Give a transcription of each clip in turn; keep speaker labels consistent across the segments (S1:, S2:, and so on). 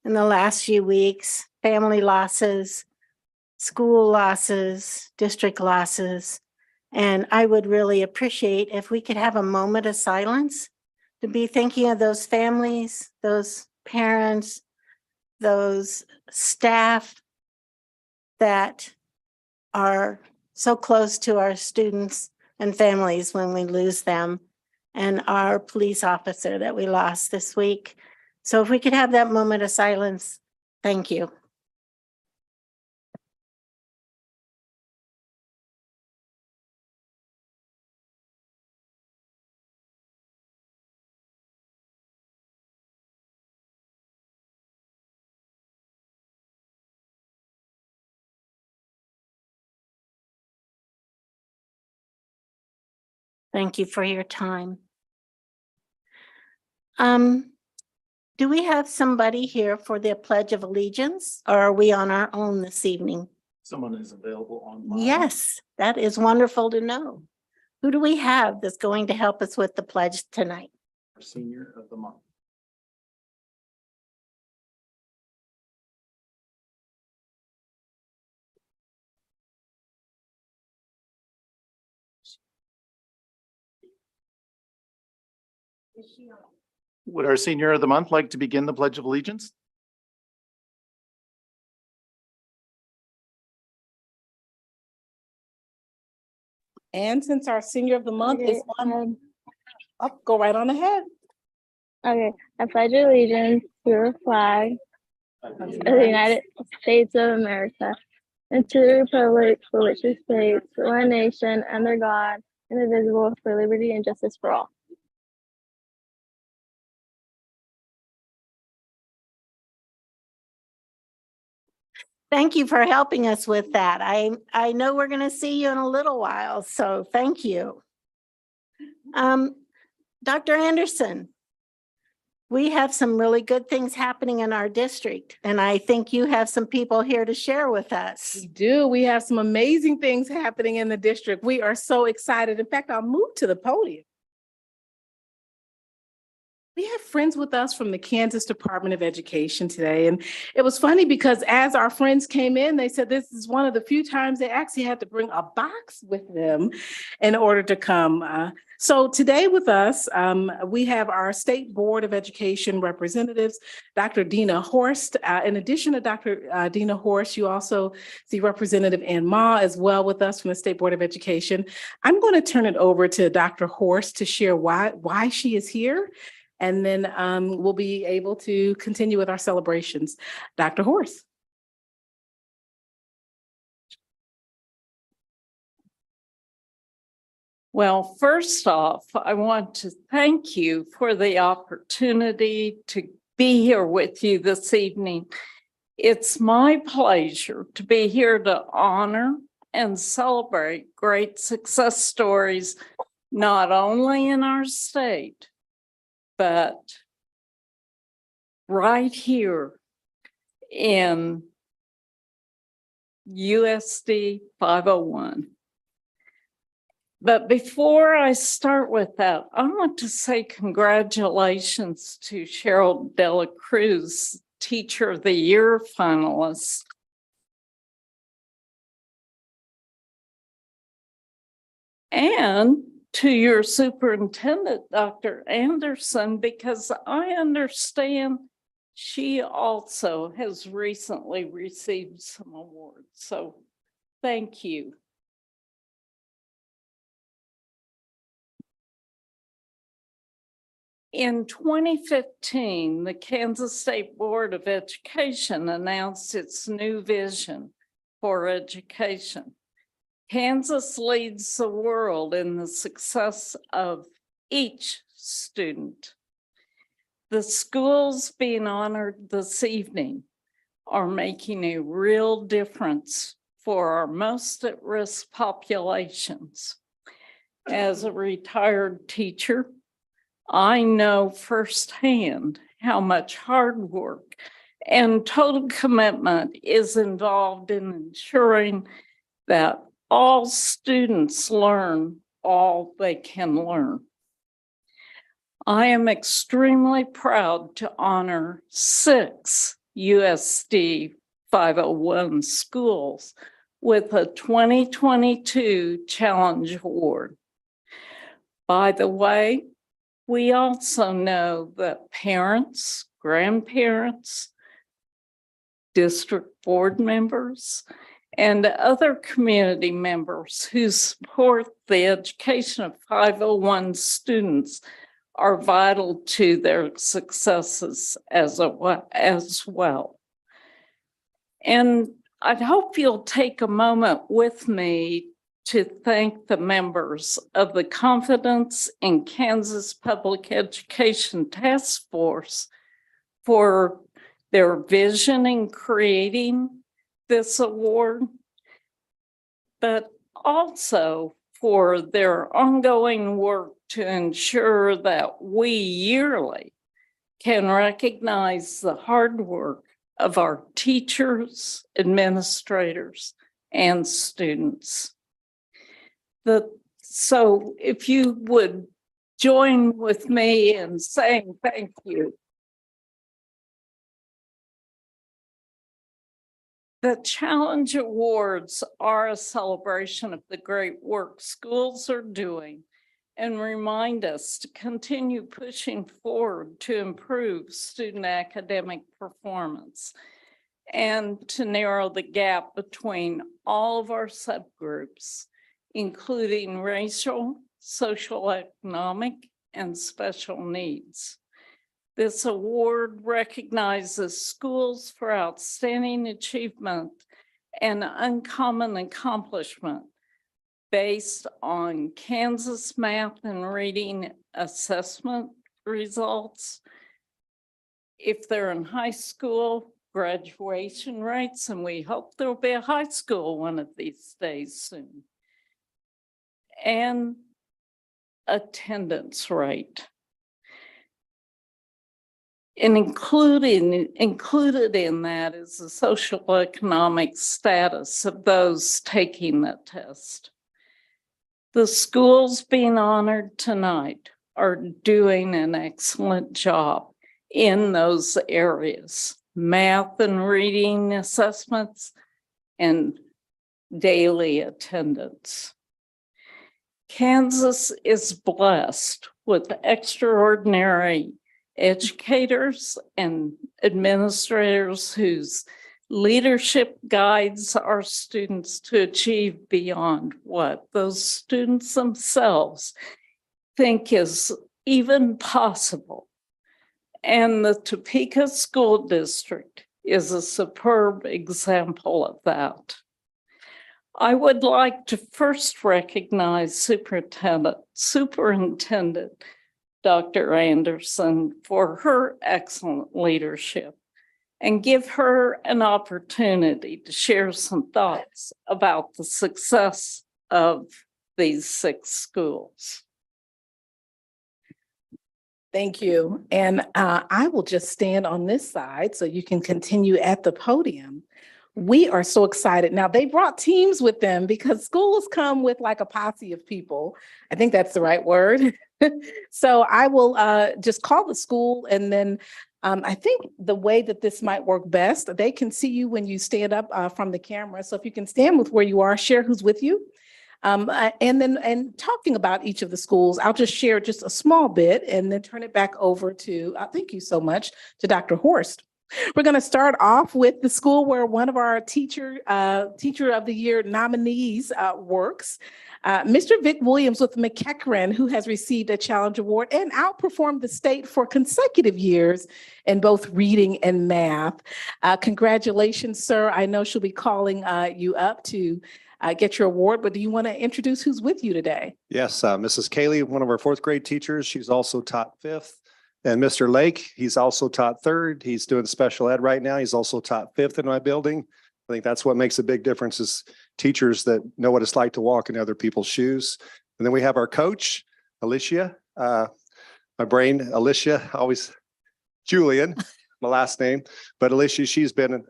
S1: in the last few weeks, family losses, school losses, district losses. And I would really appreciate if we could have a moment of silence to be thinking of those families, those parents, those staff that are so close to our students and families when we lose them, and our police officer that we lost this week. So if we could have that moment of silence, thank you. Thank you for your time. Do we have somebody here for the Pledge of Allegiance, or are we on our own this evening?
S2: Someone is available online.
S1: Yes, that is wonderful to know. Who do we have that's going to help us with the pledge tonight?
S2: Our senior of the month. Would our senior of the month like to begin the Pledge of Allegiance?
S3: And since our senior of the month is on, go right on ahead.
S4: Okay, I pledge allegiance to the flag of the United States of America and to the republic for which it stands, one nation, under God, indivisible, for liberty and justice for all.
S1: Thank you for helping us with that. I know we're going to see you in a little while, so thank you. Dr. Anderson, we have some really good things happening in our district, and I think you have some people here to share with us.
S3: We do. We have some amazing things happening in the district. We are so excited. In fact, I'll move to the podium. We have friends with us from the Kansas Department of Education today. And it was funny because as our friends came in, they said this is one of the few times they actually had to bring a box with them in order to come. So today with us, we have our State Board of Education representatives, Dr. Dina Horst. In addition to Dr. Dina Horst, you also see Representative Ann Ma as well with us from the State Board of Education. I'm going to turn it over to Dr. Horst to share why she is here. And then we'll be able to continue with our celebrations. Dr. Horst.
S5: Well, first off, I want to thank you for the opportunity to be here with you this evening. It's my pleasure to be here to honor and celebrate great success stories, not only in our state, but right here in USD 501. But before I start with that, I want to say congratulations to Cheryl Dela Cruz, Teacher of the Year finalist. And to your superintendent, Dr. Anderson, because I understand she also has recently received some awards. So thank you. In 2015, the Kansas State Board of Education announced its new vision for education. Kansas leads the world in the success of each student. The schools being honored this evening are making a real difference for our most at-risk populations. As a retired teacher, I know firsthand how much hard work and total commitment is involved in ensuring that all students learn all they can learn. I am extremely proud to honor 6 USD 501 schools with a 2022 Challenge Award. By the way, we also know that parents, grandparents, district board members, and other community members who support the education of 501 students are vital to their successes as well. And I'd hope you'll take a moment with me to thank the members of the Confidence in Kansas Public Education Task Force for their vision in creating this award, but also for their ongoing work to ensure that we yearly can recognize the hard work of our teachers, administrators, and students. So if you would join with me in saying thank you. The Challenge Awards are a celebration of the great work schools are doing and remind us to continue pushing forward to improve student academic performance and to narrow the gap between all of our subgroups, including racial, social, economic, and special needs. This award recognizes schools for outstanding achievement and uncommon accomplishment based on Kansas math and reading assessment results. If they're in high school, graduation rates, and we hope there'll be a high school one of these days soon, and attendance rate. And included in that is the social economic status of those taking the test. The schools being honored tonight are doing an excellent job in those areas: math and reading assessments and daily attendance. Kansas is blessed with extraordinary educators and administrators whose leadership guides our students to achieve beyond what those students themselves think is even possible. And the Topeka School District is a superb example of that. I would like to first recognize Superintendent Dr. Anderson for her excellent leadership and give her an opportunity to share some thoughts about the success of these 6 schools.
S3: Thank you. And I will just stand on this side so you can continue at the podium. We are so excited. Now, they brought teams with them because schools come with like a posse of people. I think that's the right word. So I will just call the school, and then I think the way that this might work best, they can see you when you stand up from the camera. So if you can stand with where you are, share who's with you. And talking about each of the schools, I'll just share just a small bit and then turn it back over to, thank you so much, to Dr. Horst. We're going to start off with the school where one of our Teacher of the Year nominees works. Mr. Vic Williams with McEachern, who has received a Challenge Award and outperformed the state for consecutive years in both reading and math. Congratulations, sir. I know she'll be calling you up to get your award, but do you want to introduce who's with you today?
S6: Yes, Mrs. Cayley, one of our 4th grade teachers. She's also taught 5th. And Mr. Lake, he's also taught 3rd. He's doing special ed right now. He's also taught 5th in my building. I think that's what makes a big difference, is teachers that know what it's like to walk in other people's shoes. And then we have our coach, Alicia. Alicia, always Julian, my last name. But Alicia, she's been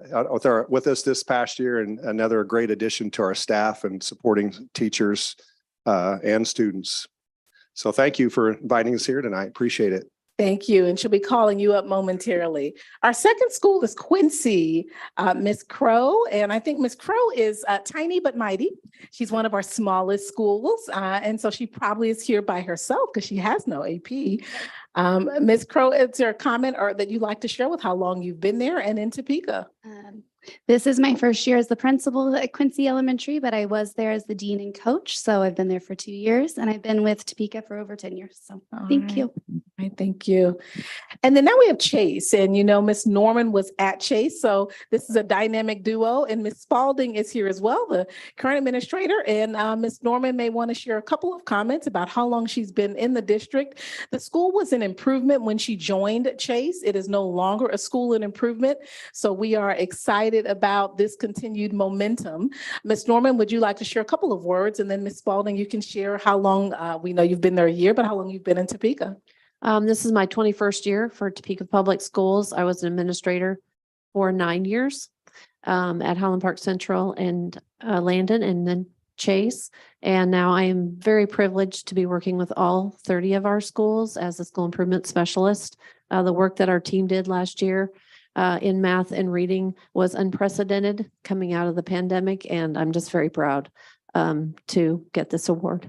S6: with us this past year, and another great addition to our staff and supporting teachers and students. So thank you for inviting us here tonight. Appreciate it.
S3: Thank you, and she'll be calling you up momentarily. Our second school is Quincy, Miss Crow, and I think Miss Crow is tiny but mighty. She's one of our smallest schools, and so she probably is here by herself because she has no AP. Miss Crow, is there a comment or that you'd like to share with how long you've been there and in Topeka?
S7: This is my first year as the principal at Quincy Elementary, but I was there as the dean and coach. So I've been there for 2 years and I've been with Topeka for over 10 years. So thank you.
S3: All right, thank you. And then now we have Chase, and Miss Norman was at Chase, so this is a dynamic duo, and Miss Spalding is here as well, the current administrator, and Miss Norman may want to share a couple of comments about how long she's been in the district. The school was an improvement when she joined Chase. It is no longer a school in improvement, so we are excited about this continued momentum. Miss Norman, would you like to share a couple of words, and then Miss Spalding, you can share how long, we know you've been there a year, but how long you've been in Topeka?
S8: This is my 21st year for Topeka Public Schools. I was an administrator for 9 years at Highland Park Central and Landon and then Chase. And now I am very privileged to be working with all 30 of our schools as a school improvement specialist. The work that our team did last year in math and reading was unprecedented coming out of the pandemic. And I'm just very proud to get this award.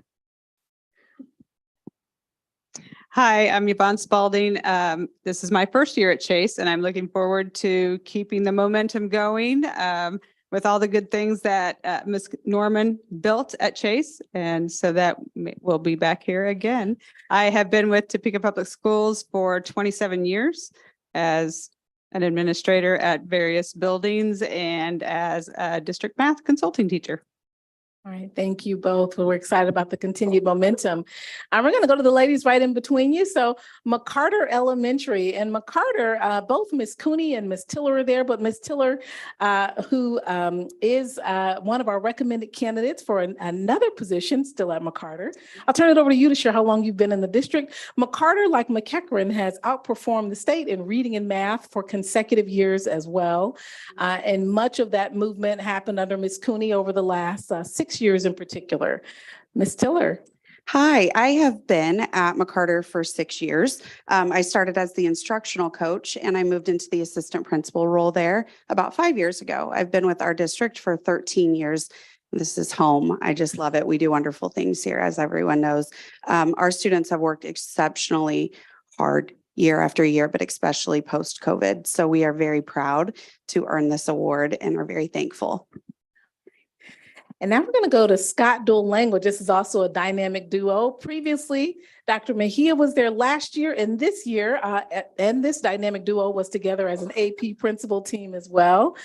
S9: Hi, I'm Yvonne Spalding. This is my first year at Chase, and I'm looking forward to keeping the momentum going with all the good things that Ms. Norman built at Chase, and so that we'll be back here again. I have been with Topeka Public Schools for 27 years as an administrator at various buildings and as a district math consulting teacher.
S3: All right, thank you both. We're excited about the continued momentum. We're going to go to the ladies right in between you. So McCarter Elementary and McCarter, both Miss Cooney and Miss Tiller are there, but Miss Tiller, who is one of our recommended candidates for another position still at McCarter. I'll turn it over to you to share how long you've been in the district. McCarter, like McEachern, has outperformed the state in reading and math for consecutive years as well. And much of that movement happened under Miss Cooney over the last 6 years in particular. Ms. Tiller.
S10: Hi, I have been at McCarter for 6 years. I started as the instructional coach and I moved into the assistant principal role there about 5 years ago. I've been with our district for 13 years. This is home. I just love it. We do wonderful things here, as everyone knows. Our students have worked exceptionally hard year after year, but especially post-COVID. So we are very proud to earn this award and we're very thankful.
S3: And now we're going to go to Scott Dual Language. This is also a dynamic duo. Previously, Dr. Mejia was there last year and this year, and this dynamic duo was together as an AP principal team as well.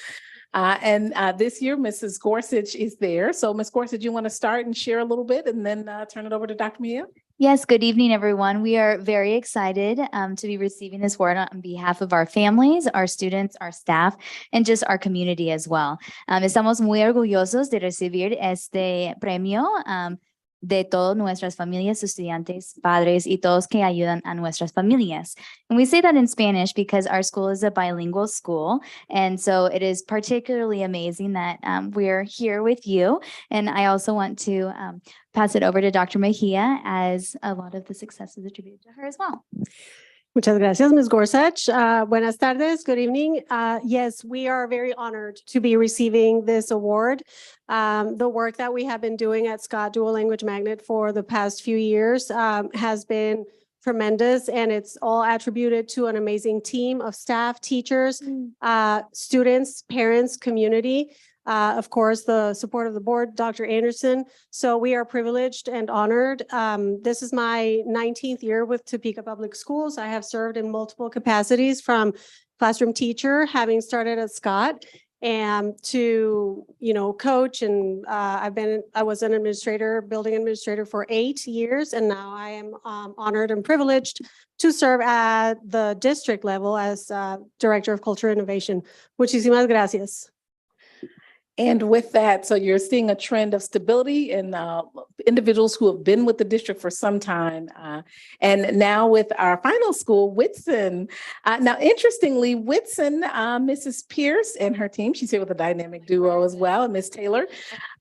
S3: And this year, Mrs. Gorsuch is there. So Ms. Gorsuch, you want to start and share a little bit and then turn it over to Dr. Mejia?
S11: Yes, good evening, everyone. We are very excited to be receiving this award on behalf of our families, our students, our staff, and just our community as well. Estamos muy orgullosos de recibir este premio de todas nuestras familias, estudiantes, padres, y todos que ayudan a nuestras familias. And we say that in Spanish because our school is a bilingual school. And so it is particularly amazing that we're here with you. And I also want to pass it over to Dr. Mejia, as a lot of the success is attributed to her as well.
S12: Muchas gracias, Ms. Gorsuch. Buenas tardes, good evening. Yes, we are very honored to be receiving this award. The work that we have been doing at Scott Dual Language Magnet for the past few years has been tremendous, and it's all attributed to an amazing team of staff, teachers, students, parents, community. Of course, the support of the board, Dr. Anderson. So we are privileged and honored. This is my 19th year with Topeka Public Schools. I have served in multiple capacities, from classroom teacher, having started at Scott, and to, coach. And I was an administrator, building administrator for 8 years. And now I am honored and privileged to serve at the district level as Director of Culture Innovation. Muchísimas gracias.
S3: And with that, so you're seeing a trend of stability in individuals who have been with the district for some time. And now with our final school, Whitson. Now, interestingly, Whitson, Mrs. Pierce and her team, she's here with a dynamic duo as well, and Miss Taylor.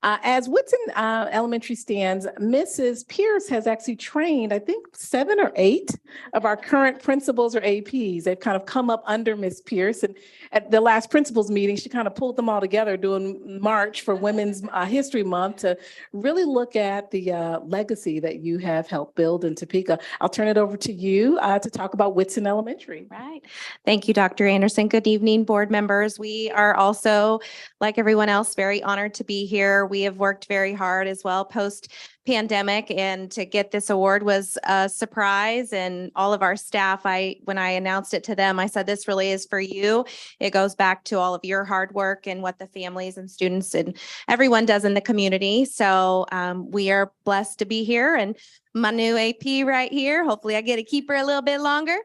S3: As Whitson Elementary stands, Mrs. Pierce has actually trained, I think, 7 or 8 of our current principals or APs. They've kind of come up under Miss Pierce. And at the last principals meeting, she kind of pulled them all together doing March for Women's History Month to really look at the legacy that you have helped build in Topeka. I'll turn it over to you to talk about Whitson Elementary.
S13: Right. Thank you, Dr. Anderson. Good evening, board members. We are also, like everyone else, very honored to be here. We have worked very hard as well post-pandemic, and to get this award was a surprise. And all of our staff, when I announced it to them, I said, this really is for you. It goes back to all of your hard work and what the families and students and everyone does in the community. So we are blessed to be here, and my new AP right here. Hopefully I get to keep her a little bit longer.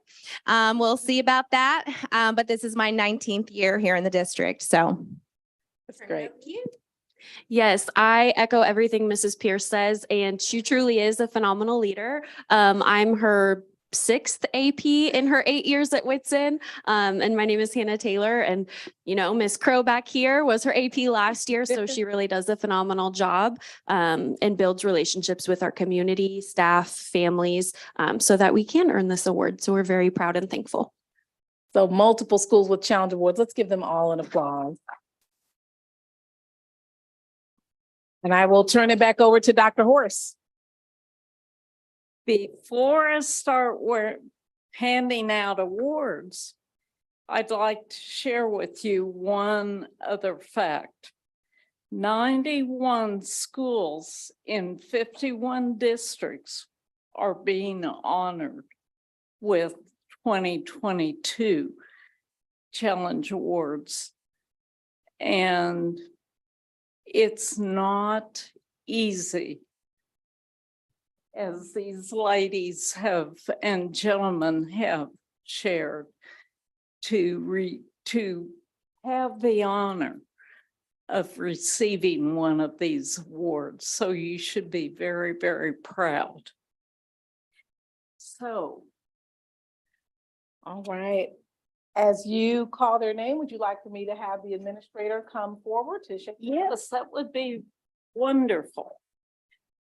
S13: We'll see about that. But this is my 19th year here in the district. So
S3: That's great.
S14: Yes, I echo everything Mrs. Pierce says, and she truly is a phenomenal leader. I'm her 6th AP in her 8 years at Whitson. And my name is Hannah Taylor, and Miss Crow back here was her AP last year. So she really does a phenomenal job and builds relationships with our community, staff, families, so that we can earn this award. So we're very proud and thankful.
S3: So multiple schools with challenge awards. Let's give them all an applause. And I will turn it back over to Dr. Horse.
S5: Before I start handing out awards, I'd like to share with you one other fact. 91 schools in 51 districts are being honored with 2022 Challenge Awards. And it's not easy, as these ladies have and gentlemen have shared, to have the honor of receiving one of these awards. So you should be very, very proud. So,
S3: All right. As you call their name, would you like for me to have the administrator come forward to shake?
S5: yes, that would be wonderful.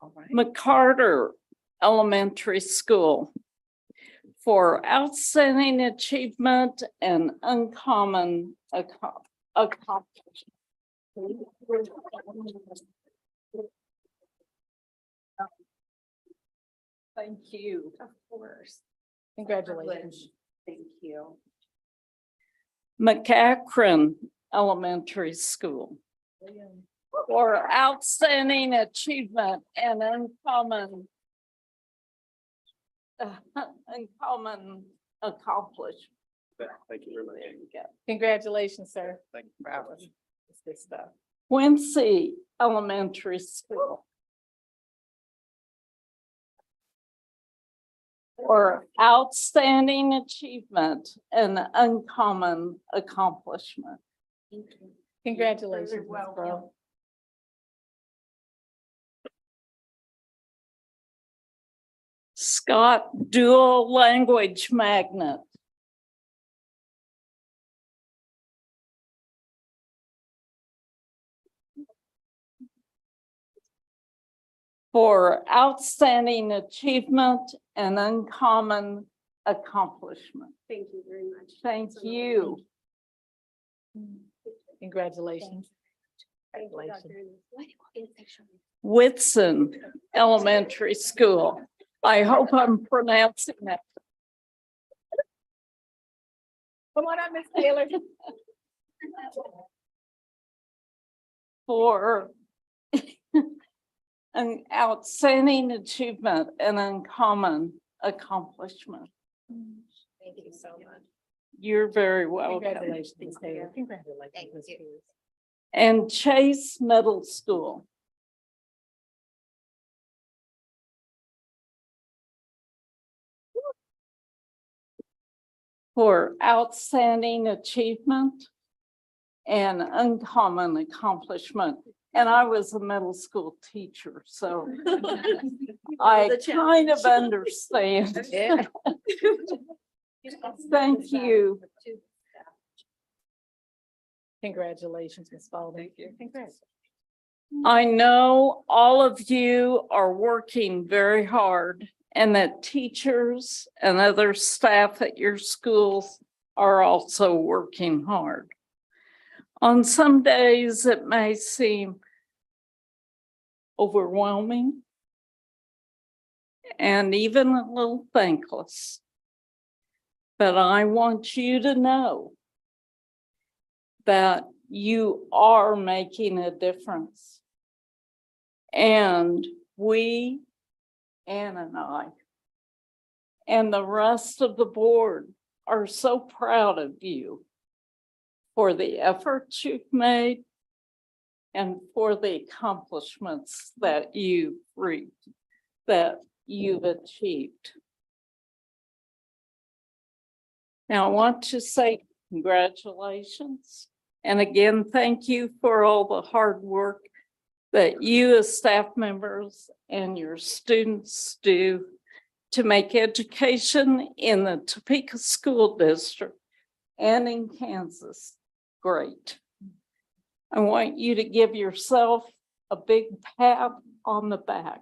S3: All right.
S5: McCarter Elementary School for outstanding achievement and uncommon accomplishment. Thank you.
S3: Of course. Congratulations.
S5: Thank you. McAkron Elementary School for outstanding achievement and uncommon accomplishment.
S6: Thank you very much.
S5: There you go.
S3: Congratulations, sir.
S6: Thank you.
S3: Bravo. It's good stuff.
S5: Quincy Elementary School for outstanding achievement and uncommon accomplishment.
S3: Congratulations,
S5: Very
S3: Ms.
S5: well
S3: Crowe.
S5: done. Scott Dual Language Magnet. For outstanding achievement and uncommon accomplishment.
S14: Thank you very much.
S5: Thank you.
S3: Congratulations. Congratulations.
S5: Whitson Elementary School. I hope I'm pronouncing that.
S3: Come on up, Ms. Taylor.
S5: For an outstanding achievement and uncommon accomplishment.
S11: Thank you so much.
S5: You're very welcome.
S3: Congratulations, Ms. Taylor. Congratulations.
S11: Thank
S3: Ms.
S11: you.
S3: Pierce.
S5: And Chase Middle School. For outstanding achievement an uncommon accomplishment. And I was a middle school teacher, so I kind of understand. Thank you.
S3: Congratulations, Ms. Spalding. Thank you. Congrats.
S5: I know all of you are working very hard and that teachers and other staff at your schools are also working hard. On some days, it may seem overwhelming and even a little thankless. But I want you to know that you are making a difference. And we, Ann and I, and the rest of the board are so proud of you for the efforts you've made and for the accomplishments that you've reached, that you've achieved. Now, I want to say congratulations. And again, thank you for all the hard work that you as staff members and your students do to make education in the Topeka School District and in Kansas great. I want you to give yourself a big pat on the back.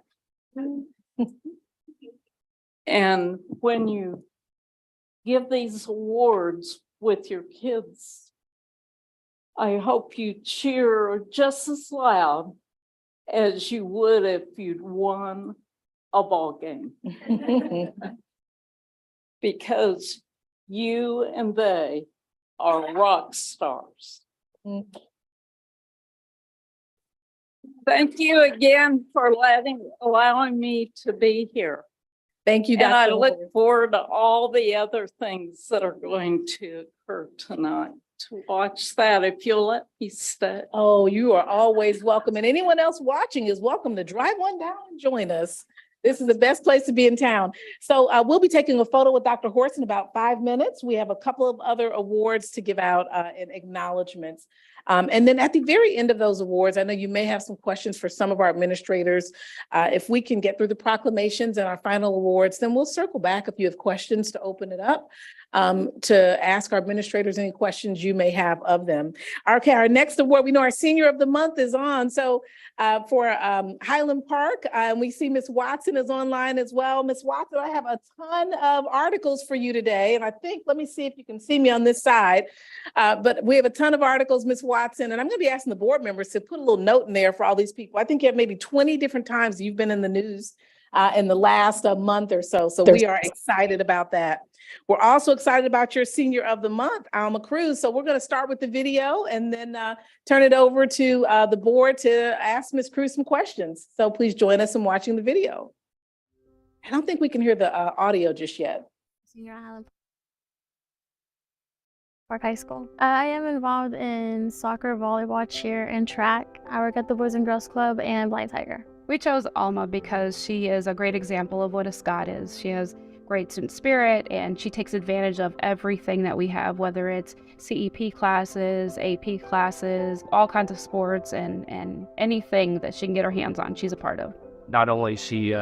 S5: And when you give these awards with your kids, I hope you cheer just as loud as you would if you'd won a ball game. Because you and they are rock stars. Thank you again for allowing me to be here.
S3: Thank you,
S5: And I
S3: Dr.
S5: look
S3: Ward.
S5: forward to all the other things that are going to occur tonight. To watch that if you'll let me stay.
S3: Oh, you are always welcome. And anyone else watching is welcome to drive on down and join us. This is the best place to be in town. So we'll be taking a photo with Dr. Horst in about 5 minutes. We have a couple of other awards to give out and acknowledgements. And then at the very end of those awards, I know you may have some questions for some of our administrators. If we can get through the proclamations and our final awards, then we'll circle back if you have questions to open it up to ask our administrators any questions you may have of them. Okay, our next award, we know our Senior of the Month is on. So for Highland Park, we see Ms. Watson is online as well. Ms. Watson, I have a ton of articles for you today. And I think, let me see if you can see me on this side. But we have a ton of articles, Ms. Watson, and I'm going to be asking the board members to put a little note in there for all these people. I think you have maybe 20 different times you've been in the news in the last month or so. So we are excited about that. We're also excited about your Senior of the Month, Alma Cruz. So we're going to start with the video and then turn it over to the board to ask Ms. Cruz some questions. So please join us in watching the video. I don't think we can hear the audio just yet.
S15: Senior at Highland Park High School. I am involved in soccer, volleyball, cheer, and track. I work at the Boys and Girls Club and Blind Tiger.
S16: We chose Alma because she is a great example of what a Scot is. She has great student spirit and she takes advantage of everything that we have, whether it's CEP classes, AP classes, all kinds of sports and anything that she can get her hands on, she's a part of.
S17: Not only is she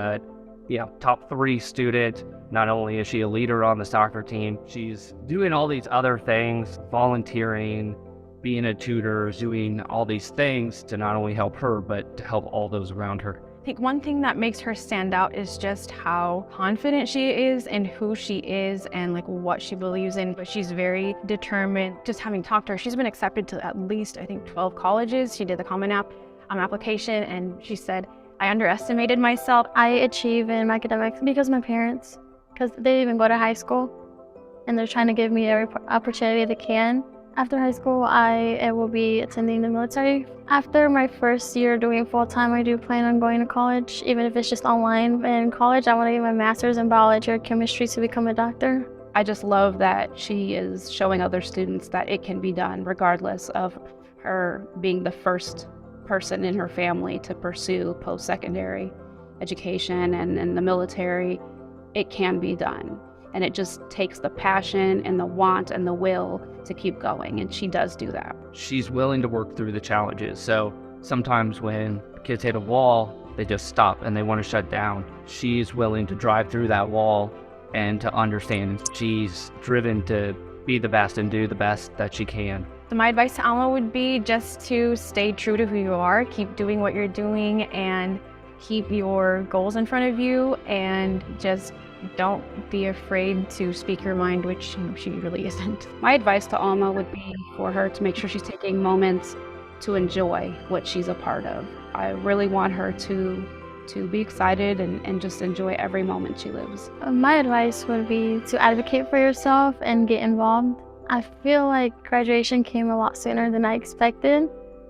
S17: top 3 student, not only is she a leader on the soccer team, she's doing all these other things, volunteering, being a tutor, doing all these things to not only help her, but to help all those around her.
S16: I think one thing that makes her stand out is just how confident she is and who she is and like what she believes in, but she's very determined. Just having talked to her, she's been accepted to at least, I think, 12 colleges. She did the Common App application and she said, I underestimated myself.
S15: I achieve in academics because of my parents, because they didn't even go to high school and they're trying to give me every opportunity they can. After high school, I will be attending the military. After my first year doing full-time, I do plan on going to college, even if it's just online. In college, I want to get my master's in biology or chemistry to become a doctor.
S16: I just love that she is showing other students that it can be done, regardless of her being the first person in her family to pursue post-secondary education and in the military. It can be done.
S14: And it just takes the passion and the want and the will to keep going. And she does do that.
S17: She's willing to work through the challenges. So sometimes when kids hit a wall, they just stop and they want to shut down. She's willing to drive through that wall and to understand. She's driven to be the best and do the best that she can.
S16: So my advice to Alma would be just to stay true to who you are, keep doing what you're doing, and keep your goals in front of you, and just don't be afraid to speak your mind, which she really isn't.
S14: My advice to Alma would be for her to make sure she's taking moments to enjoy what she's a part of. I really want her to be excited and just enjoy every moment she lives.
S15: My advice would be to advocate for yourself and get involved. I feel like graduation came a lot sooner than I expected,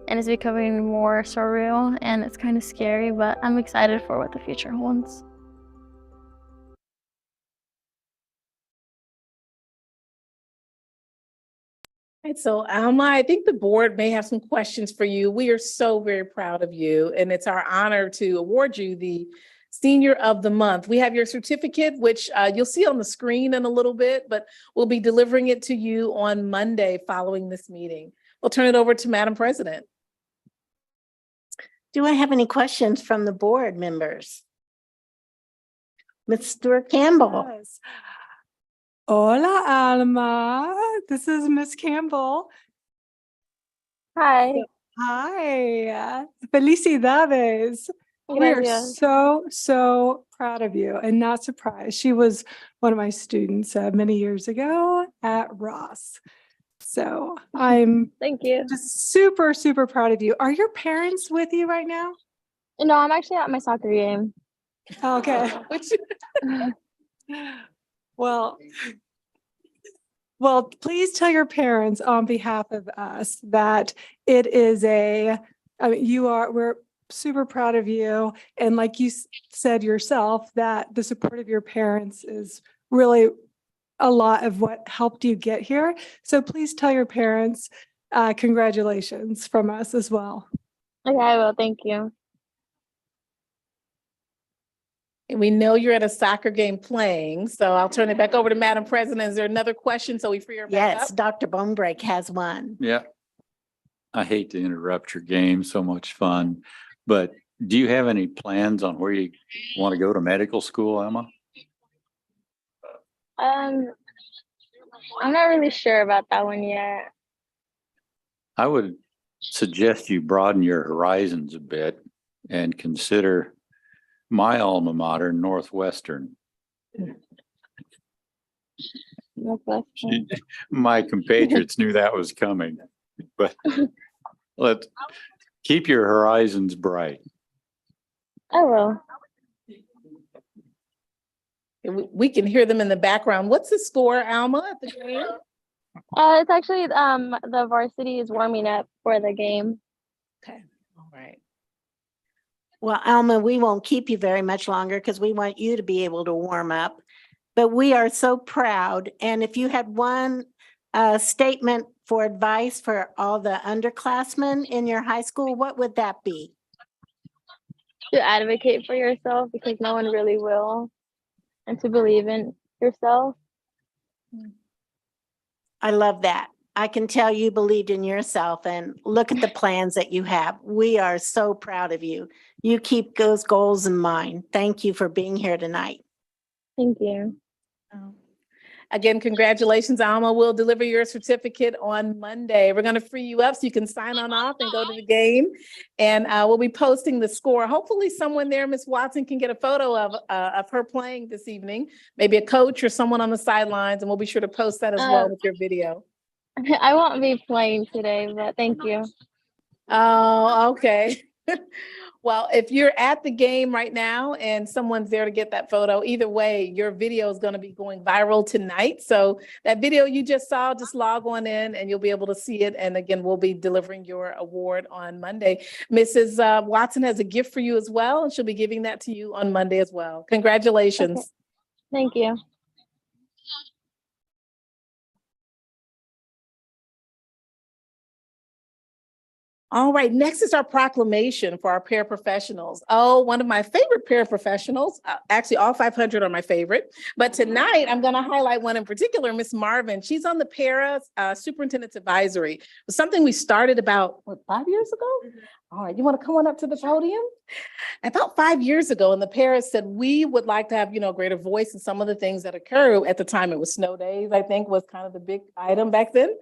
S15: and it's becoming more surreal, and it's kind of scary, but I'm excited for what the future holds.
S3: Right, so Alma, I think the board may have some questions for you. We are so very proud of you, and it's our honor to award you the Senior of the Month. We have your certificate, which you'll see on the screen in a little bit, but we'll be delivering it to you on Monday following this meeting. We'll turn it over to Madam President.
S1: Do I have any questions from the board members? Mr. Campbell.
S18: Yes. Hola, Alma. This is Miss Campbell.
S4: Hi.
S18: Hi. Felicidades. We are
S4: Gracias.
S18: so proud of you and not surprised. She was one of my students many years ago at Ross. So I'm
S4: Thank you.
S18: just super proud of you. Are your parents with you right now?
S4: No, I'm actually at my soccer game.
S18: Okay. Well, please tell your parents on behalf of us that it is we're super proud of you. And like you said yourself, that the support of your parents is really a lot of what helped you get here. So please tell your parents, congratulations from us as well.
S4: Okay, I will. Thank you.
S3: And we know you're at a soccer game playing, so I'll turn it back over to Madam President. Is there another question so we free her back
S1: Yes,
S3: up?
S1: Dr. Bonebreak has one.
S19: Yeah. I hate to interrupt your game, so much fun, but do you have any plans on where you want to go to medical school, Emma?
S4: I'm not really sure about that one yet.
S19: I would suggest you broaden your horizons a bit and consider my alma mater, Northwestern. My compatriots knew that was coming, but let's keep your horizons bright.
S4: I will.
S3: We can hear them in the background. What's the score, Alma, at the game?
S4: It's actually the varsity is warming up for the game.
S3: Okay, all right.
S1: Well, Alma, we won't keep you very much longer because we want you to be able to warm up. But we are so proud. And if you had one statement for advice for all the underclassmen in your high school, what would that be?
S4: To advocate for yourself because no one really will, and to believe in yourself.
S1: I love that. I can tell you believed in yourself and look at the plans that you have. We are so proud of you. You keep those goals in mind. Thank you for being here tonight.
S4: Thank you.
S3: Again, congratulations, Alma. We'll deliver your certificate on Monday. We're going to free you up so you can sign on off and go to the game. And we'll be posting the score. Hopefully someone there, Ms. Watson, can get a photo of her playing this evening, maybe a coach or someone on the sidelines, and we'll be sure to post that as well with your video.
S4: I won't be playing today, but thank you.
S3: Oh, okay. Well, if you're at the game right now and someone's there to get that photo, either way, your video is going to be going viral tonight. So that video you just saw, just log on in and you'll be able to see it. And again, we'll be delivering your award on Monday. Mrs. Watson has a gift for you as well, and she'll be giving that to you on Monday as well. Congratulations.
S4: Okay. Thank you.
S3: All right, next is our proclamation for our paraprofessionals. Oh, one of my favorite paraprofessionals, actually all 500 are my favorite, but tonight I'm gonna highlight one in particular, Miss Marvin. She's on the Para Superintendent's Advisory. It was something we started about, what, 5 years ago? All right, you wanna come on up to the podium? About 5 years ago, and the Paras said we would like to have, greater voice in some of the things that occur. At the time, it was snow days, I think was kind of the big item back then.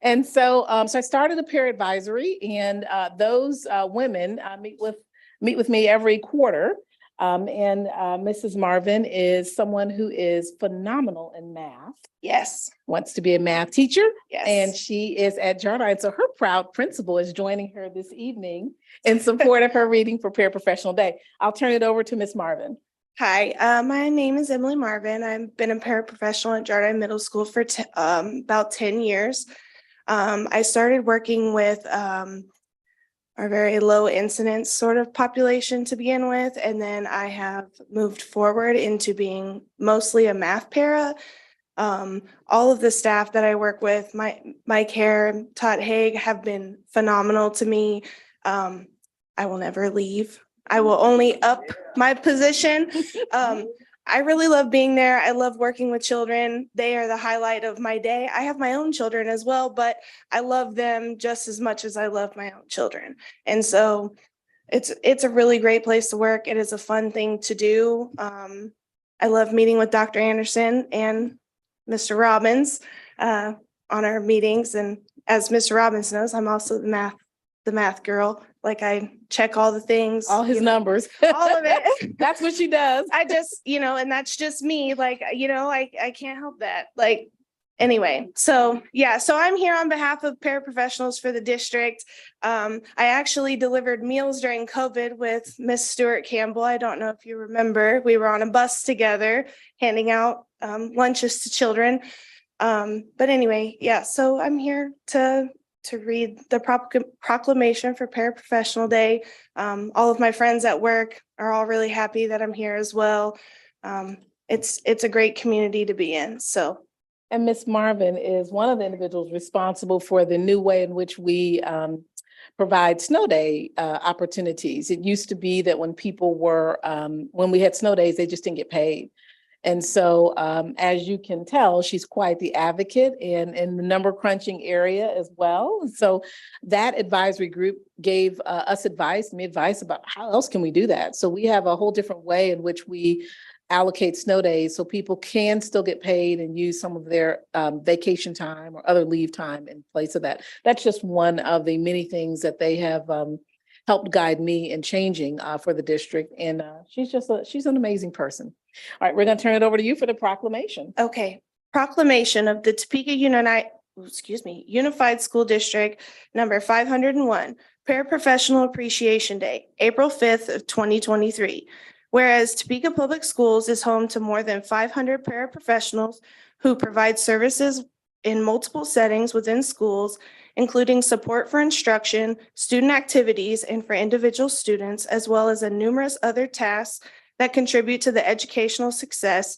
S3: And so I started a peer advisory, and those women meet with me every quarter. And Mrs. Marvin is someone who is phenomenal in math.
S20: Yes.
S3: Wants to be a math teacher.
S20: Yes.
S3: And she is at Jardine. So her proud principal is joining her this evening in support of her reading for Paraprofessional Day. I'll turn it over to Miss Marvin.
S20: Hi, my name is Emily Marvin. I've been a paraprofessional at Jardine Middle School for about 10 years. I started working with our very low incidence sort of population to begin with, and then I have moved forward into being mostly a math para. All of the staff that I work with, Mike Hare, Todd Haig, have been phenomenal to me. I will never leave. I will only up my position. I really love being there. I love working with children. They are the highlight of my day. I have my own children as well, but I love them just as much as I love my own children. And so it's a really great place to work. It is a fun thing to do. I love meeting with Dr. Anderson and Mr. Robbins on our meetings. And as Mr. Robbins knows, I'm also the math girl. Like I check all the things,
S3: all his numbers,
S20: all of it.
S3: That's what she does.
S20: I just, and that's just me. Like, I can't help that. Like, anyway, so yeah, so I'm here on behalf of paraprofessionals for the district. I actually delivered meals during COVID with Miss Stewart Campbell. I don't know if you remember, we were on a bus together handing out lunches to children. But anyway, yeah, so I'm here to read the proclamation for Paraprofessional Day. All of my friends at work are all really happy that I'm here as well. It's a great community to be in, so.
S3: And Miss Marvin is one of the individuals responsible for the new way in which we provide snow day opportunities. It used to be that when people were, when we had snow days, they just didn't get paid. And so, as you can tell, she's quite the advocate in the number crunching area as well. So that advisory group gave us me advice about how else can we do that. So we have a whole different way in which we allocate snow days so people can still get paid and use some of their vacation time or other leave time in place of that. That's just one of the many things that they have helped guide me in changing for the district. And she's an amazing person. All right, we're going to turn it over to you for the proclamation.
S20: Okay, proclamation of the Topeka Unified School District number 501, Paraprofessional Appreciation Day, April 5th of 2023. Whereas Topeka Public Schools is home to more than 500 paraprofessionals who provide services in multiple settings within schools, including support for instruction, student activities, and for individual students, as well as numerous other tasks that contribute to the educational success.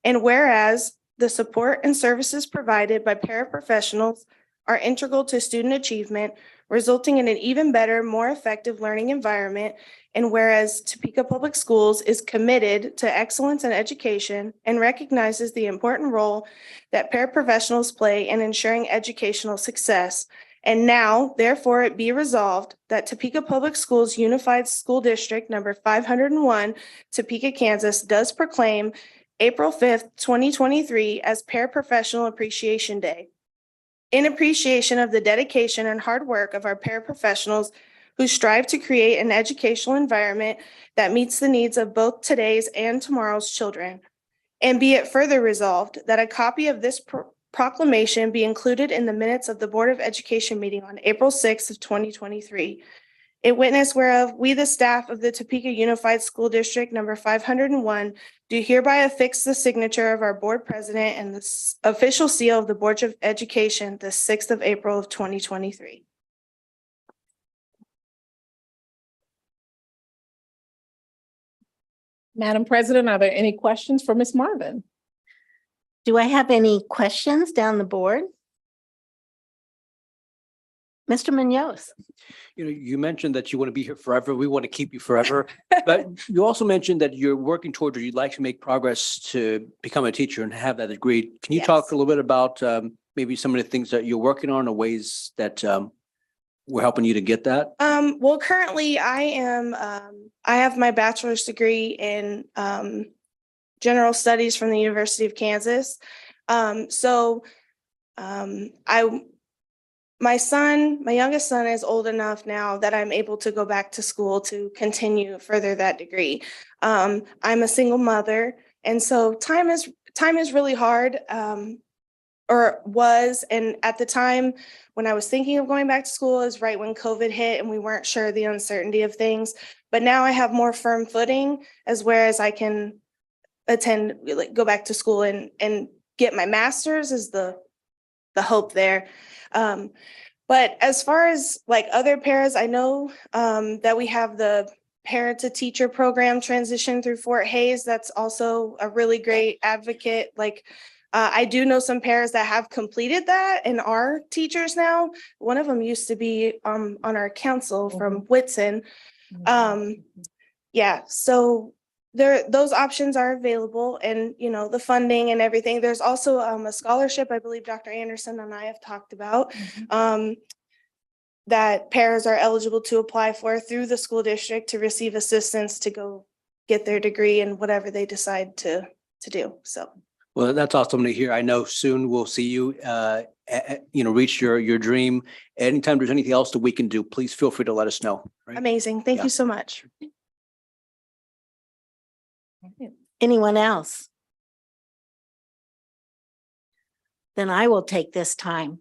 S20: And whereas the support and services provided by paraprofessionals are integral to student achievement, resulting in an even better, more effective learning environment. And whereas Topeka Public Schools is committed to excellence in education and recognizes the important role that paraprofessionals play in ensuring educational success. And now, therefore, it be resolved that Topeka Public Schools Unified School District number 501, Topeka, Kansas, does proclaim April 5th, 2023 as Paraprofessional Appreciation Day, in appreciation of the dedication and hard work of our paraprofessionals who strive to create an educational environment that meets the needs of both today's and tomorrow's children. And be it further resolved that a copy of this proclamation be included in the minutes of the Board of Education meeting on April 6th of 2023. In witness whereof we, the staff of the Topeka Unified School District number 501, do hereby affix the signature of our board president and the official seal of the Board of Education the 6th of April of 2023.
S3: Madam President, are there any questions for Ms. Marvin?
S1: Do I have any questions down the board? Mr. Munoz.
S21: You know, you mentioned that you want to be here forever. We want to keep you forever. But you also mentioned that you're working towards, or you'd like to make progress to become a teacher and have that degree. Can you talk a little bit about maybe some of the things that you're working on or ways that we're helping you to get that?
S20: Well, currently I have my bachelor's degree in general studies from the University of Kansas. My youngest son is old enough now that I'm able to go back to school to continue further that degree. I'm a single mother, and so time is really hard, or was. And at the time when I was thinking of going back to school is right when COVID hit and we weren't sure the uncertainty of things. But now I have more firm footing whereas I can go back to school and get my master's is the hope there. But as far as like other paras, I know that we have the parent to teacher program transition through Fort Hayes. That's also a really great advocate. I do know some paras that have completed that and are teachers now. One of them used to be on our council from Whitson. So those options are available, and the funding and everything. There's also a scholarship I believe Dr. Anderson and I have talked about that paras are eligible to apply for through the school district to receive assistance to go get their degree in whatever they decide to do. So.
S21: Well, that's awesome to hear. I know soon we'll see you, reach your dream. Anytime there's anything else that we can do, please feel free to let us know. Right?
S20: Amazing. Thank you so much.
S1: Anyone else? Then I will take this time.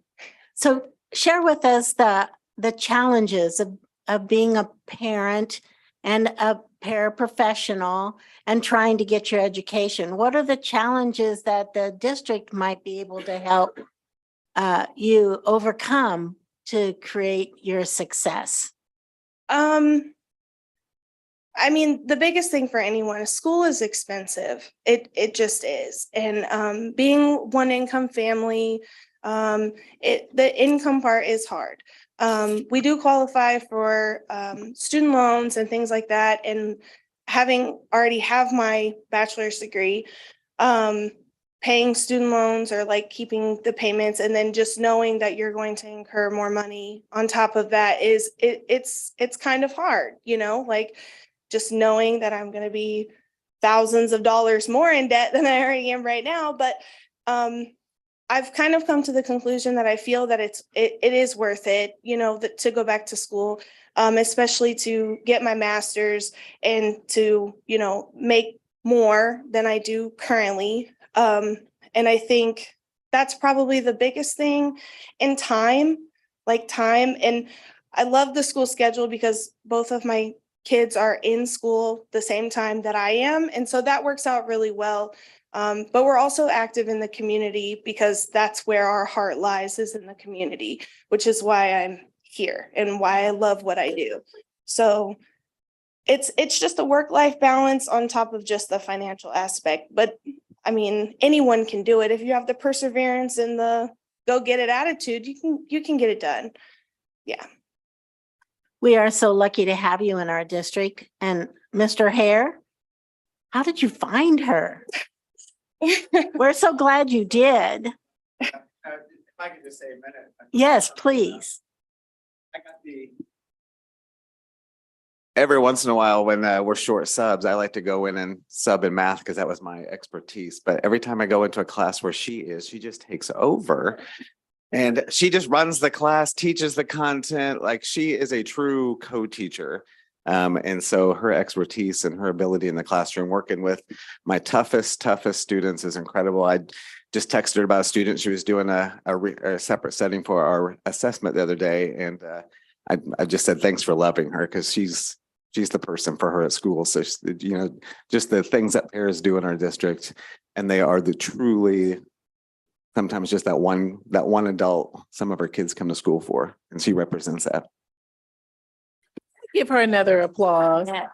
S1: So share with us the challenges of being a parent and a paraprofessional and trying to get your education. What are the challenges that the district might be able to help you overcome to create your success?
S20: I mean, the biggest thing for anyone is school is expensive. It just is. And being one income family, the income part is hard. We do qualify for student loans and things like that. And having already have my bachelor's degree, paying student loans or like keeping the payments and then just knowing that you're going to incur more money on top of that it's kind of hard, like just knowing that I'm going to be thousands of dollars more in debt than I already am right now. But I've kind of come to the conclusion that I feel that it is worth it, to go back to school, especially to get my master's and to, make more than I do currently. And I think that's probably the biggest thing in time. And I love the school schedule because both of my kids are in school the same time that I am. And so that works out really well. But we're also active in the community because that's where our heart lies, is in the community, which is why I'm here and why I love what I do. So it's just a work-life balance on top of just the financial aspect. But I mean, anyone can do it. If you have the perseverance and the go get it attitude, you can get it done. Yeah.
S1: We are so lucky to have you in our district. And Mr. Hare, how did you find her? We're so glad you did.
S2: If I could just say a minute.
S1: Yes, please.
S2: I got every once in a while when we're short subs, I like to go in and sub in math because that was my expertise. But every time I go into a class where she just takes over. And she just runs the class, teaches the content. Like, she is a true co-teacher. And so her expertise and her ability in the classroom working with my toughest students is incredible. I just texted her about a student. She was doing a separate setting for our assessment the other day. And I just said, thanks for loving her, because she's the person for her at school. So, just the things that paras do in our district, and they are the truly, sometimes just that one adult some of our kids come to school for, and she represents that.
S3: Give her another applause.
S20: Yes.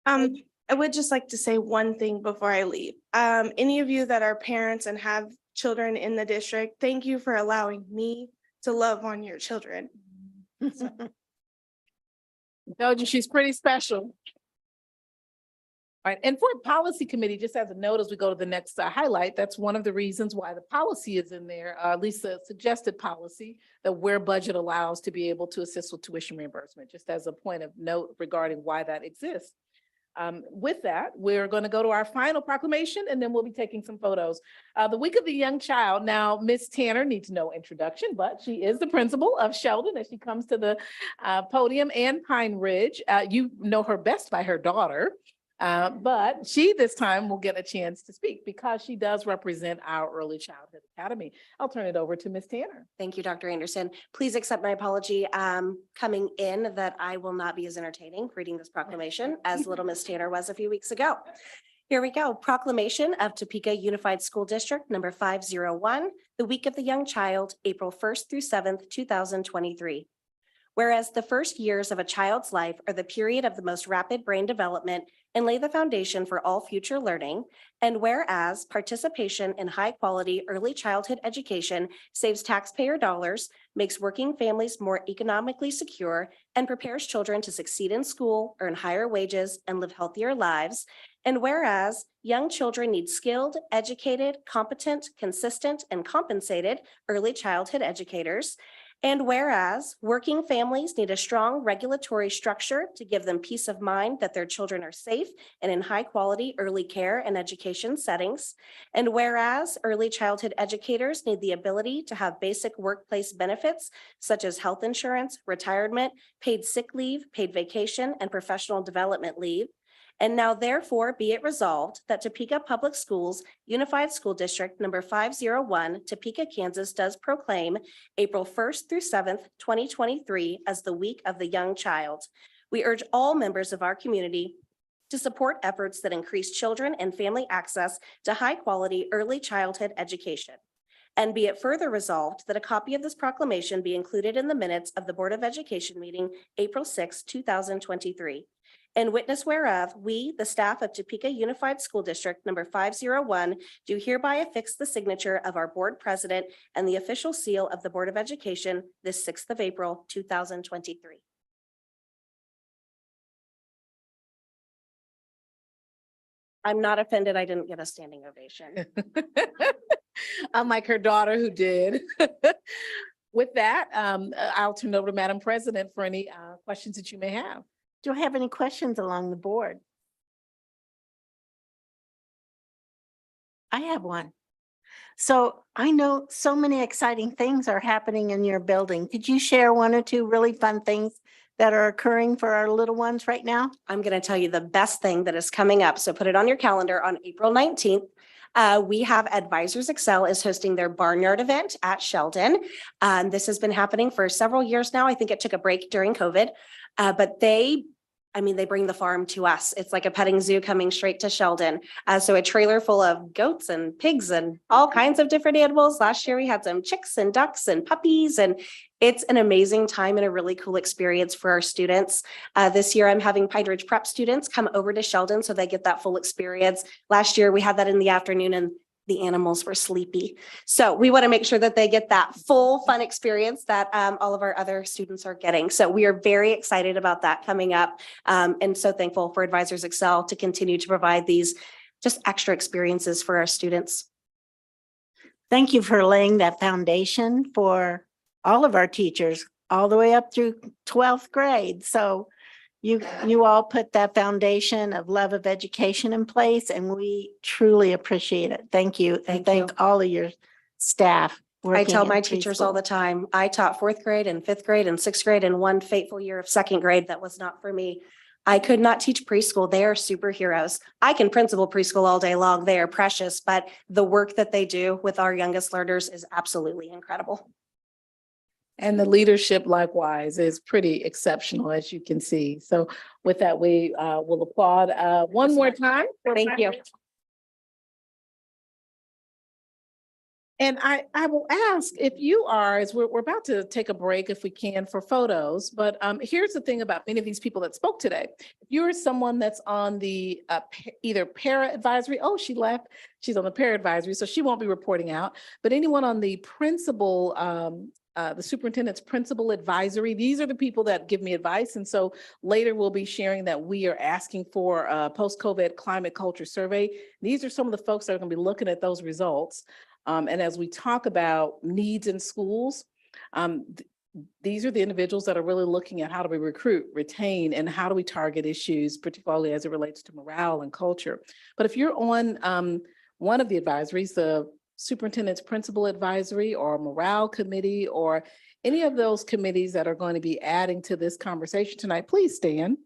S20: I would just like to say one thing before I leave. Any of you that are parents and have children in the district. Thank you for allowing me to love on your children.
S3: Told you she's pretty special. All right, and for policy committee, just as a note, as we go to the next highlight, that's one of the reasons why the policy is in there, at least the suggested policy, that where budget allows to be able to assist with tuition reimbursement, just as a point of note regarding why that exists. With that, we're going to go to our final proclamation, and then we'll be taking some photos. The Week of the Young Child. Now, Ms. Tanner needs no introduction, but she is the principal of Sheldon as she comes to the podium, and Pine Ridge. You know her best by her daughter. But she this time will get a chance to speak because she does represent our Early Childhood Academy. I'll turn it over to Ms. Tanner.
S7: Thank you, Dr. Anderson. Please accept my apology coming in that I will not be as entertaining reading this proclamation as little Miss Tanner was a few weeks ago. Here we go. Proclamation of Topeka Unified School District number 501, the Week of the Young Child, April 1st through 7th, 2023. Whereas the first years of a child's life are the period of the most rapid brain development and lay the foundation for all future learning, and whereas participation in high-quality early childhood education saves taxpayer dollars, makes working families more economically secure, and prepares children to succeed in school, earn higher wages, and live healthier lives, and whereas young children need skilled, educated, competent, consistent, and compensated early childhood educators, and whereas working families need a strong regulatory structure to give them peace of mind that their children are safe and in high quality early care and education settings. And whereas early childhood educators need the ability to have basic workplace benefits such as health insurance, retirement, paid sick leave, paid vacation, and professional development leave. And now therefore be it resolved that Topeka Public Schools Unified School District number 501, Topeka, Kansas does proclaim April 1st through 7th, 2023 as the Week of the Young Child. We urge all members of our community to support efforts that increase children and family access to high quality early childhood education. And be it further resolved that a copy of this proclamation be included in the minutes of the Board of Education meeting April 6, 2023. And witness whereof, we, the staff of Topeka Unified School District number 501, do hereby affix the signature of our board president and the official seal of the Board of Education this 6th of April, 2023. I'm not offended I didn't get a standing ovation.
S3: Unlike her daughter who did. With that, I'll turn it over to Madam President for any questions that you may have.
S1: Do I have any questions along the board? I have one. So I know so many exciting things are happening in your building. Could you share one or two really fun things that are occurring for our little ones right now?
S7: I'm going to tell you the best thing that is coming up. So put it on your calendar on April 19th. We have Advisors Excel is hosting their Barnyard event at Sheldon. This has been happening for several years now. I think it took a break during COVID, but they bring the farm to us. It's like a petting zoo coming straight to Sheldon. So a trailer full of goats and pigs and all kinds of different animals. Last year we had some chicks and ducks and puppies, and it's an amazing time and a really cool experience for our students. This year I'm having Pine Ridge Prep students come over to Sheldon so they get that full experience. Last year we had that in the afternoon and the animals were sleepy. So we want to make sure that they get that full fun experience that all of our other students are getting. So we are very excited about that coming up, and so thankful for Advisors Excel to continue to provide these just extra experiences for our students.
S1: Thank you for laying that foundation for all of our teachers, all the way up through 12th grade. So you all put that foundation of love of education in place, and we truly appreciate it. Thank you. And thank all of your staff.
S7: I tell my teachers all the time, I taught 4th grade and 5th grade and 6th grade and one fateful year of 2nd grade that was not for me. I could not teach preschool. They are superheroes. I can principal preschool all day long. They are precious, but the work that they do with our youngest learners is absolutely incredible.
S3: And the leadership likewise is pretty exceptional, as you can see. So with that, we will applaud one more time.
S7: Thank you.
S3: And I will ask if you are, as we're about to take a break if we can for photos, but here's the thing about many of these people that spoke today. If you're someone that's on the either para advisory, oh, she left, she's on the para advisory, so she won't be reporting out, but anyone on the principal, the superintendent's principal advisory, these are the people that give me advice. And so later we'll be sharing that we are asking for a post-COVID climate culture survey. These are some of the folks that are going to be looking at those results. And as we talk about needs in schools, these are the individuals that are really looking at how do we recruit, retain, and how do we target issues, particularly as it relates to morale and culture. But if you're on one of the advisories, the superintendent's principal advisory or morale committee or any of those committees that are going to be adding to this conversation tonight, please stand.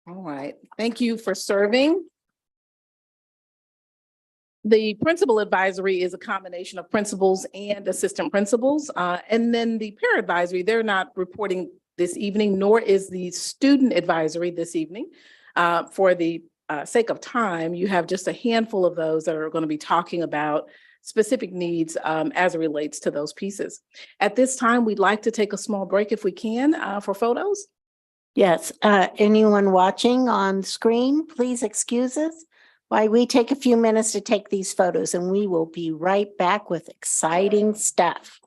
S3: All right, thank you for serving. The principal advisory is a combination of principals and assistant principals. And then the peer advisory, they're not reporting this evening, nor is the student advisory this evening. For the sake of time, you have just a handful of those that are going to be talking about specific needs as it relates to those pieces. At this time, we'd like to take a small break if we can for photos.
S1: Yes, anyone watching on screen, please excuse us while we take a few minutes to take these photos, and we will be right back with exciting stuff.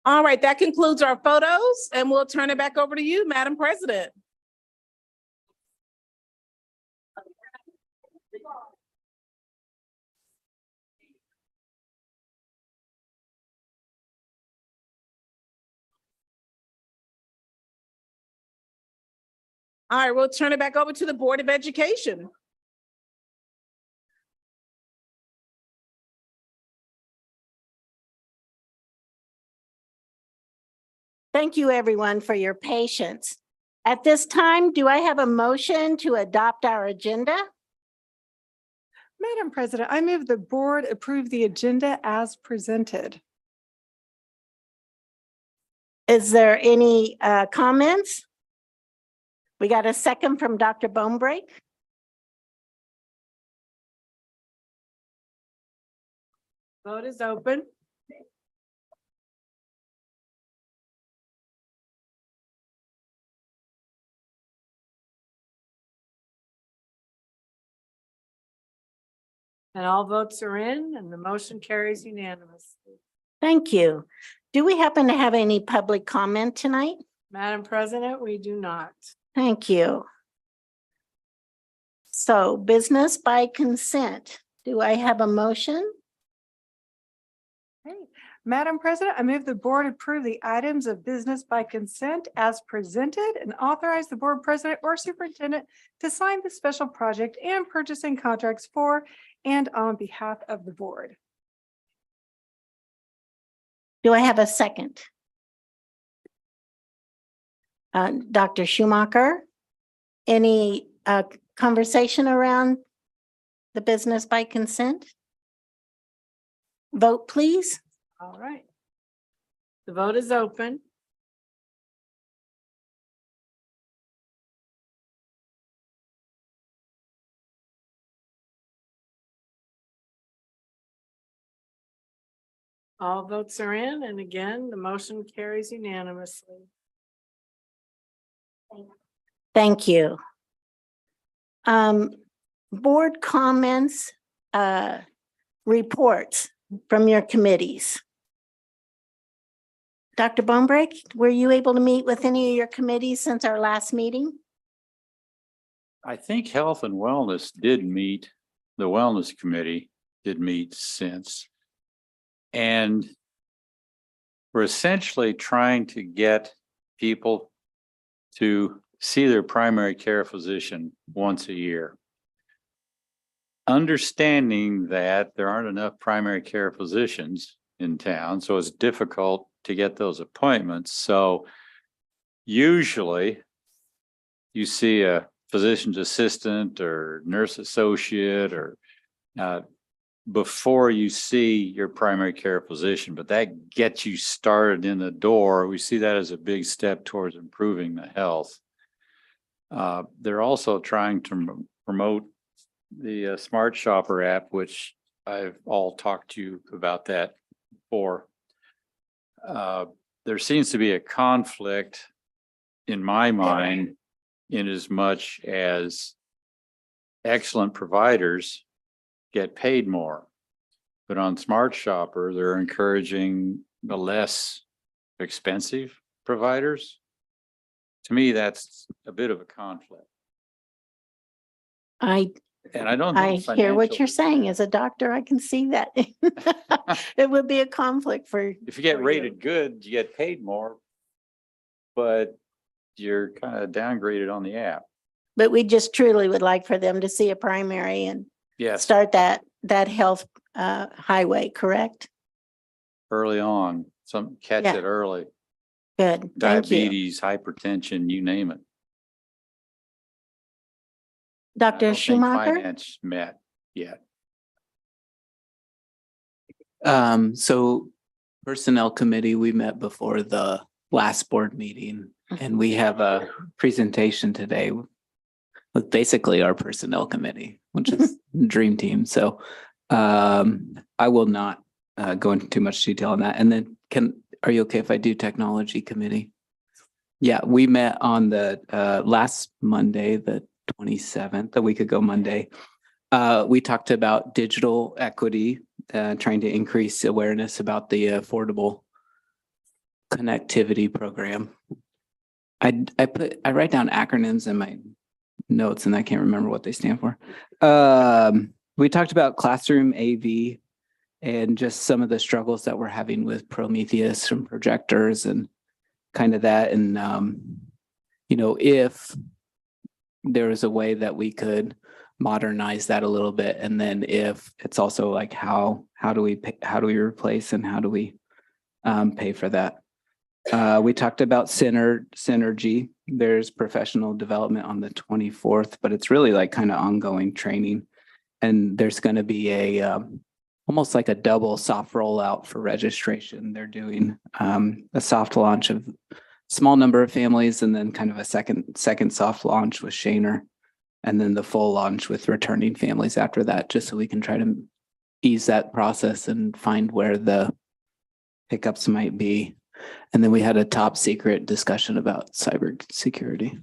S3: All right, that concludes our photos and we'll turn it back over to you, Madam President. All right, we'll turn it back over to the Board of Education.
S1: Thank you, everyone, for your patience. At this time, do I have a motion to adopt our agenda?
S18: Madam President, I move the board approve the agenda as presented.
S1: Is there any comments? We got a second from Dr. Bonebrake.
S8: Vote is open. And all votes are in and the motion carries unanimously.
S1: Thank you. Do we happen to have any public comment tonight?
S8: Madam President, we do not.
S1: Thank you. So business by consent. Do I have a motion?
S18: Okay. Madam President, I move the board approve the items of business by consent as presented and authorize the board president or superintendent to sign the special project and purchasing contracts for and on behalf of the board.
S1: Do I have a second? Dr. Schumacher, any conversation around the business by consent? Vote, please.
S8: All right. The vote is open. All votes are in, and again, the motion carries unanimously.
S1: Thank you. Board comments, reports from your committees. Dr. Bonebrake, were you able to meet with any of your committees since our last meeting?
S19: I think Health and Wellness did meet, the Wellness Committee did meet since. And we're essentially trying to get people to see their primary care physician once a year. Understanding that there aren't enough primary care physicians in town, so it's difficult to get those appointments. So usually you see a physician's assistant or nurse associate or before you see your primary care physician, but that gets you started in the door. We see that as a big step towards improving the health. They're also trying to promote the Smart Shopper app, which I've all talked to you about that before. There seems to be a conflict in my mind in as much as excellent providers get paid more. But on Smart Shopper, they're encouraging the less expensive providers. To me, that's a bit of a conflict. And I don't
S1: I
S19: think
S1: hear what you're
S19: financially-
S1: saying. As a doctor, I can see that. It would be a conflict for.
S19: If you get
S1: for
S19: rated good, you get paid more, but you're kind of downgraded on the app.
S1: But we just truly would like for them to see a primary and
S19: Yes,
S1: start that health highway, correct?
S19: early on, some catch
S1: Yeah.
S19: it early.
S1: Good, thank you.
S19: Diabetes, hypertension, you name it. I
S1: Dr.
S19: don't think
S1: Schumacher?
S19: Finance met yet.
S22: So Personnel Committee, we met before the last board meeting and we have a presentation today with basically our Personnel Committee, which is Dream Team. So I will not go into too much detail on that. And then are you okay if I do Technology Committee? Yeah, we met on the last Monday, the 27th, a week ago Monday. We talked about digital equity, trying to increase awareness about the Affordable connectivity program. I write down acronyms in my notes and I can't remember what they stand for. We talked about classroom AV and just some of the struggles that we're having with Prometheus and projectors and kind of that. And, you know, if there is a way that we could modernize that a little bit. And then if it's also like, how do we replace and how do we pay for that? We talked about synergy. There's professional development on the 24th, but it's really like kind of ongoing training. And there's going to be a almost like a double soft rollout for registration. They're doing a soft launch of small number of families and then kind of a second soft launch with Shaner, and then the full launch with returning families after that, just so we can try to ease that process and find where the hiccups might be. And then we had a top secret discussion about cybersecurity.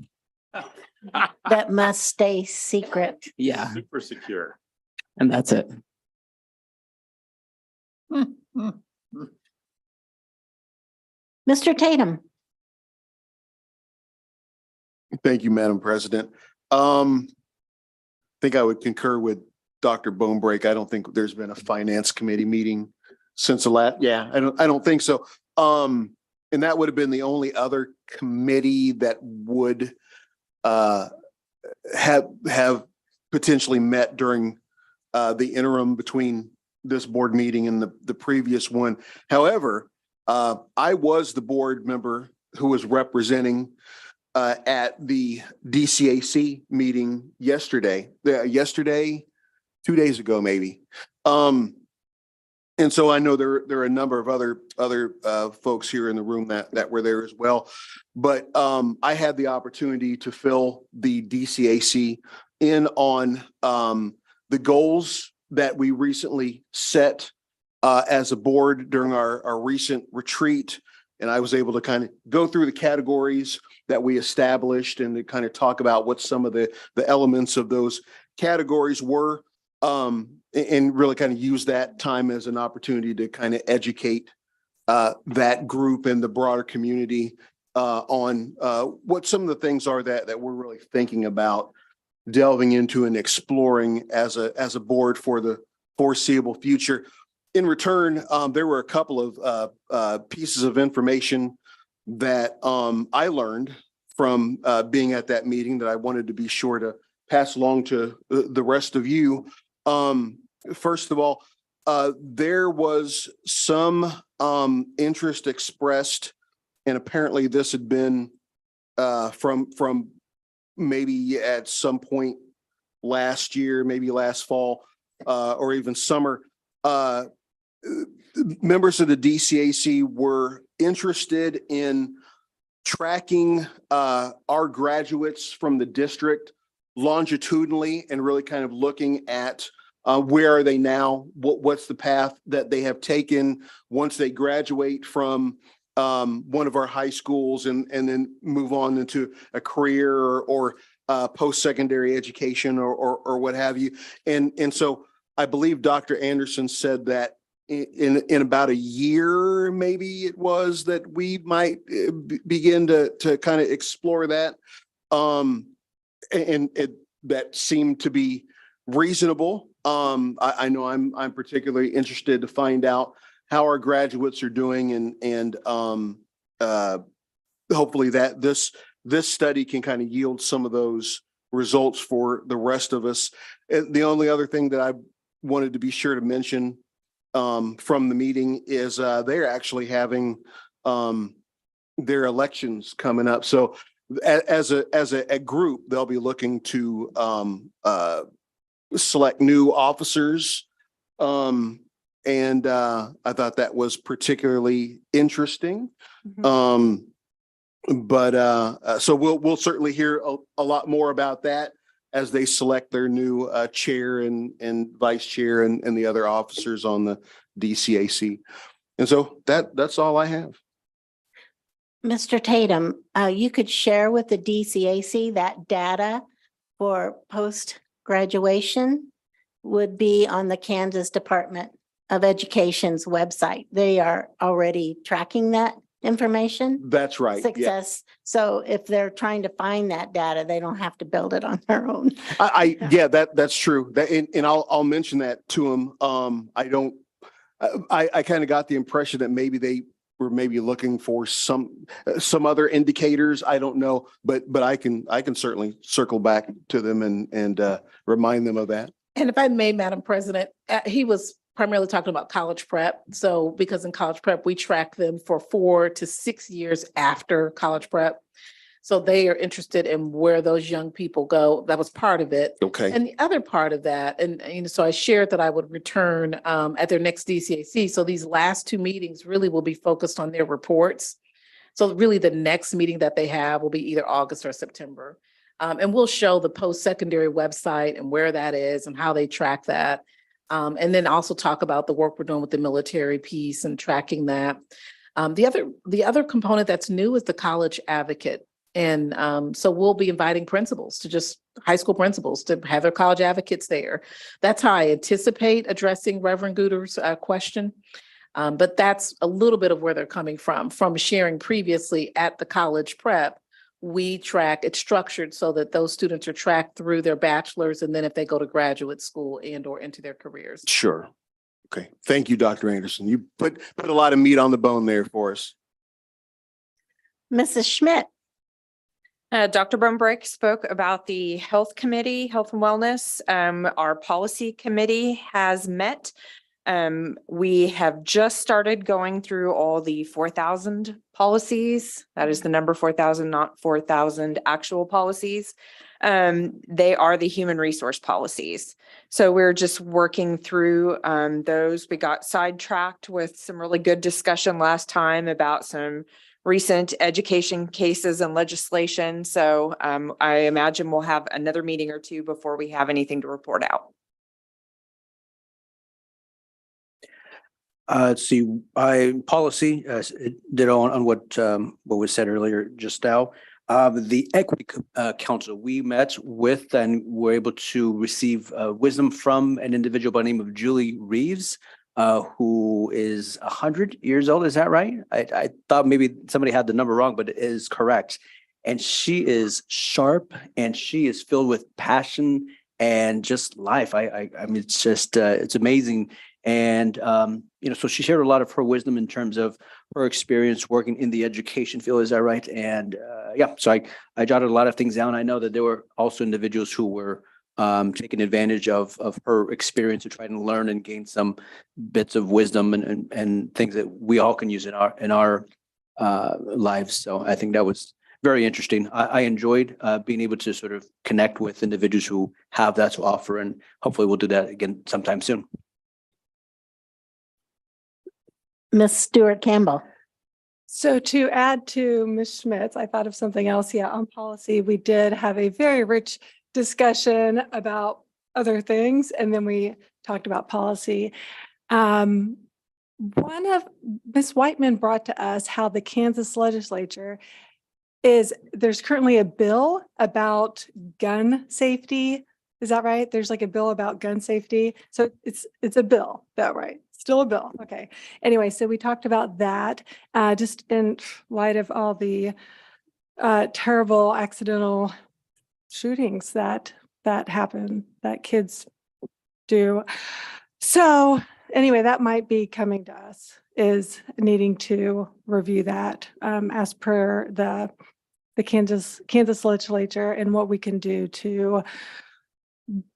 S1: That must stay secret.
S22: Yeah,
S19: Super secure.
S22: and that's it.
S1: Mr. Tatum.
S9: Thank you, Madam President. I think I would concur with Dr. Bonebreak. I don't think there's been a finance committee meeting since the last, I don't think so. And that would have been the only other committee that would have potentially met during the interim between this board meeting and the previous one. However, I was the board member who was representing at the DCAC meeting yesterday, 2 days ago, maybe. And so I know there are a number of other folks here in the room that were there as well. But I had the opportunity to fill the DCAC in on the goals that we recently set as a board during our recent retreat. And I was able to kind of go through the categories that we established and to kind of talk about what some of the elements of those categories were. And really kind of use that time as an opportunity to kind of educate that group and the broader community on what some of the things are that we're really thinking about delving into and exploring as a board for the foreseeable future. In return, there were a couple of pieces of information that I learned from being at that meeting that I wanted to be sure to pass along to the rest of you. First of all, there was some interest expressed, and apparently this had been from maybe at some point last year, maybe last fall, or even summer. Members of the DCAC were interested in tracking our graduates from the district longitudinally and really kind of looking at where are they now? What's the path that they have taken once they graduate from one of our high schools and then move on into a career or post-secondary education or what have you. And so I believe Dr. Anderson said that in about a year, maybe it was, that we might begin to kind of explore that. And that seemed to be reasonable. I know I'm particularly interested to find out how our graduates are doing and hopefully that this study can kind of yield some of those results for the rest of us. And the only other thing that I wanted to be sure to mention from the meeting is they're actually having their elections coming up. So as a group, they'll be looking to select new officers. And I thought that was particularly interesting. So we'll certainly hear a lot more about that as they select their new chair and vice chair and the other officers on the DCAC. And so that's all I have.
S1: Mr. Tatum, you could share with the DCAC that data for post-graduation would be on the Kansas Department of Education's website. They are already tracking that information.
S9: That's right. Yeah.
S1: Success. So if they're trying to find that data, they don't have to build it on their own.
S9: Yeah, that's true. That, and I'll mention that to them. I kind of got the impression that maybe they were maybe looking for some other indicators. I don't know, but I can certainly circle back to them and remind them of that.
S3: And if I may, Madam President, he was primarily talking about college prep. So because in college prep, we track them for 4 to 6 years after college prep. So they are interested in where those young people go. That was part of it.
S9: Okay.
S3: And the other part of that, and so I shared that I would return at their next DCAC. So these last 2 meetings really will be focused on their reports. So really the next meeting that they have will be either August or September. And we'll show the post-secondary website and where that is and how they track that. And then also talk about the work we're doing with the military piece and tracking that. The other component that's new is the college advocate. And so we'll be inviting principals to just high school principals to have their college advocates there. That's how I anticipate addressing Reverend Gooder's question. But that's a little bit of where they're coming from sharing previously at the college prep. We track, it's structured so that those students are tracked through their bachelor's and then if they go to graduate school and or into their careers.
S9: Sure. Okay. Thank you, Dr. Anderson. You put a lot of meat on the bone there for us.
S1: Mrs. Schmidt.
S10: Dr. Brumbrick spoke about the Health Committee, Health and Wellness. Our Policy Committee has met. We have just started going through all the 4,000 policies. That is the number 4,000, not 4,000 actual policies. They are the human resource policies. So we're just working through those. We got sidetracked with some really good discussion last time about some recent education cases and legislation. So I imagine we'll have another meeting or 2 before we have anything to report out.
S21: Let's see, policy, did on what was said earlier just now. The Equity Council, we met with and were able to receive wisdom from an individual by the name of Julie Reeves, who is 100 years old. Is that right? I thought maybe somebody had the number wrong, but it is correct. And she is sharp and she is filled with passion and just life. I mean, it's just, it's amazing. And, so she shared a lot of her wisdom in terms of her experience working in the education field. Is that right? And, so I jotted a lot of things down. I know that there were also individuals who were taking advantage of her experience to try and learn and gain some bits of wisdom and things that we all can use in our lives. So I think that was very interesting. I enjoyed being able to sort of connect with individuals who have that to offer, and hopefully we'll do that again sometime soon.
S1: Ms. Stewart Campbell.
S18: So to add to Ms. Schmitz, I thought of something else. Yeah, on policy, we did have a very rich discussion about other things, and then we talked about policy. One of Ms. Whiteman brought to us how the Kansas legislature there's currently a bill about gun safety. Is that right? There's like a bill about gun safety. So it's a bill, that right? Still a bill. Okay. Anyway, so we talked about that just in light of all the terrible accidental shootings that happen, that kids do. So anyway, that might be coming to us, is needing to review that as per the Kansas legislature and what we can do to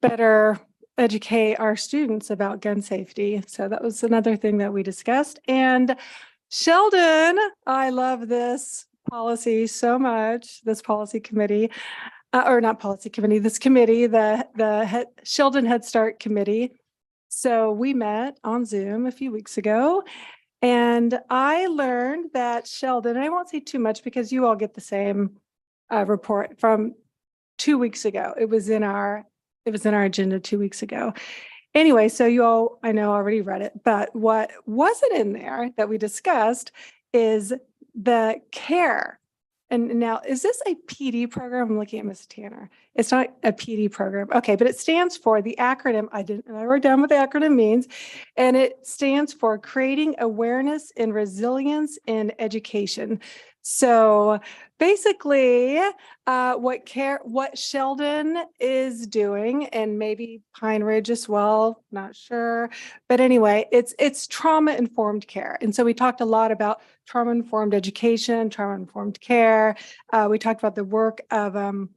S18: better educate our students about gun safety. So that was another thing that we discussed. And Sheldon, I love this policy so much, this policy committee, or not policy committee, this committee, the Sheldon Head Start Committee. So we met on Zoom a few weeks ago, and I learned that Sheldon, I won't say too much because you all get the same report from 2 weeks ago. It was in our agenda 2 weeks ago. Anyway, so you all, I know, already read it, but what wasn't in there that we discussed is the care And now, is this a PD program? I'm looking at Ms. Tanner. It's not a PD program. Okay, but it stands for the acronym. I wrote down what the acronym means. And it stands for Creating Awareness and Resilience in Education. So basically, what Sheldon is doing, and maybe Pine Ridge as well, not sure. But anyway, it's trauma-informed care. And so we talked a lot about trauma-informed education, trauma-informed care. We talked about the work of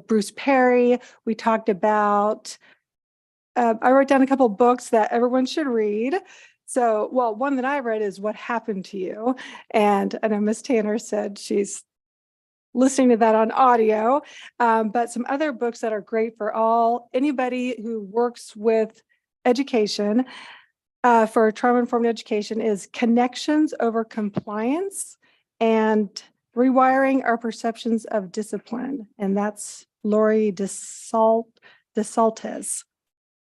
S18: Bruce Perry. We talked about, I wrote down a couple books that everyone should read. So, well, one that I read is What Happened to You? And I know Ms. Tanner said she's listening to that on audio, but some other books that are great for anybody who works with education for trauma-informed education is Connections Over Compliance and Rewiring Our Perceptions of Discipline. And that's Lori DeSaltes.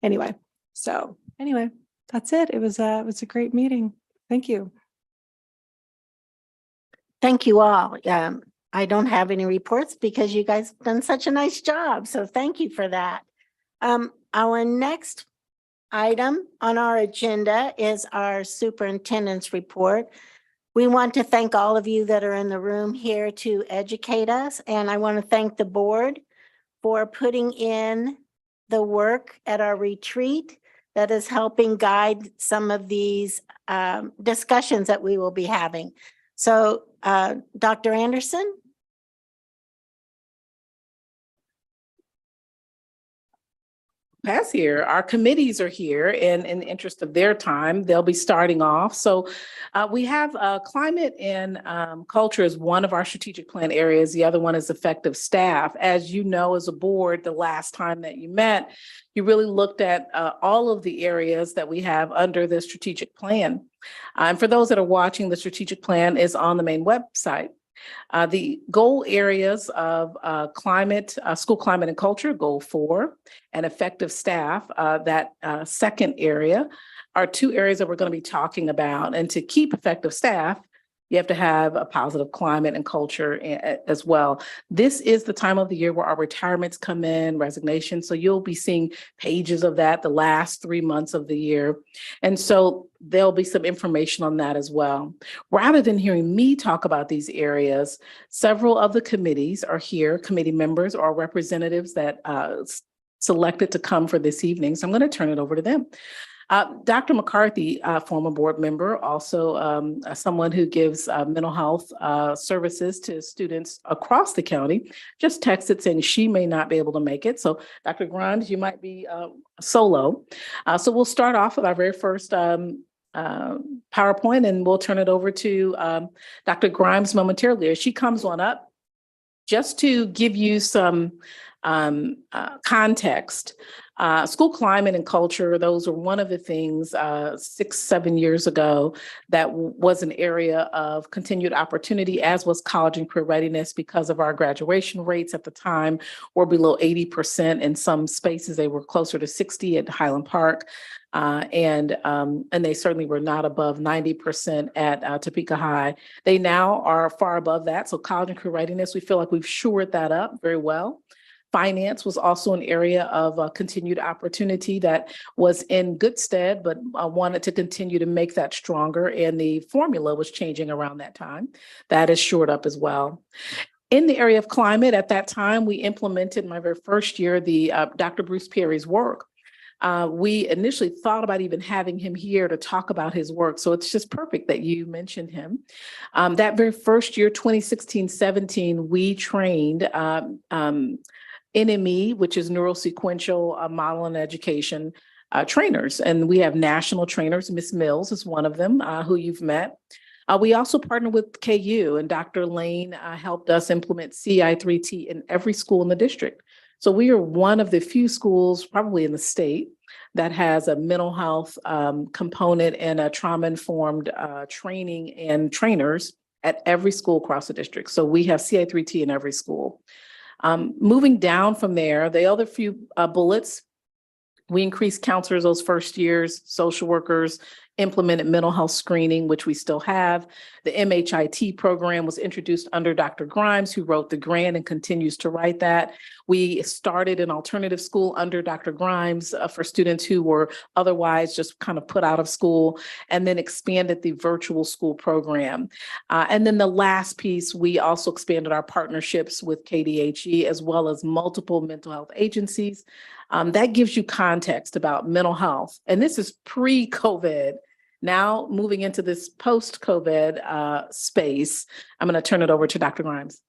S18: Anyway, that's it. It was a great meeting. Thank you.
S1: Thank you all. I don't have any reports because you guys have done such a nice job. So thank you for that. Our next item on our agenda is our superintendent's report. We want to thank all of you that are in the room here to educate us. And I want to thank the board for putting in the work at our retreat that is helping guide some of these discussions that we will be having. So Dr. Anderson?
S3: Pass here. Our committees are here, and in the interest of their time, they'll be starting off. So we have climate and culture as one of our strategic plan areas. The other one is effective staff. As you know, as a board, the last time that you met, you really looked at all of the areas that we have under the strategic plan. And for those that are watching, the strategic plan is on the main website. The goal areas of climate, school climate and culture, goal 4, and effective staff, that second area, are 2 areas that we're going to be talking about. And to keep effective staff, you have to have a positive climate and culture as well. This is the time of the year where our retirements come in, resignations. So you'll be seeing pages of that the last 3 months of the year. And so there'll be some information on that as well. Rather than hearing me talk about these areas, several of the committees are here, committee members or representatives that selected to come for this evening. So I'm going to turn it over to them. Dr. McCarthy, former board member, also someone who gives mental health services to students across the county, just texted saying she may not be able to make it. So Dr. Grimes, you might be solo. So we'll start off with our very first PowerPoint, and we'll turn it over to Dr. Grimes momentarily as she comes on up. Just to give you some context, school climate and culture, those are one of the things 6-7 years ago that was an area of continued opportunity, as was college and career readiness, because of our graduation rates at the time were below 80%. In some spaces, they were closer to 60 at Highland Park. And they certainly were not above 90% at Topeka High. They now are far above that. So college and career readiness, we feel like we've shored that up very well. Finance was also an area of continued opportunity that was in good stead, but I wanted to continue to make that stronger. And the formula was changing around that time. That is shored up as well. In the area of climate, at that time, we implemented my very first year, the Dr. Bruce Perry's work. We initially thought about even having him here to talk about his work. So it's just perfect that you mentioned him. That very first year, 2016-17, we trained NME, which is neurosequential model and education trainers. And we have national trainers. Ms. Mills is one of them who you've met. We also partnered with KU, and Dr. Lane helped us implement CI3T in every school in the district. So we are one of the few schools, probably in the state, that has a mental health component and a trauma-informed training and trainers at every school across the district. So we have CI3T in every school. Moving down from there, the other few bullets, we increased counselors those first years, social workers, implemented mental health screening, which we still have. The MHIT program was introduced under Dr. Grimes, who wrote the grant and continues to write that. We started an alternative school under Dr. Grimes for students who were otherwise just kind of put out of school, and then expanded the virtual school program. And then the last piece, we also expanded our partnerships with KDHE as well as multiple mental health agencies. That gives you context about mental health. And this is pre-COVID. Now moving into this post-COVID space, I'm going to turn it over to Dr. Grimes.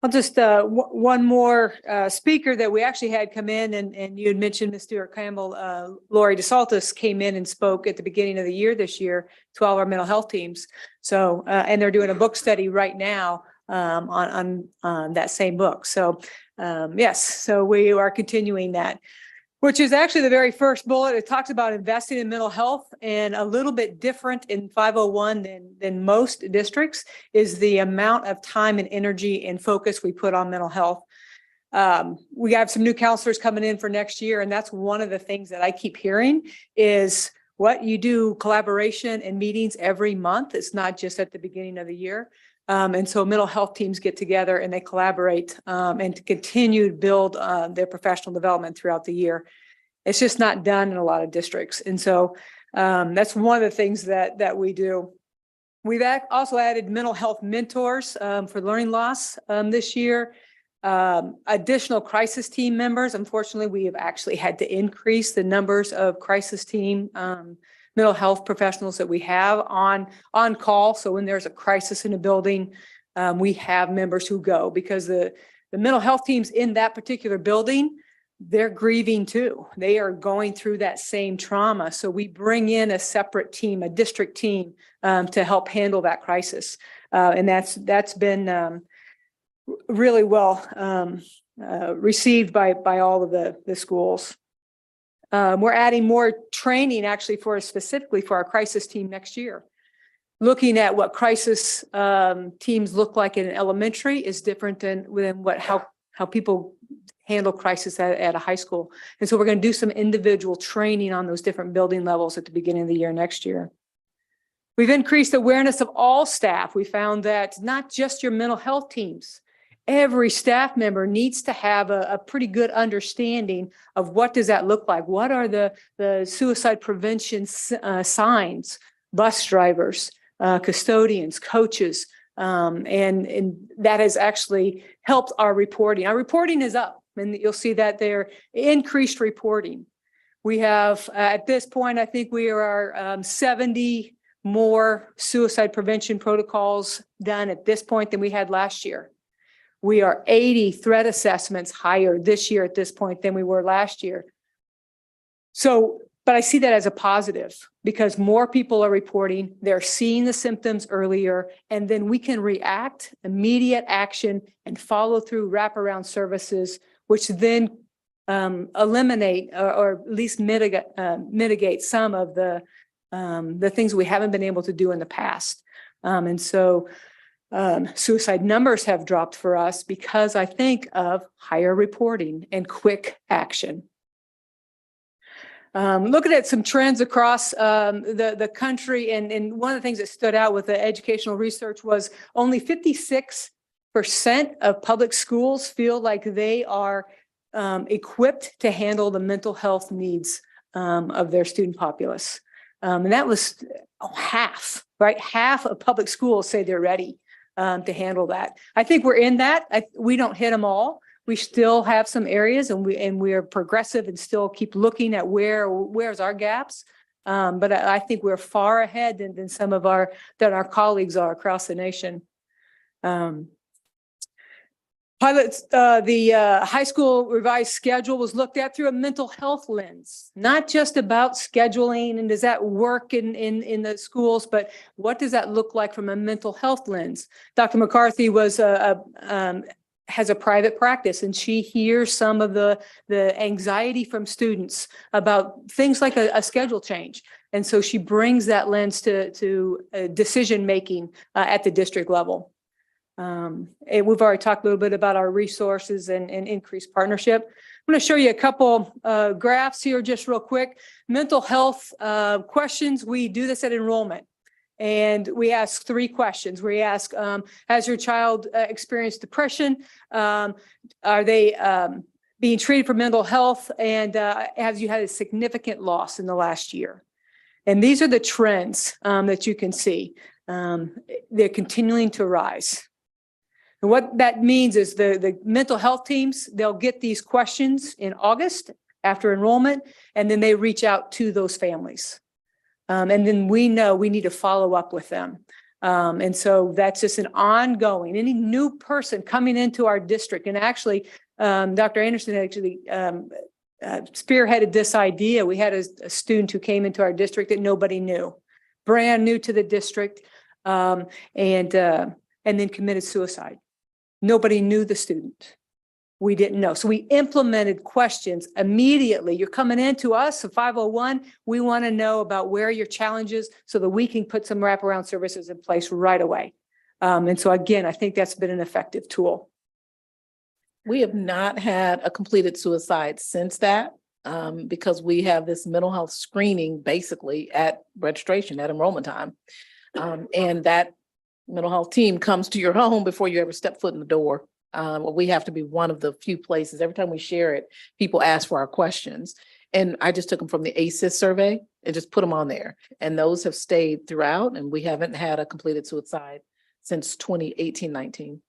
S12: I'll just, one more speaker that we actually had come in, and you had mentioned Ms. Stewart Campbell, Lori DeSaltis came in and spoke at the beginning of the year this year to all our mental health teams. So, and they're doing a book study right now on that same book. So, yes, so we are continuing that, which is actually the very first bullet. It talks about investing in mental health, and a little bit different in 501 than most districts is the amount of time and energy and focus we put on mental health. We have some new counselors coming in for next year, and that's one of the things that I keep hearing is what you do collaboration and meetings every month. It's not just at the beginning of the year. And so mental health teams get together and they collaborate and to continue to build their professional development throughout the year. It's just not done in a lot of districts. And so that's one of the things that we do. We've also added mental health mentors for learning loss this year. Additional crisis team members. Unfortunately, we have actually had to increase the numbers of crisis team mental health professionals that we have on call. So when there's a crisis in a building, we have members who go, because the mental health teams in that particular building, they're grieving too. They are going through that same trauma. So we bring in a separate team, a district team, to help handle that crisis. And that's been really well received by all of the schools. We're adding more training actually specifically for our crisis team next year. Looking at what crisis teams look like in an elementary is different than how people handle crisis at a high school. And so we're going to do some individual training on those different building levels at the beginning of the year next year. We've increased awareness of all staff. We found that not just your mental health teams, every staff member needs to have a pretty good understanding of what does that look like. What are the suicide prevention signs? Bus drivers, custodians, coaches, and that has actually helped our reporting. Our reporting is up, and you'll see that there increased reporting. We have at this point, I think we are 70 more suicide prevention protocols done at this point than we had last year. We are 80 threat assessments higher this year at this point than we were last year. So, but I see that as a positive because more people are reporting, they're seeing the symptoms earlier, and then we can react, immediate action, and follow through wraparound services, which then eliminate or at least mitigate some of the things we haven't been able to do in the past. And so suicide numbers have dropped for us because I think of higher reporting and quick action. Looking at some trends across the country, and one of the things that stood out with the educational research was only 56% of public schools feel like they are equipped to handle the mental health needs of their student populace. And that was half, right? Half of public schools say they're ready to handle that. I think we're in that. We don't hit them all. We still have some areas, and we are progressive and still keep looking at where's our gaps. But I think we're far ahead than some of our colleagues are across the nation. Pilots, the high school revised schedule was looked at through a mental health lens, not just about scheduling and does that work in the schools, but what does that look like from a mental health lens? Dr. McCarthy has a private practice, and she hears some of the anxiety from students about things like a schedule change. And so she brings that lens to decision making at the district level. And we've already talked a little bit about our resources and increased partnership. I'm I'm going to show you a couple graphs here just real quick. Mental health questions. We do this at enrollment. And we ask 3 questions. We ask, has your child experienced depression? Are they being treated for mental health? And have you had a significant loss in the last year? And these are the trends that you can see. They're continuing to rise. And what that means is the mental health teams, they'll get these questions in August after enrollment, and then they reach out to those families. And then we know we need to follow up with them. And so that's just an ongoing, any new person coming into our district. And actually, Dr. Anderson actually spearheaded this idea. We had a student who came into our district that nobody knew, brand new to the district, and then committed suicide. Nobody knew the student. We didn't know. So we implemented questions immediately. You're coming into us, a 501. We want to know about where your challenges so that we can put some wraparound services in place right away. And so again, I think that's been an effective tool.
S3: We have not had a completed suicide since that, because we have this mental health screening basically at registration, at enrollment time. And that mental health team comes to your home before you ever step foot in the door. We have to be one of the few places. Every time we share it, people ask for our questions. And I just took them from the ACEs survey and just put them on there. And those have stayed throughout, and we haven't had a completed suicide since 2018-19.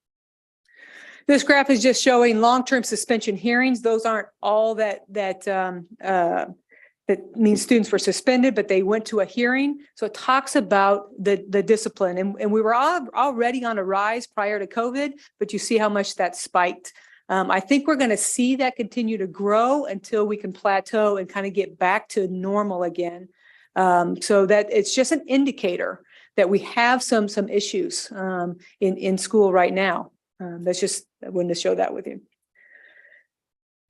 S12: This graph is just showing long-term suspension hearings. Those aren't all that means students were suspended, but they went to a hearing. So it talks about the discipline. And we were already on a rise prior to COVID, but you see how much that spiked. I think we're going to see that continue to grow until we can plateau and kind of get back to normal again. So that it's just an indicator that we have some issues in school right now. That's just, I wanted to show that with you.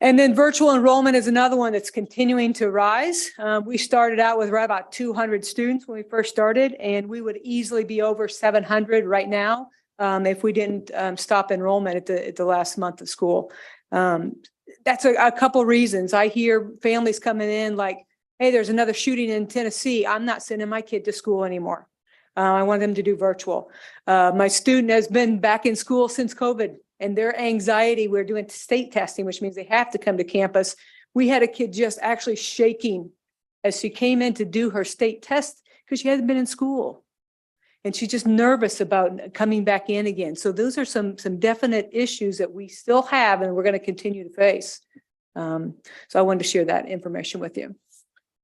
S12: And then virtual enrollment is another one that's continuing to rise. We started out with right about 200 students when we first started, and we would easily be over 700 right now if we didn't stop enrollment at the last month of school. That's a couple reasons. I hear families coming in like, hey, there's another shooting in Tennessee. I'm not sending my kid to school anymore. I want them to do virtual. My student has been back in school since COVID. And their anxiety, we're doing state testing, which means they have to come to campus. We had a kid just actually shaking as she came in to do her state test because she hasn't been in school. And she's just nervous about coming back in again. So those are some definite issues that we still have and we're going to continue to face. So I wanted to share that information with you.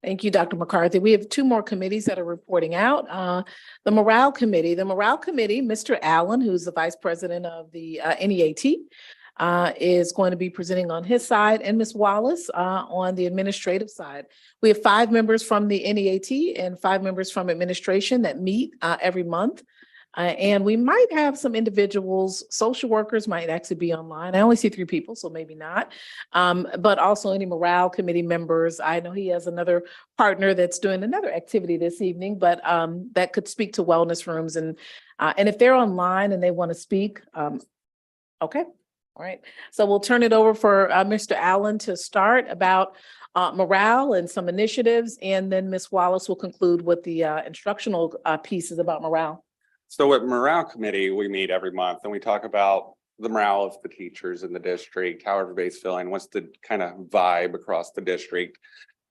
S3: Thank you, Dr. McCarthy. We have 2 more committees that are reporting out. The Morale Committee, Mr. Allen, who's the Vice President of the NEAT, is going to be presenting on his side, and Ms. Wallace on the administrative side. We have 5 members from the NEAT and 5 members from administration that meet every month. And we might have some individuals, social workers might actually be online. I only see 3 people, so maybe not. But also any Morale Committee members. I know he has another partner that's doing another activity this evening, but that could speak to wellness rooms. And if they're online and they want to speak, okay. All right. So we'll turn it over for Mr. Allen to start about morale and some initiatives. And then Ms. Wallace will conclude with the instructional pieces about morale.
S6: So at Morale Committee, we meet every month and we talk about the morale of the teachers in the district, how everybody's feeling, what's the kind of vibe across the district.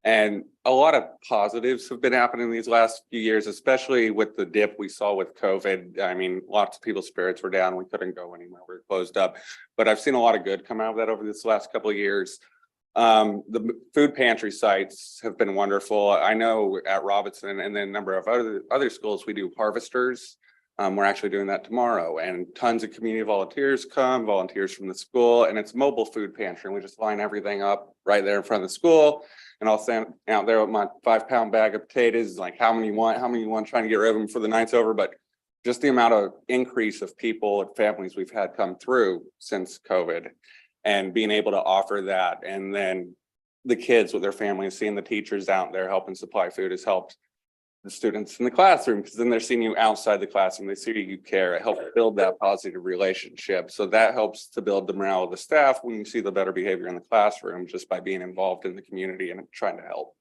S6: And a lot of positives have been happening these last few years, especially with the dip we saw with COVID. I mean, lots of people's spirits were down. We couldn't go anywhere. We were closed up. But I've seen a lot of good come out of that over this last couple of years. The food pantry sites have been wonderful. I know at Robinson and then a number of other schools, we do harvesters. We're actually doing that tomorrow, and tons of community volunteers come, volunteers from the school, and it's mobile food pantry. And we just line everything up right there in front of the school. And I'll stand out there with my 5-pound bag of potatoes, like how many you want, trying to get rid of them for the night's over. But just the amount of increase of people and families we've had come through since COVID and being able to offer that. And then the kids with their families, seeing the teachers out there helping supply food has helped the students in the classroom, because then they're seeing you outside the classroom. They see you care. It helps build that positive relationship. So that helps to build the morale of the staff when you see the better behavior in the classroom just by being involved in the community and trying to help.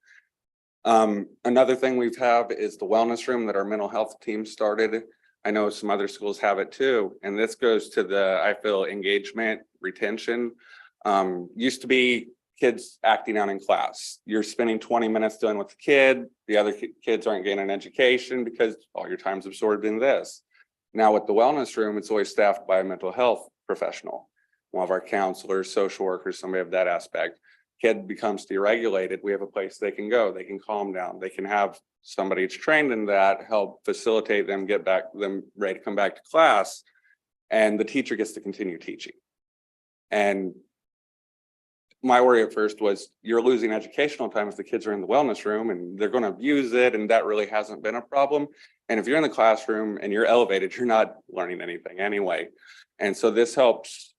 S6: Another thing we've have is the wellness room that our mental health team started. I know some other schools have it too. And this goes to the, I feel, engagement, retention. Used to be kids acting out in class. You're spending 20 minutes dealing with the kid. The other kids aren't getting an education because all your time's absorbed in this. Now with the wellness room, it's always staffed by a mental health professional. One of our counselors, social workers, somebody of that aspect. Kid becomes deregulated. We have a place they can go. They can calm down. They can have somebody that's trained in that help facilitate them, get them ready to come back to class. And the teacher gets to continue teaching. And my worry at first was you're losing educational time if the kids are in the wellness room and they're going to abuse it. And that really hasn't been a problem. And if you're in the classroom and you're elevated, you're not learning anything anyway. And so this helps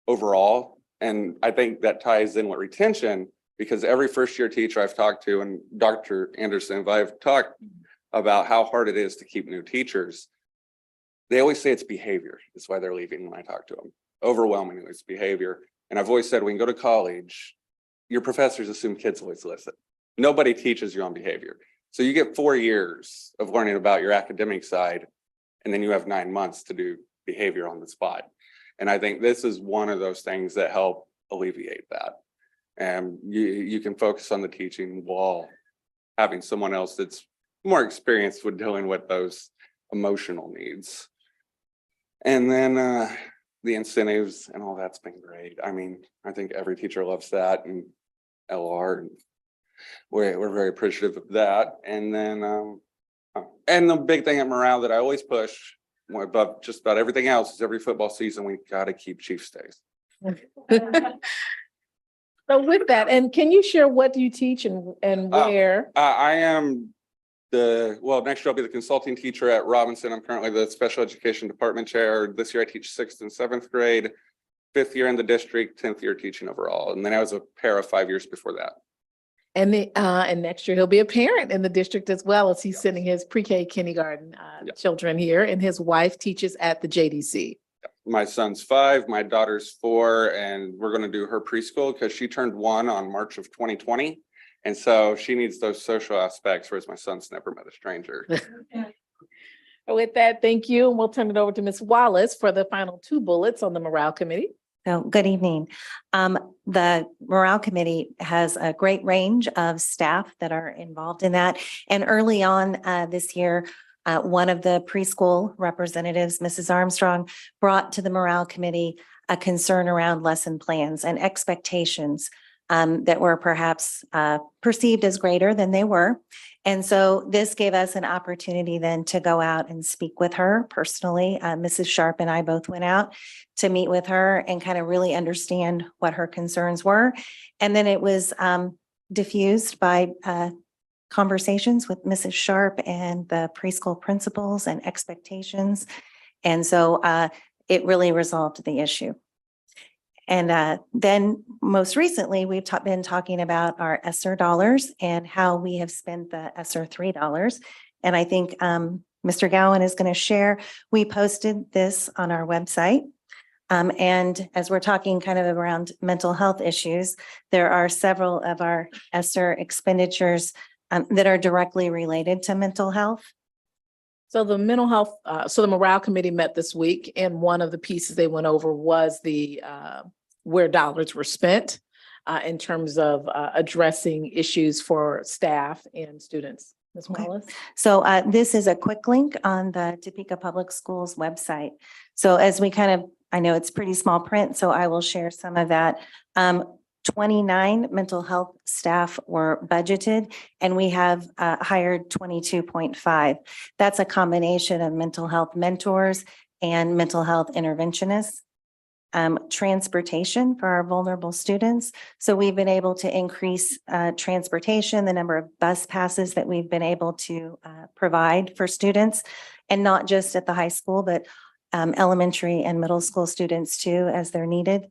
S6: overall. And I think that ties in with retention, because every first year teacher I've talked to, and Dr. Anderson, I've talked about how hard it is to keep new teachers. They always say it's behavior. That's why they're leaving when I talk to them. Overwhelmingly, it's behavior. And I've always said, when you go to college, your professors assume kids always listen. Nobody teaches you on behavior. So you get 4 years of learning about your academic side, and then you have 9 months to do behavior on the spot. And I think this is one of those things that help alleviate that. And you can focus on the teaching while having someone else that's more experienced with dealing with those emotional needs. And then the incentives and all that's been great. I mean, I think every teacher loves that, and LR, and we're very appreciative of that. And then and the big thing at morale that I always push above just about everything else is every football season we got to keep Chiefs days.
S3: So with that, and can you share what you teach and where?
S6: I am next year I'll be the consulting teacher at Robinson. I'm currently the special education department chair. This year I teach 6th and 7th grade, 5th year in the district, 10th year teaching overall. And then I was a para 5 years before that.
S3: And next year he'll be a parent in the district as well, as he's sending his pre-K kindergarten children here, and his wife teaches at the JDC.
S6: My son's 5, my daughter's 4, and we're going to do her preschool because she turned 1 on March of 2020. And so she needs those social aspects, whereas my son's never met a stranger.
S3: With that, thank you. And we'll turn it over to Ms. Wallace for the final 2 bullets on the Morale Committee.
S11: So good evening. The Morale Committee has a great range of staff that are involved in that. And early on this year, one of the preschool representatives, Mrs. Armstrong, brought to the Morale Committee a concern around lesson plans and expectations that were perhaps perceived as greater than they were. And so this gave us an opportunity then to go out and speak with her personally. Mrs. Sharp and I both went out to meet with her and kind of really understand what her concerns were. And then it was diffused by conversations with Mrs. Sharp and the preschool principals and expectations. And so it really resolved the issue. And then most recently, we've been talking about our ESSER dollars and how we have spent the ESSER $3. And I think Mr. Gowan is going to share. We posted this on our website. And as we're talking kind of around mental health issues, there are several of our ESSER expenditures that are directly related to mental health.
S3: So the mental health, so the Morale Committee met this week, and one of the pieces they went over was the where dollars were spent in terms of addressing issues for staff and students. Ms. Wallace?
S11: So this is a quick link on the Topeka Public Schools website. So as we kind of, I know it's pretty small print, so I will share some of that. 29 mental health staff were budgeted, and we have hired 22.5. That's a combination of mental health mentors and mental health interventionists. Transportation for our vulnerable students. So we've been able to increase transportation, the number of bus passes that we've been able to provide for students, and not just at the high school, but elementary and middle school students too, as they're needed.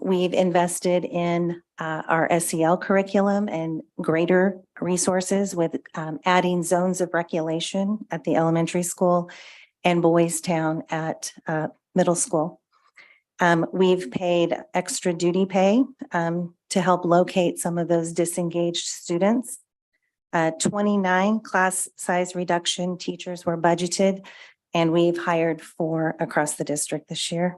S11: We've invested in our SEL curriculum and greater resources with adding zones of regulation at the elementary school and Boys Town at middle school. We've paid extra duty pay to help locate some of those disengaged students. 29 class size reduction teachers were budgeted, and we've hired 4 across the district this year.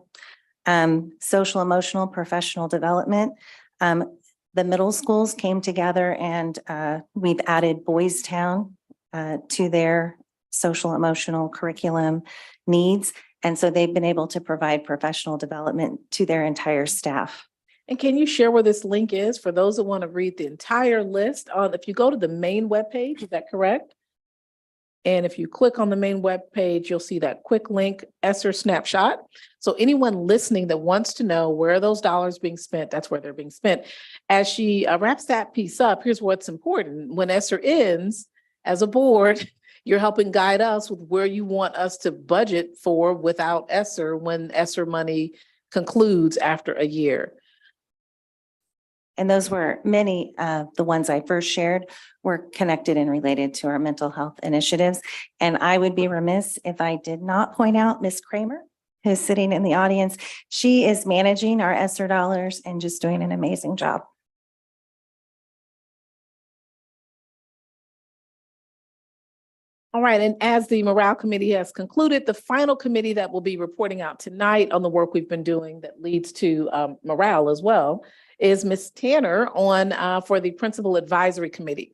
S11: Social emotional professional development. The middle schools came together and we've added Boys Town to their social emotional curriculum needs. And so they've been able to provide professional development to their entire staff.
S3: And can you share where this link is for those that want to read the entire list? If you go to the main webpage, is that correct? And if you click on the main webpage, you'll see that quick link, ESSER snapshot. So anyone listening that wants to know where those dollars being spent, that's where they're being spent. As she wraps that piece up, here's what's important. When ESSER ends, as a board, you're helping guide us with where you want us to budget for without ESSER when ESSER money concludes after a year.
S11: And those were many of the ones I first shared were connected and related to our mental health initiatives. And I would be remiss if I did not point out Ms. Kramer, who's sitting in the audience. She is managing our ESSER dollars and just doing an amazing job.
S3: All right, and as the Morale Committee has concluded, the final committee that will be reporting out tonight on the work we've been doing that leads to morale as well is Ms. Tanner on for the Principal Advisory Committee.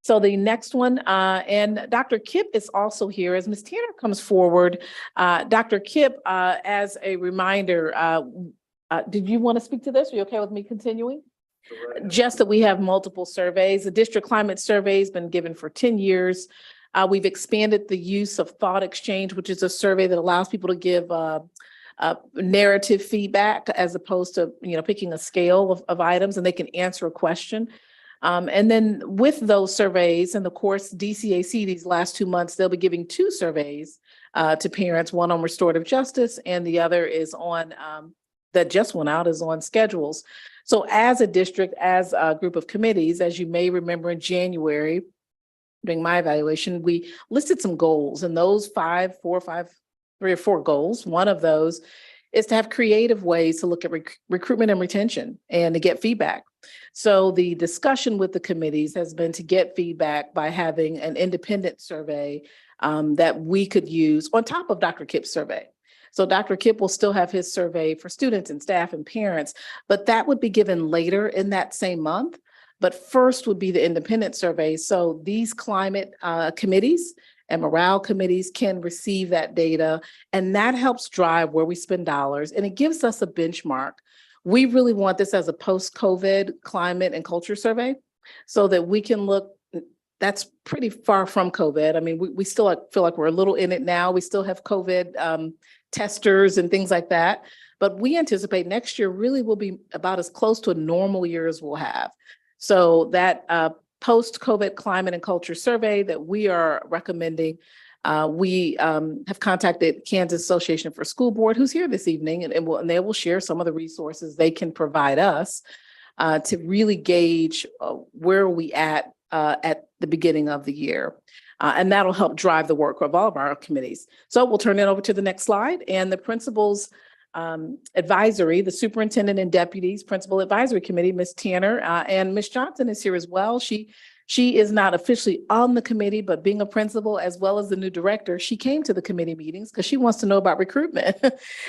S3: So the next one, and Dr. Kipp is also here as Ms. Tanner comes forward. Dr. Kipp, as a reminder, did you want to speak to this? Are you okay with me continuing? Just that we have multiple surveys. The district climate survey has been given for 10 years. We've expanded the use of Thought Exchange, which is a survey that allows people to give narrative feedback as opposed to, picking a scale of items, and they can answer a question. And then with those surveys, and of course, DCAC, these last 2 months, they'll be giving 2 surveys to parents, one on restorative justice and the other is on, that just went out, is on schedules. So as a district, as a group of committees, as you may remember in January, during my evaluation, we listed some goals, and those 3 or 4 goals, one of those is to have creative ways to look at recruitment and retention and to get feedback. So the discussion with the committees has been to get feedback by having an independent survey that we could use on top of Dr. Kipp's survey. So Dr. Kipp will still have his survey for students and staff and parents, but that would be given later in that same month. But first would be the independent survey. So these climate committees and morale committees can receive that data, and that helps drive where we spend dollars, and it gives us a benchmark. We really want this as a post-COVID climate and culture survey so that we can look. That's pretty far from COVID. I mean, we still feel like we're a little in it now. We still have COVID testers and things like that, but we anticipate next year really will be about as close to a normal year as we'll have. So that post-COVID climate and culture survey that we are recommending, we have contacted Kansas Association for School Board, who's here this evening, and they will share some of the resources they can provide us to really gauge where we at the beginning of the year. And that'll help drive the work of all of our committees. So we'll turn it over to the next slide, and the principal's advisory, the superintendent and deputies principal advisory committee, Ms. Tanner, and Ms. Johnson is here as well. She is not officially on the committee, but being a principal as well as the new director, she came to the committee meetings because she wants to know about recruitment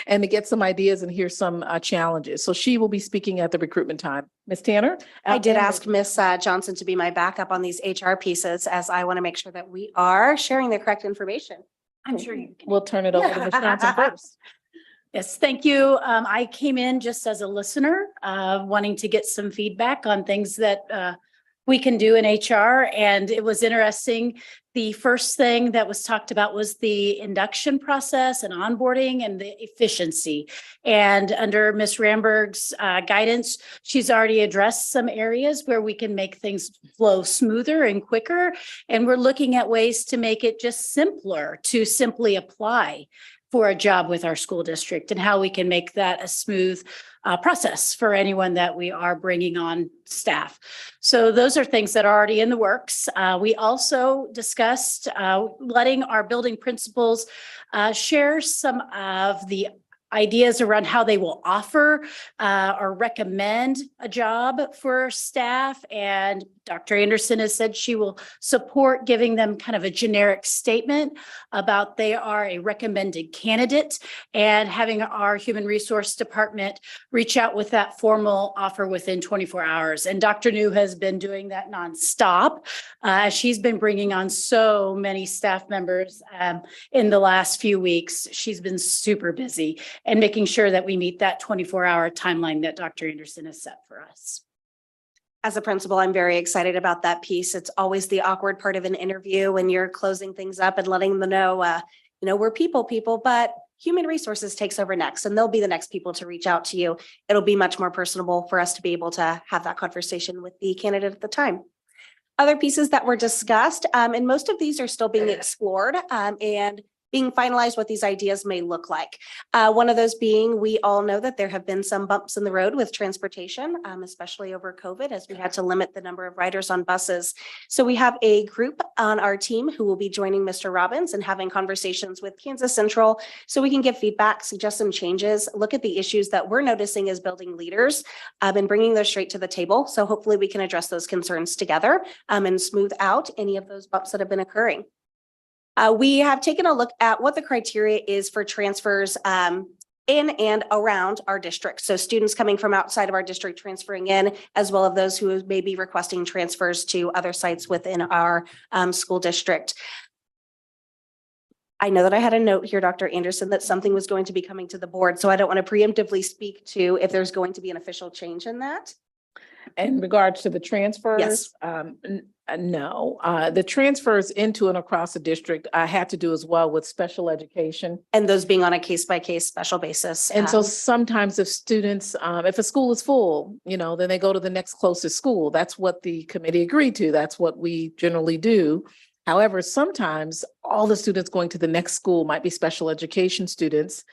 S3: and to get some ideas and hear some challenges. So she will be speaking at the recruitment time. Ms. Tanner?
S7: I did ask Ms. Johnson to be my backup on these HR pieces, as I want to make sure that we are sharing the correct information.
S8: I'm sure you can.
S3: We'll turn it over to Ms. Johnson first.
S8: Yes, thank you. I came in just as a listener, wanting to get some feedback on things that we can do in HR. And it was interesting. The first thing that was talked about was the induction process and onboarding and the efficiency. And under Ms. Ramberg's guidance, she's already addressed some areas where we can make things flow smoother and quicker. And we're looking at ways to make it just simpler to simply apply for a job with our school district and how we can make that a smooth process for anyone that we are bringing on staff. So those are things that are already in the works. We also discussed letting our building principals share some of the ideas around how they will offer or recommend a job for staff. And Dr. Anderson has said she will support giving them kind of a generic statement about they are a recommended candidate and having our human resource department reach out with that formal offer within 24 hours. And Dr. New has been doing that nonstop. She's been bringing on so many staff members in the last few weeks. She's been super busy and making sure that we meet that 24-hour timeline that Dr. Anderson has set for us.
S7: As a principal, I'm very excited about that piece. It's always the awkward part of an interview when you're closing things up and letting them know, we're people, but human resources takes over next, and they'll be the next people to reach out to you. It'll be much more personable for us to be able to have that conversation with the candidate at the time. Other pieces that were discussed, and most of these are still being explored and being finalized what these ideas may look like. One of those being, we all know that there have been some bumps in the road with transportation, especially over COVID, as we had to limit the number of riders on buses. So we have a group on our team who will be joining Mr. Robbins and having conversations with Kansas Central so we can give feedback, suggest some changes, look at the issues that we're noticing as building leaders and bringing those straight to the table. So hopefully we can address those concerns together and smooth out any of those bumps that have been occurring. We have taken a look at what the criteria is for transfers in and around our district. So students coming from outside of our district transferring in, as well as those who may be requesting transfers to other sites within our school district. I know that I had a note here, Dr. Anderson, that something was going to be coming to the board. So I don't want to preemptively speak to if there's going to be an official change in that.
S3: In regards to the transfers?
S7: Yes.
S3: No, the transfers into and across the district, I had to do as well with special education.
S7: And those being on a case-by-case special basis.
S3: And so sometimes if students, if a school is full, then they go to the next closest school. That's what the committee agreed to. That's what we generally do. However, sometimes all the students going to the next school might be special education students,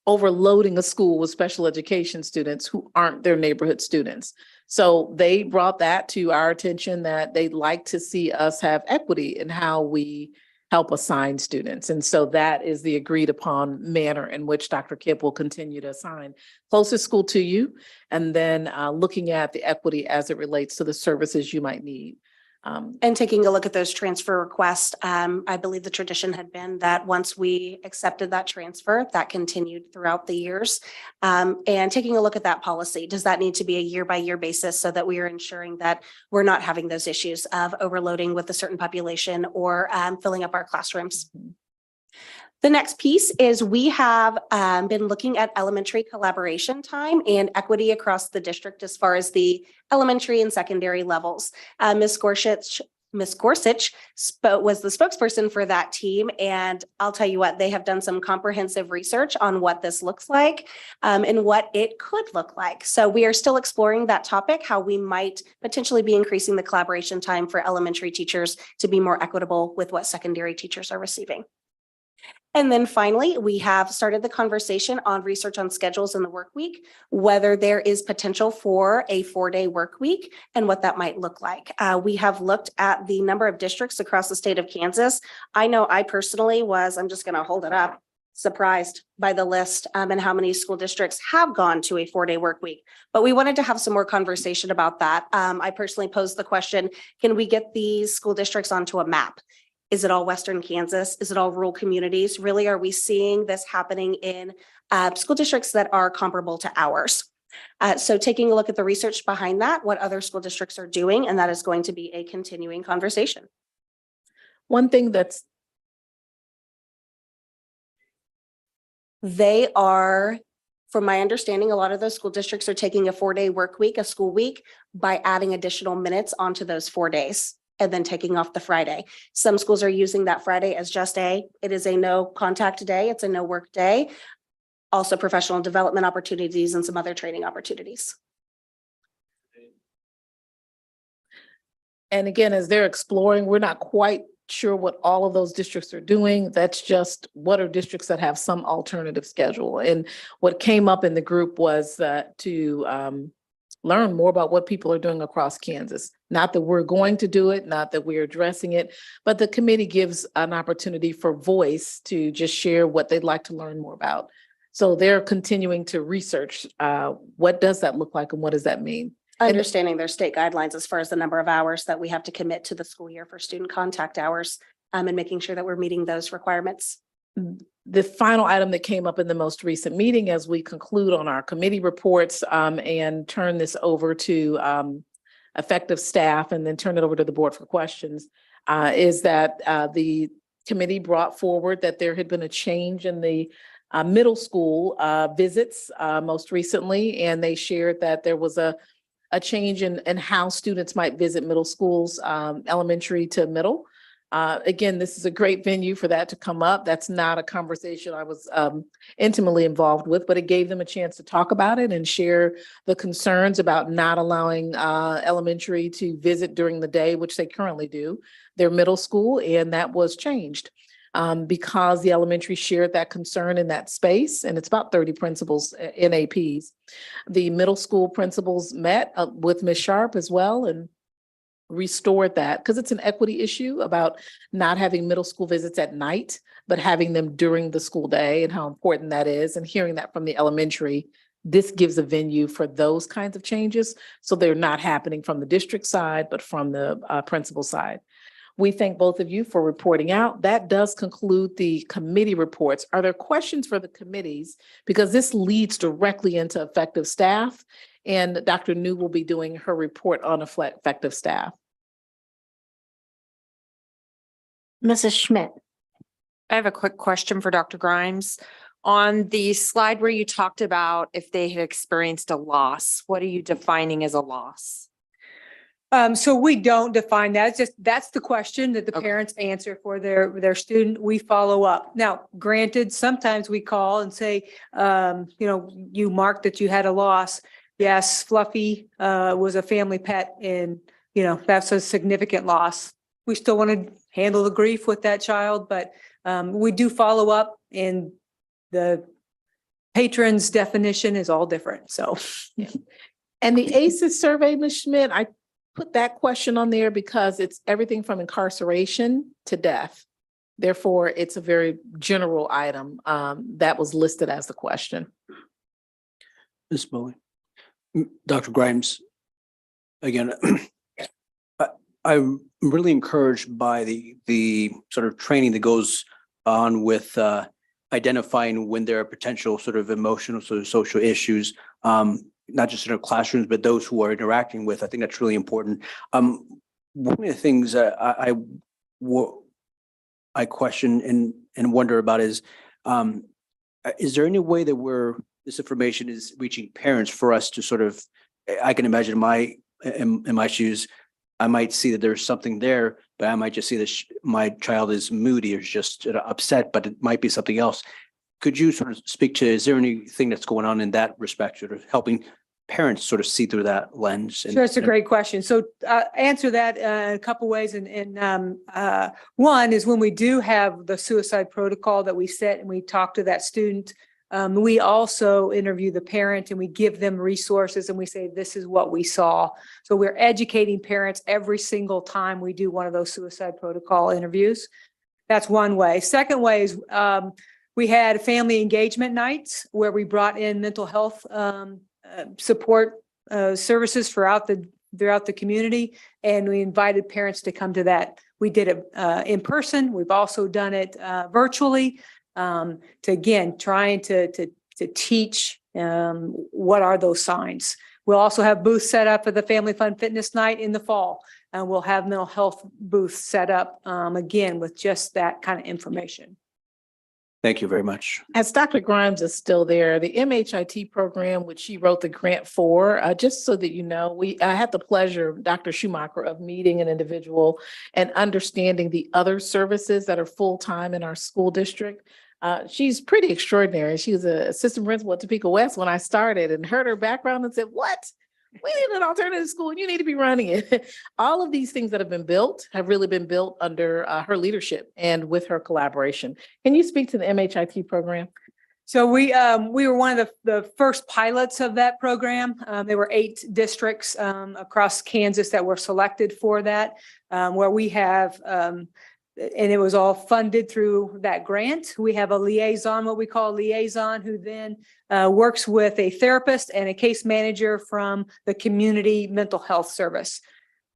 S3: overloading a school with special education students who aren't their neighborhood students. So they brought that to our attention that they'd like to see us have equity in how we help assign students. And so that is the agreed upon manner in which Dr. Kipp will continue to assign closest school to you, and then looking at the equity as it relates to the services you might need.
S7: And taking a look at those transfer requests, I believe the tradition had been that once we accepted that transfer, that continued throughout the years. And taking a look at that policy, does that need to be a year-by-year basis so that we are ensuring that we're not having those issues of overloading with a certain population or filling up our classrooms? The next piece is we have been looking at elementary collaboration time and equity across the district as far as the elementary and secondary levels. Ms. Gorsuch was the spokesperson for that team. And I'll tell you what, they have done some comprehensive research on what this looks like and what it could look like. So we are still exploring that topic, how we might potentially be increasing the collaboration time for elementary teachers to be more equitable with what secondary teachers are receiving. And then finally, we have started the conversation on research on schedules in the work week, whether there is potential for a 4-day work week and what that might look like. We have looked at the number of districts across the state of Kansas. I know I personally was, I'm just going to hold it up, surprised by the list and how many school districts have gone to a 4-day work week. But we wanted to have some more conversation about that. I personally posed the question, can we get these school districts onto a map? Is it all Western Kansas? Is it all rural communities? Really, are we seeing this happening in school districts that are comparable to ours? So taking a look at the research behind that, what other school districts are doing, and that is going to be a continuing conversation.
S3: One thing that's
S7: they are, from my understanding, a lot of those school districts are taking a 4-day work week, a school week, by adding additional minutes onto those 4 days. And then taking off the Friday. Some schools are using that Friday as just it is a no contact day. It's a no work day. Also professional development opportunities and some other training opportunities.
S3: And again, as they're exploring, we're not quite sure what all of those districts are doing. That's just what are districts that have some alternative schedule. And what came up in the group was to learn more about what people are doing across Kansas. Not that we're going to do it, not that we're addressing it, but the committee gives an opportunity for voice to just share what they'd like to learn more about. So they're continuing to research what does that look like and what does that mean?
S7: Understanding their state guidelines as far as the number of hours that we have to commit to the school year for student contact hours, and making sure that we're meeting those requirements.
S3: The final item that came up in the most recent meeting as we conclude on our committee reports and turn this over to effective staff and then turn it over to the board for questions is that the committee brought forward that there had been a change in the middle school visits most recently, and they shared that there was a change in how students might visit middle schools, elementary to middle. Again, this is a great venue for that to come up. That's not a conversation I was intimately involved with, but it gave them a chance to talk about it and share the concerns about not allowing elementary to visit during the day, which they currently do, their middle school, and that was changed. Because the elementary shared that concern in that space, and it's about 30 principals in APs. The middle school principals met with Ms. Sharp as well and restored that because it's an equity issue about not having middle school visits at night, but having them during the school day and how important that is. And hearing that from the elementary, this gives a venue for those kinds of changes. So they're not happening from the district side, but from the principal side. We thank both of you for reporting out. That does conclude the committee reports. Are there questions for the committees? Because this leads directly into effective staff, and Dr. New will be doing her report on effective staff.
S1: Mrs. Schmidt.
S10: I have a quick question for Dr. Grimes. On the slide where you talked about if they had experienced a loss, what are you defining as a loss?
S12: So we don't define that. It's just, that's the question that the parents answer for their student. We follow up. Now, granted, sometimes we call and say, you marked that you had a loss. Yes, Fluffy was a family pet and, that's a significant loss. We still want to handle the grief with that child, but we do follow up, and the patron's definition is all different. So,
S3: yeah. And the ACEs survey, Ms. Schmidt, I put that question on there because it's everything from incarceration to death. Therefore, it's a very general item that was listed as the question.
S21: Ms. Bowie, Dr. Grimes, again, I'm really encouraged by the sort of training that goes on with identifying when there are potential sort of emotional, sort of social issues, not just in our classrooms, but those who are interacting with. I think that's really important. One of the things I question and wonder about is there any way that this information is reaching parents for us to sort of, I can imagine in my shoes, I might see that there's something there, but I might just see that my child is moody or just upset, but it might be something else. Could you sort of speak to, is there anything that's going on in that respect, sort of helping parents sort of see through that lens?
S12: Sure, it's a great question. So answer that a couple ways. And one is when we do have the suicide protocol that we set and we talk to that student, we also interview the parent and we give them resources and we say, this is what we saw. So we're educating parents every single time we do one of those suicide protocol interviews. That's one way. Second way is we had family engagement nights where we brought in mental health support services throughout the community, and we invited parents to come to that. We did it in person. We've also done it virtually to again trying to teach what are those signs. We'll also have booths set up for the Family Fun Fitness Night in the fall, and we'll have mental health booths set up again with just that kind of information.
S21: Thank you very much.
S3: As Dr. Grimes is still there, the MHIT program, which she wrote the grant for, just so that you know, I had the pleasure, Dr. Schumacher, of meeting an individual and understanding the other services that are full-time in our school district. She's pretty extraordinary. She was an assistant principal at Topeka West when I started and heard her background and said, what? we need an alternative school and you need to be running it. All of these things that have been built have really been built under her leadership and with her collaboration. Can you speak to the MHIT program?
S12: So we were one of the first pilots of that program. There were 8 districts across Kansas that were selected for that, where we have, and it was all funded through that grant. We have a liaison, what we call a liaison, who then works with a therapist and a case manager from the community mental health service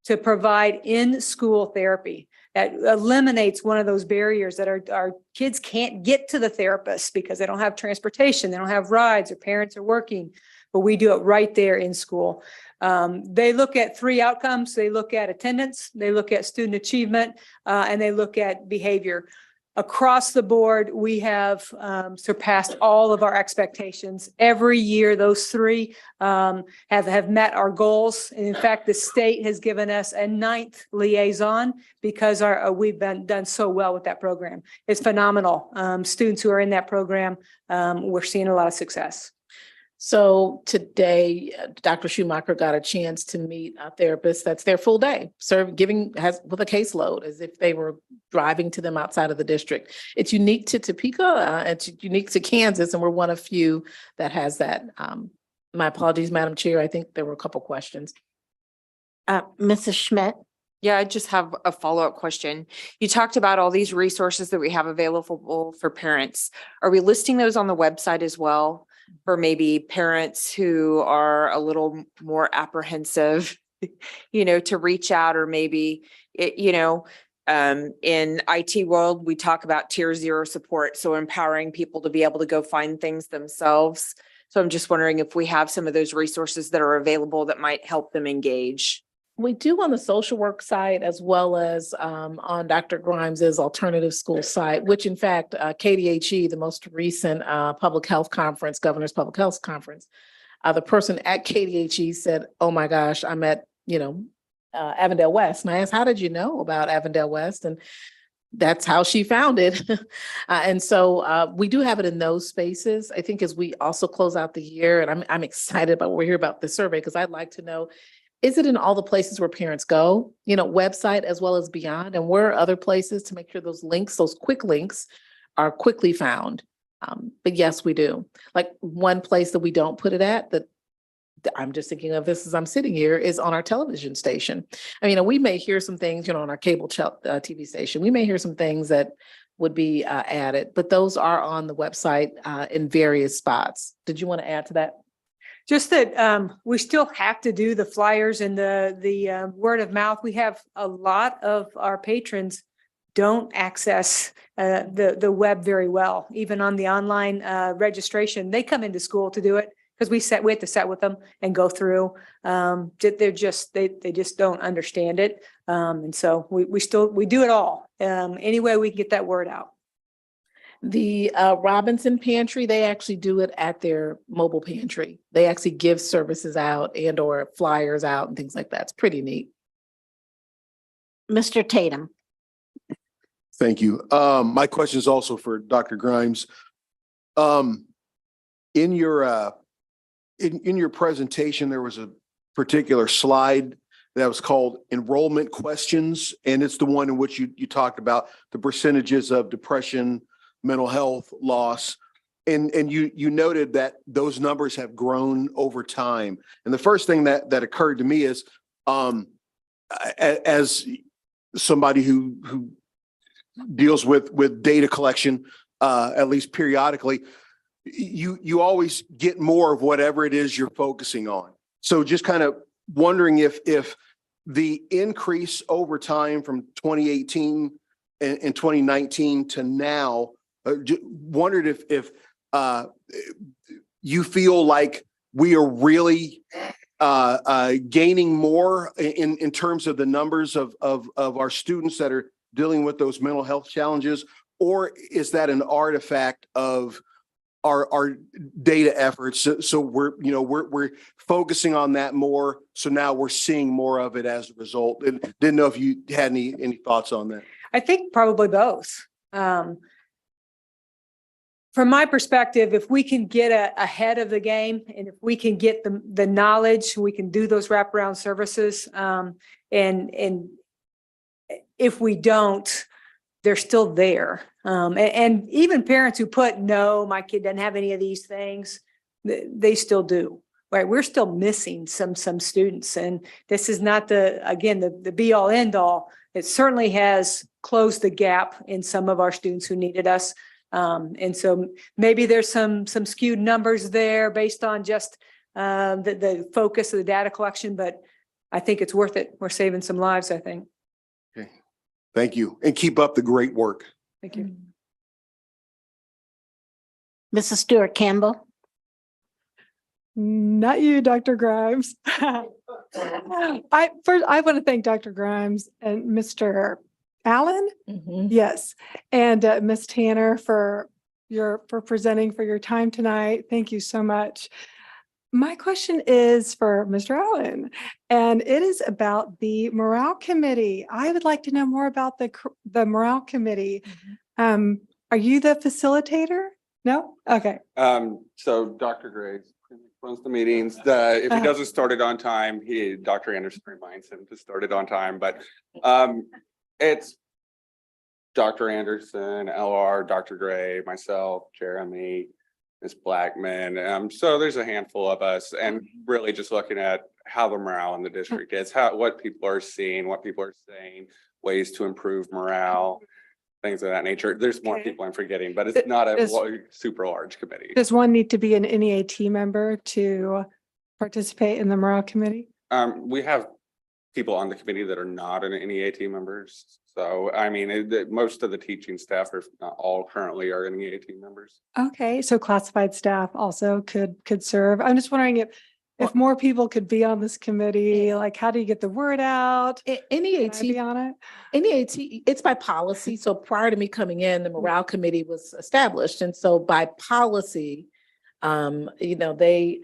S12: to provide in-school therapy. That eliminates one of those barriers that our kids can't get to the therapist because they don't have transportation, they don't have rides, their parents are working, but we do it right there in school. They look at 3 outcomes. They look at attendance, they look at student achievement, and they look at behavior. Across the board, we have surpassed all of our expectations. Every year, those 3 have met our goals. And in fact, the state has given us a 9th liaison because we've done so well with that program. It's phenomenal. Students who are in that program, we're seeing a lot of success.
S3: So today, Dr. Schumacher got a chance to meet a therapist that's their full day, with a caseload as if they were driving to them outside of the district. It's unique to Topeka, it's unique to Kansas, and we're one of few that has that. My apologies, Madam Chair. I think there were a couple questions.
S1: Mrs. Schmidt?
S10: Yeah, I just have a follow-up question. You talked about all these resources that we have available for parents. Are we listing those on the website as well? For maybe parents who are a little more apprehensive, to reach out, or maybe, in IT world, we talk about tier 0 support. So empowering people to be able to go find things themselves. So I'm just wondering if we have some of those resources that are available that might help them engage.
S3: We do on the social work site, as well as on Dr. Grimes's alternative school site, which in fact, KDHE, the most recent public health conference, Governor's Public Health Conference, the person at KDHE said, oh my gosh, I'm at, Avondale West. And I asked, how did you know about Avondale West? And that's how she found it. And so we do have it in those spaces. I think as we also close out the year, and I'm excited about what we hear about the survey, because I'd like to know, is it in all the places where parents go, website as well as beyond? And where are other places to make sure those links, those quick links are quickly found? But yes, we do. Like one place that we don't put it at that I'm just thinking of this as I'm sitting here is on our television station. I mean, we may hear some things, on our cable TV station, we may hear some things that would be added, but those are on the website in various spots. Did you want to add to that?
S12: Just that we still have to do the flyers and the word of mouth. We have a lot of our patrons don't access the web very well, even on the online registration. They come into school to do it because we have to sit with them and go through. They just don't understand it, and so we do it all any way we can get that word out.
S3: The Robinson Pantry, they actually do it at their mobile pantry. They actually give services out and or flyers out and things like that. It's pretty neat.
S1: Mr. Tatum.
S9: Thank you. My question is also for Dr. Grimes. In your presentation, there was a particular slide that was called enrollment questions, and it's the one in which you talked about the percentages of depression, mental health loss. And you noted that those numbers have grown over time. And the first thing that occurred to me is, as somebody who deals with data collection, at least periodically, you always get more of whatever it is you're focusing on. So just kind of wondering if the increase over time from 2018 and 2019 to now, wondered if you feel like we are really gaining more in terms of the numbers of our students that are dealing with those mental health challenges, or is that an artifact of our data efforts? So we're focusing on that more. So now we're seeing more of it as a result. And didn't know if you had any thoughts on that.
S12: I think probably both. from my perspective, if we can get ahead of the game and if we can get the knowledge, we can do those wraparound services. And if we don't, they're still there. And even parents who put, no, my kid doesn't have any of these things, they still do. Right, we're still missing some students, and this is not the be all end all. It certainly has closed the gap in some of our students who needed us. And so maybe there's some skewed numbers there based on just the focus of the data collection, but I think it's worth it. We're saving some lives, I think.
S9: Okay, thank you, and keep up the great work.
S12: Thank you.
S1: Mrs. Stewart Campbell.
S18: Not you, Dr. Grimes. I want to thank Dr. Grimes and Mr. Allen. Yes. And Ms. Tanner for presenting, for your time tonight. Thank you so much. My question is for Mr. Allen, and it is about the Morale Committee. I would like to know more about the Morale Committee. Are you the facilitator? No? Okay.
S6: So Dr. Gray runs the meetings. If he doesn't start it on time, Dr. Anderson reminds him to start it on time, but it's Dr. Anderson, LR, Dr. Gray, myself, Jeremy, Ms. Blackman. So there's a handful of us, and really just looking at how the morale in the district is, what people are seeing, what people are saying, ways to improve morale, things of that nature. There's more people I'm forgetting, but it's not a super large committee.
S18: Does one need to be an NEAT member to participate in the Morale Committee?
S6: We have people on the committee that are not NEAT members. So, I mean, most of the teaching staff, if not all, currently are NEAT members.
S18: Okay, so classified staff also could serve. I'm just wondering if more people could be on this committee, like how do you get the word out?
S3: NEAT,
S18: Can I be on it?
S3: NEAT, it's by policy. So prior to me coming in, the Morale Committee was established. And so by policy, they,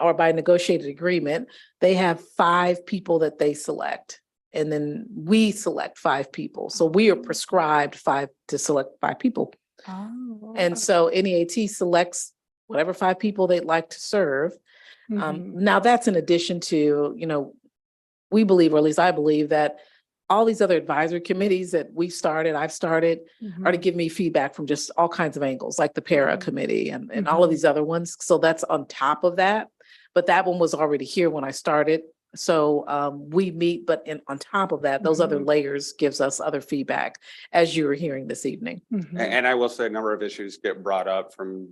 S3: or by negotiated agreement, they have 5 people that they select. And then we select 5 people. So we are prescribed to select 5 people.
S18: Oh.
S3: And so NEAT selects whatever 5 people they'd like to serve. Now that's in addition to, we believe, or at least I believe, that all these other advisory committees that I've started are to give me feedback from just all kinds of angles, like the para committee and all of these other ones. So that's on top of that, but that one was already here when I started. So we meet, but on top of that, those other layers gives us other feedback, as you were hearing this evening.
S6: And I will say a number of issues get brought up from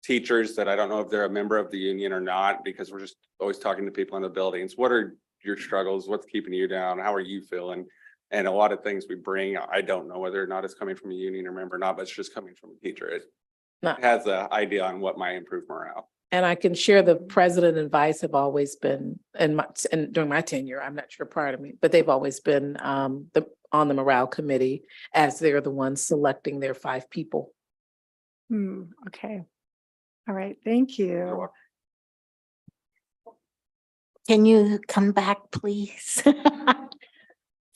S6: teachers that I don't know if they're a member of the union or not, because we're just always talking to people in the buildings. What are your struggles? What's keeping you down? How are you feeling? And a lot of things we bring, I don't know whether or not it's coming from a union or member or not, but it's just coming from a teacher. It has an idea on what might improve morale.
S3: And I can share the president and vice have always been, and during my tenure, I'm not sure prior to me, but they've always been on the Morale Committee, as they're the ones selecting their 5 people.
S18: Okay. All right. Thank you.
S1: Can you come back, please?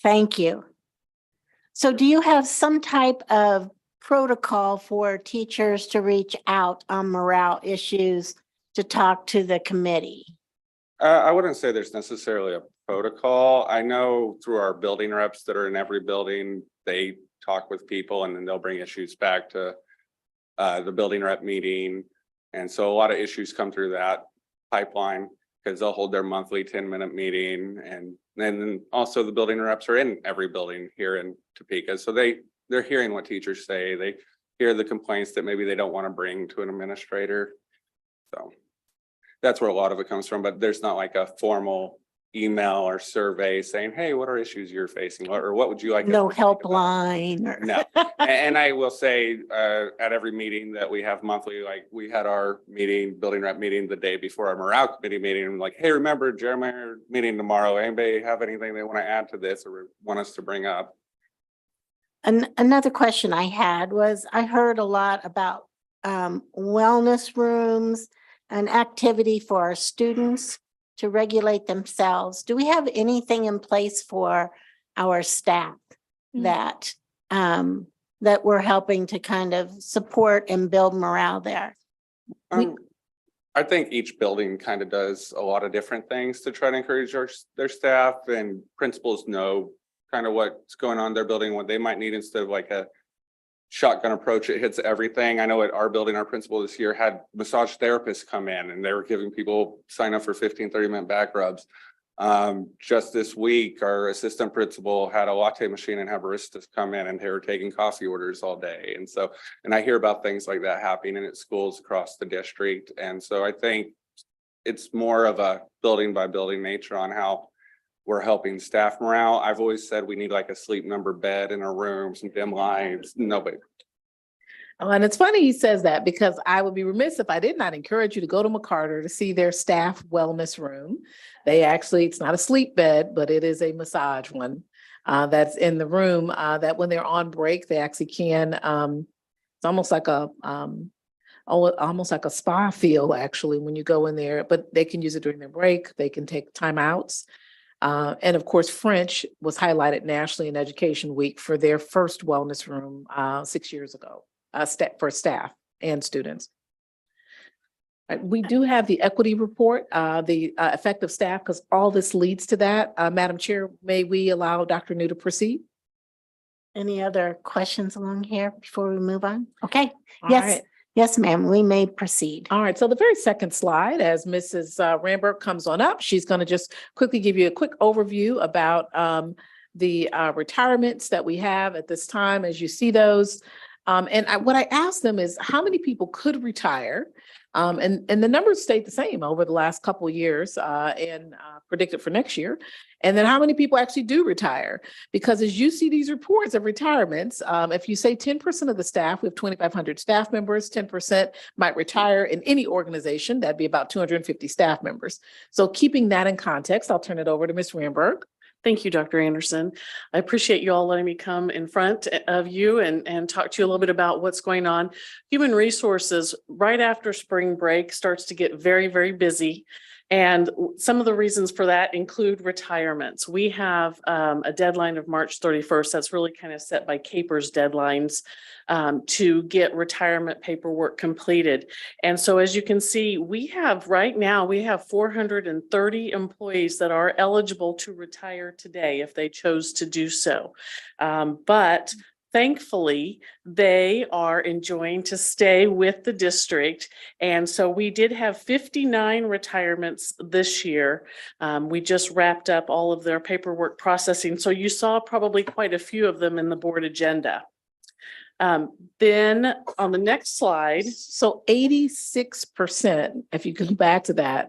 S1: Thank you. So do you have some type of protocol for teachers to reach out on morale issues to talk to the committee?
S6: I wouldn't say there's necessarily a protocol. I know through our building reps that are in every building, they talk with people and then they'll bring issues back to the building rep meeting. And so a lot of issues come through that pipeline, because they'll hold their monthly 10-minute meeting. And then also the building reps are in every building here in Topeka. So they're hearing what teachers say. They hear the complaints that maybe they don't want to bring to an administrator. So that's where a lot of it comes from, but there's not like a formal email or survey saying, hey, what are issues you're facing? Or what would you like?
S1: No helpline or
S6: no. And I will say at every meeting that we have monthly, like we had our meeting, building rep meeting the day before our morale committee meeting. And like, hey, remember Jeremiah meeting tomorrow. Anybody have anything they want to add to this or want us to bring up?
S1: Another question I had was, I heard a lot about wellness rooms and activity for our students to regulate themselves. Do we have anything in place for our staff that that we're helping to kind of support and build morale there.
S6: I think each building kind of does a lot of different things to try to encourage their staff, and principals know kind of what's going on in their building, what they might need instead of like a shotgun approach. It hits everything. I know at our building, our principal this year had massage therapists come in and they were giving people sign up for 15, 30-minute back rubs. Just this week, our assistant principal had a latte machine and had baristas come in and they were taking coffee orders all day. And so, and I hear about things like that happening at schools across the district. And so I think it's more of a building by building nature on how we're helping staff morale. I've always said we need like a sleep number bed in a room, some dim lights. Nobody.
S3: Oh, and it's funny he says that because I would be remiss if I did not encourage you to go to McCarter to see their staff wellness room. They actually, it's not a sleep bed, but it is a massage one that's in the room that when they're on break, they actually can, it's almost like a spa feel actually when you go in there, but they can use it during their break. They can take timeouts. And of course, French was highlighted nationally in Education Week for their first wellness room 6 years ago. For staff and students. We do have the equity report, the effective staff, because all this leads to that. Madam Chair, may we allow Dr. New to proceed?
S1: Any other questions along here before we move on? Okay,
S3: All
S1: yes,
S3: right.
S1: yes, ma'am, we may proceed.
S3: All right, so the very second slide, as Mrs. Ramberg comes on up, she's going to just quickly give you a quick overview about the retirements that we have at this time, as you see those. What I asked them is how many people could retire? And the numbers stayed the same over the last couple of years and predicted for next year. And then how many people actually do retire? Because as you see these reports of retirements, if you say 10% of the staff, we have 2,500 staff members, 10% might retire in any organization, that'd be about 250 staff members. So keeping that in context, I'll turn it over to Ms. Ramberg.
S5: Thank you, Dr. Anderson. I appreciate you all letting me come in front of you and talk to you a little bit about what's going on. Human resources, right after spring break, starts to get very, very busy. And some of the reasons for that include retirements. We have a deadline of March 31st. That's really kind of set by CAPER's deadlines to get retirement paperwork completed. And so as you can see, right now, we have 430 employees that are eligible to retire today if they chose to do so. But thankfully, they are enjoying to stay with the district. And so we did have 59 retirements this year. We just wrapped up all of their paperwork processing. So you saw probably quite a few of them in the board agenda. Then on the next slide,
S3: so 86%, if you go back to that,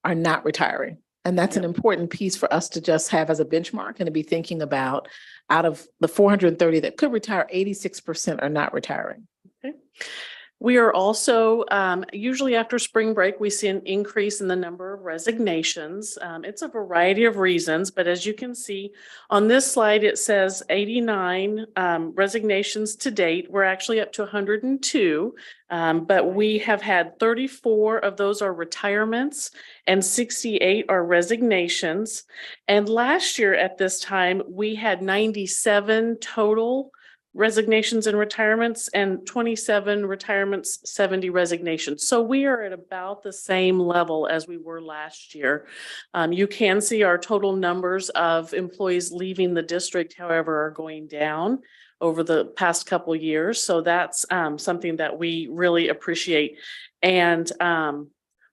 S3: are not retiring. And that's an important piece for us to just have as a benchmark and to be thinking about. Out of the 430 that could retire, 86% are not retiring.
S5: Okay. We are also, usually after spring break, we see an increase in the number of resignations. It's a variety of reasons, but as you can see on this slide, it says 89 resignations to date. We're actually up to 102, but we have had 34 of those are retirements and 68 are resignations. And last year at this time, we had 97 total resignations and retirements and 27 retirements, 70 resignations. So we are at about the same level as we were last year. You can see our total numbers of employees leaving the district, however, are going down over the past couple years. So that's something that we really appreciate. And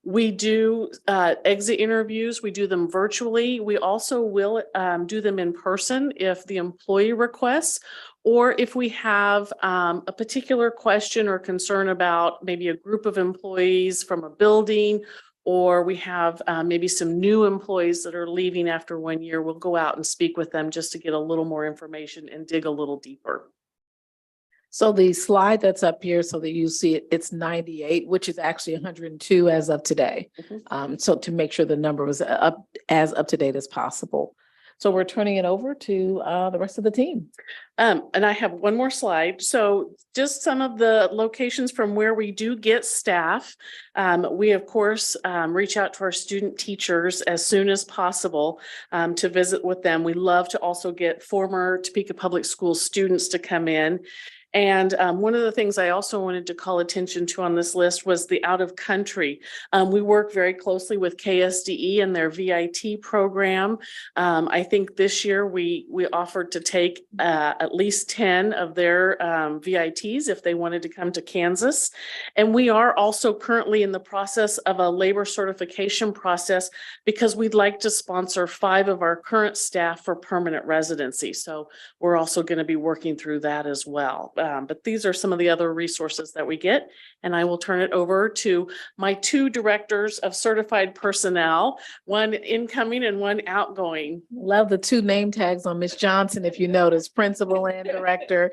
S5: we do exit interviews. We do them virtually. We also will do them in person if the employee requests, or if we have a particular question or concern about maybe a group of employees from a building, or we have maybe some new employees that are leaving after 1 year, we'll go out and speak with them just to get a little more information and dig a little deeper.
S3: So the slide that's up here so that you see it, it's 98, which is actually 102 as of today. So to make sure the number was as up to date as possible. So we're turning it over to the rest of the team.
S5: And I have one more slide. So just some of the locations from where we do get staff. We, of course, reach out to our student teachers as soon as possible to visit with them. We love to also get former Topeka Public Schools students to come in. And one of the things I also wanted to call attention to on this list was the out of country. We work very closely with KSDE and their VIT program. I think this year we offered to take at least 10 of their VITs if they wanted to come to Kansas. And we are also currently in the process of a labor certification process because we'd like to sponsor 5 of our current staff for permanent residency. So we're also going to be working through that as well. But these are some of the other resources that we get. And I will turn it over to my 2 directors of certified personnel, one incoming and one outgoing.
S3: Love the 2 name tags on Miss Johnson, if you notice, principal and director.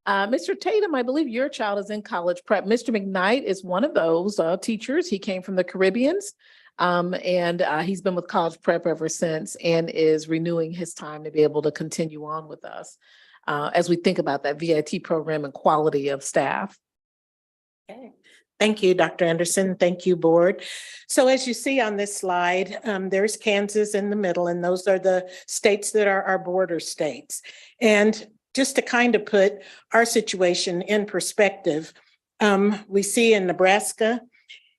S3: Mr. Tatum, I believe your child is in college prep. Mr. McKnight is one of those teachers. He came from the Caribbeans. And he's been with college prep ever since and is renewing his time to be able to continue on with us as we think about that VIT program and quality of staff.
S13: Okay. Thank you, Dr. Anderson. Thank you, board. So as you see on this slide, there's Kansas in the middle, and those are the states that are our border states. And just to kind of put our situation in perspective, we see in Nebraska,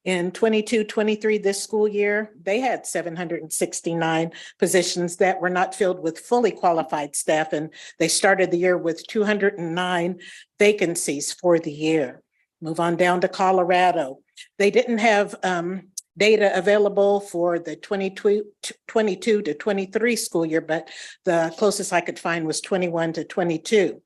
S13: in 22-23 this school year, they had 769 positions that were not filled with fully qualified staff, and they started the year with 209 vacancies for the year. Move on down to Colorado. They didn't have data available for the 22 to 23 school year, but the closest I could find was 21 to 22.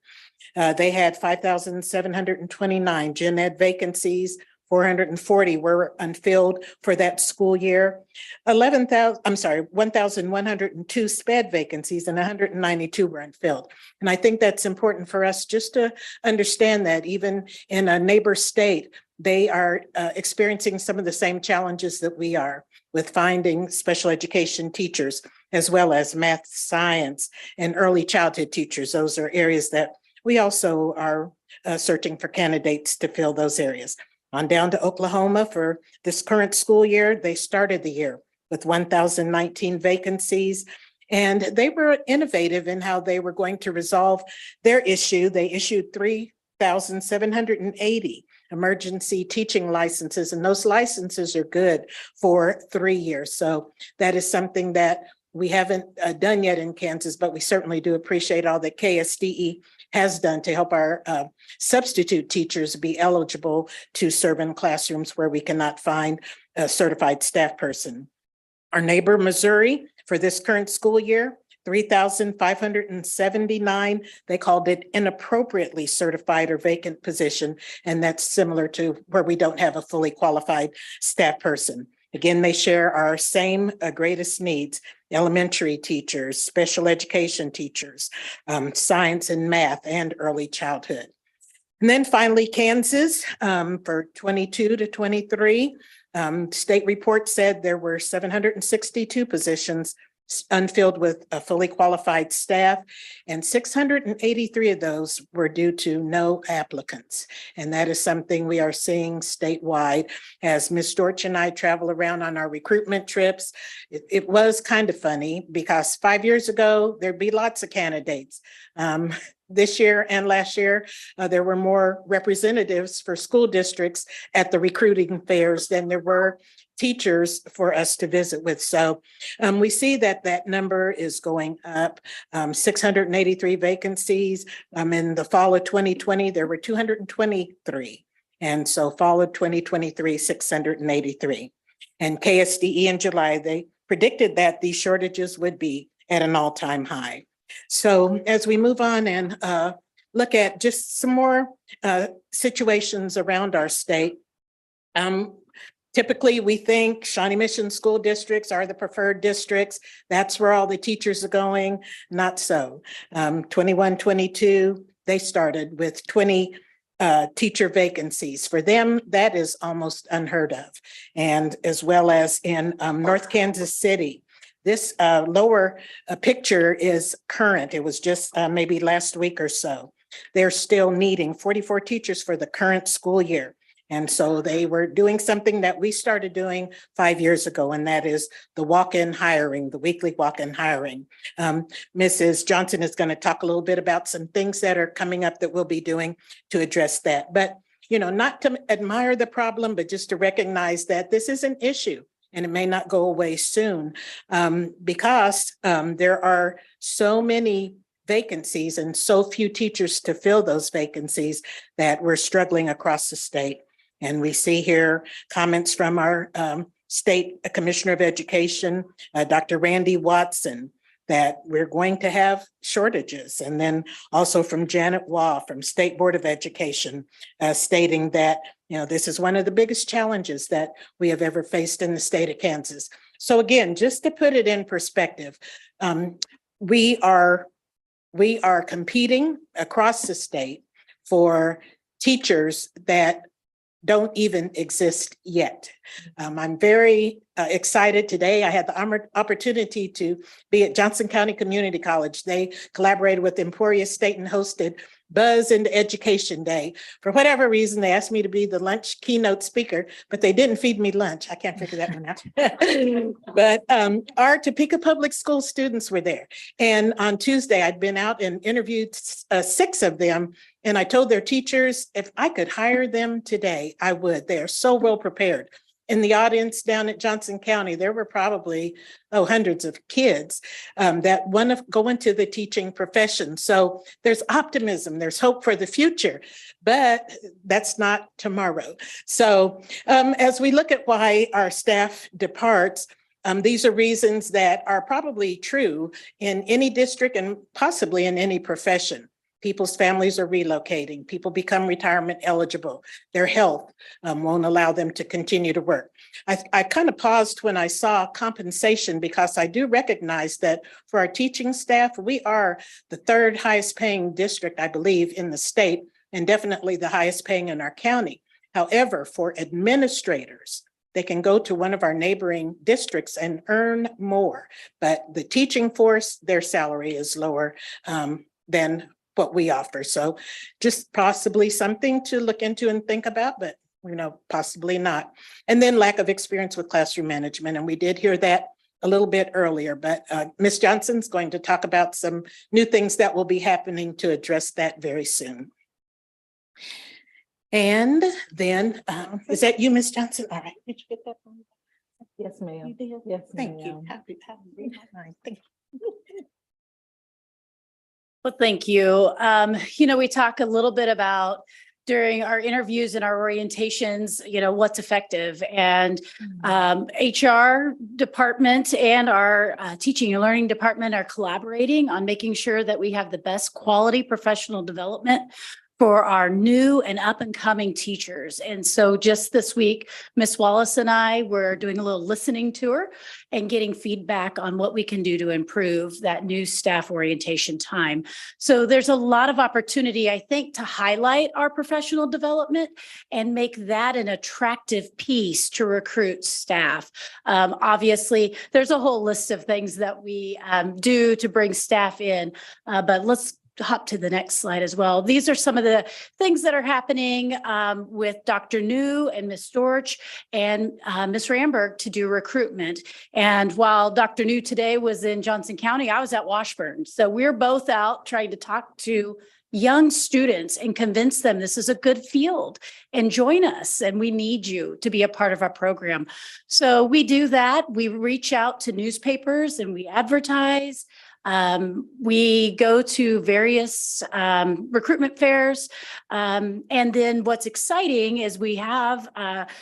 S13: They had 5,729 gen ed vacancies. 440 were unfilled for that school year. 1,102 SPED vacancies and 192 were unfilled. And I think that's important for us just to understand that even in a neighbor state, they are experiencing some of the same challenges that we are with finding special education teachers, as well as math, science, and early childhood teachers. Those are areas that we also are searching for candidates to fill those areas. On down to Oklahoma for this current school year, they started the year with 1,019 vacancies, and they were innovative in how they were going to resolve their issue. They issued 3,780 emergency teaching licenses, and those licenses are good for 3 years. So that is something that we haven't done yet in Kansas, but we certainly do appreciate all that KSDE has done to help our substitute teachers be eligible to serve in classrooms where we cannot find a certified staff person. Our neighbor, Missouri, for this current school year, 3,579, they called it inappropriately certified or vacant position, and that's similar to where we don't have a fully qualified staff person. Again, they share our same greatest needs: elementary teachers, special education teachers, science and math, and early childhood. And then finally, Kansas for 22 to 23. State report said there were 762 positions unfilled with a fully qualified staff, and 683 of those were due to no applicants. And that is something we are seeing statewide as Ms. Dortch and I travel around on our recruitment trips. It was kind of funny because 5 years ago, there'd be lots of candidates. This year and last year, there were more representatives for school districts at the recruiting fairs than there were teachers for us to visit with. So we see that that number is going up, 683 vacancies. In the fall of 2020, there were 223. And so fall of 2023, 683. And KSDE in July, they predicted that these shortages would be at an all-time high. So as we move on and look at just some more situations around our state, typically we think Shawnee Mission school districts are the preferred districts. That's where all the teachers are going. Not so. 21-22, they started with 20 teacher vacancies. For them, that is almost unheard of. And as well as in North Kansas City, this lower picture is current. It was just maybe last week or so. They're still needing 44 teachers for the current school year. And so they were doing something that we started doing 5 years ago, and that is the walk-in hiring, the weekly walk-in hiring. Mrs. Johnson is going to talk a little bit about some things that are coming up that we'll be doing to address that. But, you know, not to admire the problem, but just to recognize that this is an issue and it may not go away soon, because there are so many vacancies and so few teachers to fill those vacancies that we're struggling across the state. And we see here comments from our State Commissioner of Education, Dr. Randy Watson, that we're going to have shortages. And then also from Janet Waugh from State Board of Education, stating that, you know, this is one of the biggest challenges that we have ever faced in the state of Kansas. So again, just to put it in perspective, we are competing across the state for teachers that don't even exist yet. I'm very excited today. I had the opportunity to be at Johnson County Community College. They collaborated with Emporia State and hosted Buzz into Education Day. For whatever reason, they asked me to be the lunch keynote speaker, but they didn't feed me lunch. I can't figure that one out. But our Topeka Public School students were there. And on Tuesday, I'd been out and interviewed 6 of them. And I told their teachers, if I could hire them today, I would. They are so well prepared. In the audience down at Johnson County, there were probably hundreds of kids that want to go into the teaching profession. So there's optimism, there's hope for the future, but that's not tomorrow. So as we look at why our staff departs, these are reasons that are probably true in any district and possibly in any profession. People's families are relocating. People become retirement eligible. Their health won't allow them to continue to work. I kind of paused when I saw compensation because I do recognize that for our teaching staff, we are the 3rd highest paying district, I believe, in the state, and definitely the highest paying in our county. However, for administrators, they can go to one of our neighboring districts and earn more, but the teaching force, their salary is lower than what we offer. So just possibly something to look into and think about, but you know, possibly not. And then lack of experience with classroom management. And we did hear that a little bit earlier, but Ms. Johnson's going to talk about some new things that will be happening to address that very soon. And then, is that you, Ms. Johnson? All right, did you get that from me?
S16: Yes, ma'am.
S13: You did?
S16: Yes,
S13: Thank you.
S16: ma'am.
S13: Happy to read my mind. Thank you.
S8: Well, thank you. You know, we talk a little bit about during our interviews and our orientations, you know, what's effective, and HR department and our teaching and learning department are collaborating on making sure that we have the best quality professional development for our new and up and coming teachers. And so just this week, Ms. Wallace and I were doing a little listening tour and getting feedback on what we can do to improve that new staff orientation time. So there's a lot of opportunity, I think, to highlight our professional development and make that an attractive piece to recruit staff. Obviously, there's a whole list of things that we do to bring staff in, but let's hop to the next slide as well. These are some of the things that are happening with Dr. New and Ms. Storch and Ms. Ramberg to do recruitment. And while Dr. New today was in Johnson County, I was at Washburn. So we're both out trying to talk to young students and convince them this is a good field and join us, and we need you to be a part of our program. So we do that. We reach out to newspapers and we advertise. We go to various recruitment fairs. And then what's exciting is we have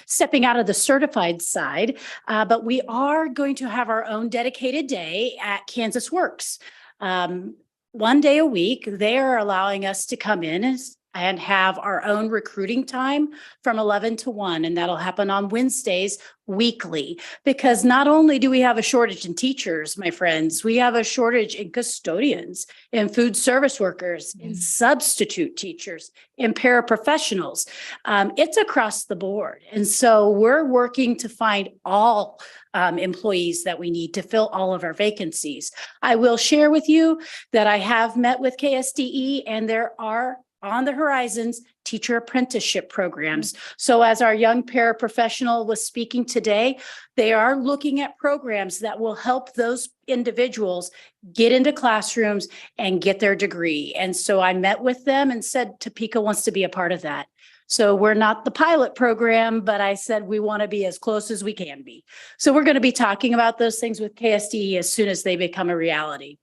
S8: stepping out of the certified side, but we are going to have our own dedicated day at Kansas Works. 1 day a week, they are allowing us to come in and have our own recruiting time from 11 to 1. And that'll happen on Wednesdays weekly, because not only do we have a shortage in teachers, my friends, we have a shortage in custodians, in food service workers, in substitute teachers, in paraprofessionals. It's across the board. And so we're working to find all employees that we need to fill all of our vacancies. I will share with you that I have met with KSDE, and there are on the horizons, teacher apprenticeship programs. So as our young paraprofessional was speaking today, they are looking at programs that will help those individuals get into classrooms and get their degree. And so I met with them and said Topeka wants to be a part of that. So we're not the pilot program, but I said we want to be as close as we can be. So we're going to be talking about those things with KSDE as soon as they become a reality.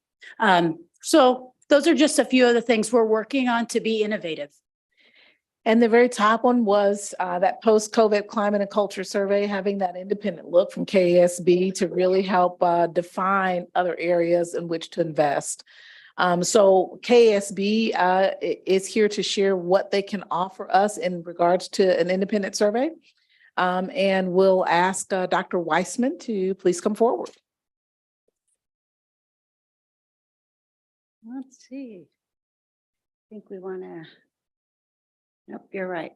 S8: So those are just a few of the things we're working on to be innovative.
S13: And the very top one was that post-COVID climate and culture survey, having that independent look from KSB to really help define other areas in which to invest. So KSB is here to share what they can offer us in regards to an independent survey. And we'll ask Dr. Weissman to please come forward.
S8: Let's see. I think we want to. Nope, you're right.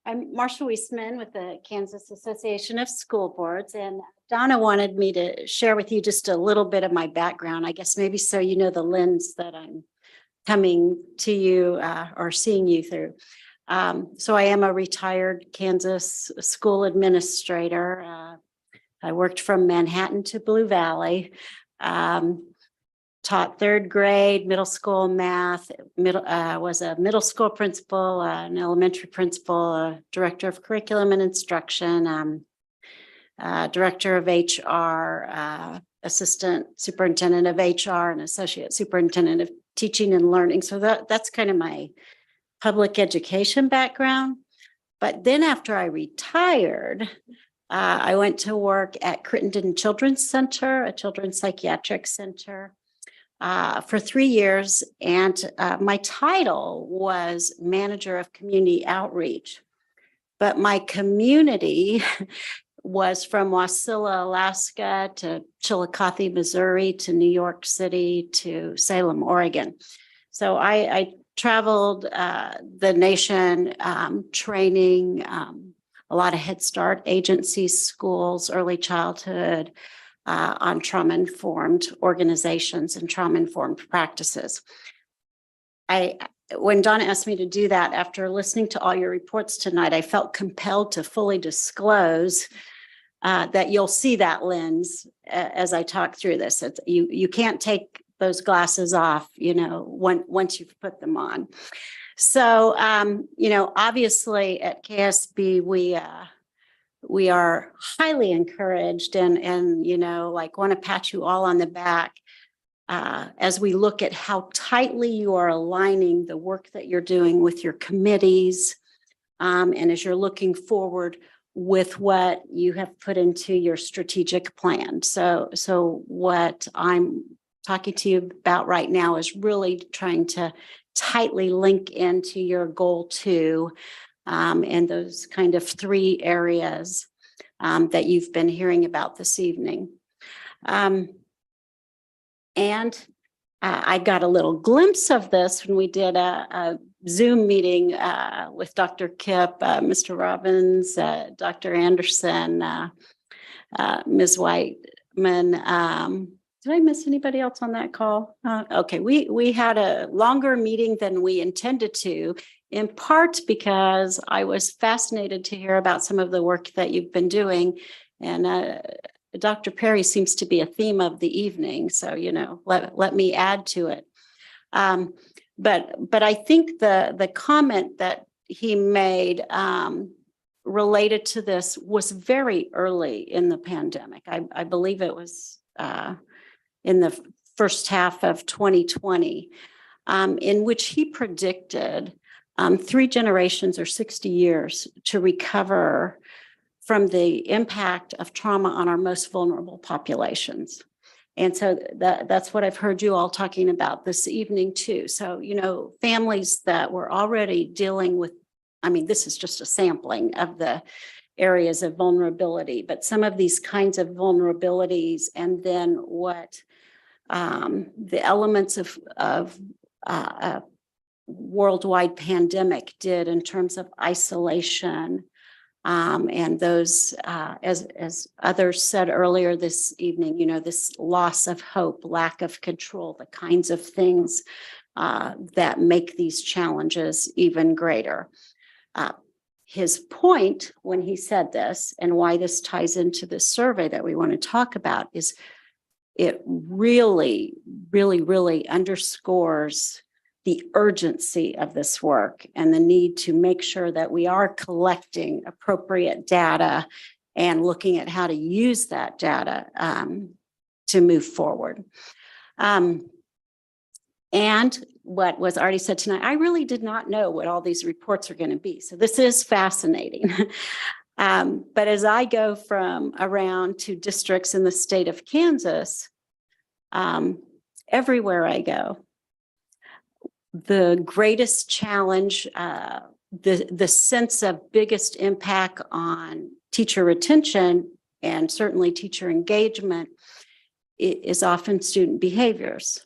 S8: I'm Marcia Weissman with the Kansas Association of School Boards, and Donna wanted me to share with you just a little bit of my background, I guess maybe so you know the lens that I'm coming to you or seeing you through. So I am a retired Kansas school administrator. I worked from Manhattan to Blue Valley. Taught third grade, middle school math, was a middle school principal, an elementary principal, a director of curriculum and instruction, director of HR, assistant superintendent of HR, and associate superintendent of teaching and learning. So that's kind of my public education background. But then after I retired, I went to work at Crittenden Children's Center, a children's psychiatric center. For 3 years, and my title was manager of community outreach. But my community was from Wasilla, Alaska to Chillicothe, Missouri to New York City to Salem, Oregon. So I traveled the nation training a lot of Head Start agencies, schools, early childhood, on trauma-informed organizations and trauma-informed practices. When Donna asked me to do that, after listening to all your reports tonight, I felt compelled to fully disclose that you'll see that lens as I talk through this. You can't take those glasses off, once you've put them on. So, obviously at KSB, we are highly encouraged and want to pat you all on the back as we look at how tightly you are aligning the work that you're doing with your committees and as you're looking forward with what you have put into your strategic plan. So what I'm talking to you about right now is really trying to tightly link into your goal 2 and those kind of 3 areas that you've been hearing about this evening. And I got a little glimpse of this when we did a Zoom meeting with Dr. Kipp, Mr. Robbins, Dr. Anderson, Ms. Whiteman. Did I miss anybody else on that call? Okay, we had a longer meeting than we intended to, in part because I was fascinated to hear about some of the work that you've been doing. And Dr. Perry seems to be a theme of the evening. So, let me add to it. But I think the comment that he made related to this was very early in the pandemic. I believe it was in the first half of 2020, in which he predicted 3 generations or 60 years to recover from the impact of trauma on our most vulnerable populations. And so that's what I've heard you all talking about this evening too. So, families that were already dealing with, this is just a sampling of the areas of vulnerability, but some of these kinds of vulnerabilities and then what the elements of worldwide pandemic did in terms of isolation, and those, as others said earlier this evening, this loss of hope, lack of control, the kinds of things
S16: that make these challenges even greater. His point when he said this, and why this ties into this survey that we want to talk about, is it really, really, really underscores the urgency of this work and the need to make sure that we are collecting appropriate data and looking at how to use that data to move forward. And what was already said tonight, I really did not know what all these reports are going to be. So this is fascinating. But as I go from around to districts in the state of Kansas, everywhere I go, the greatest challenge, the sense of biggest impact on teacher retention and certainly teacher engagement is often student behaviors.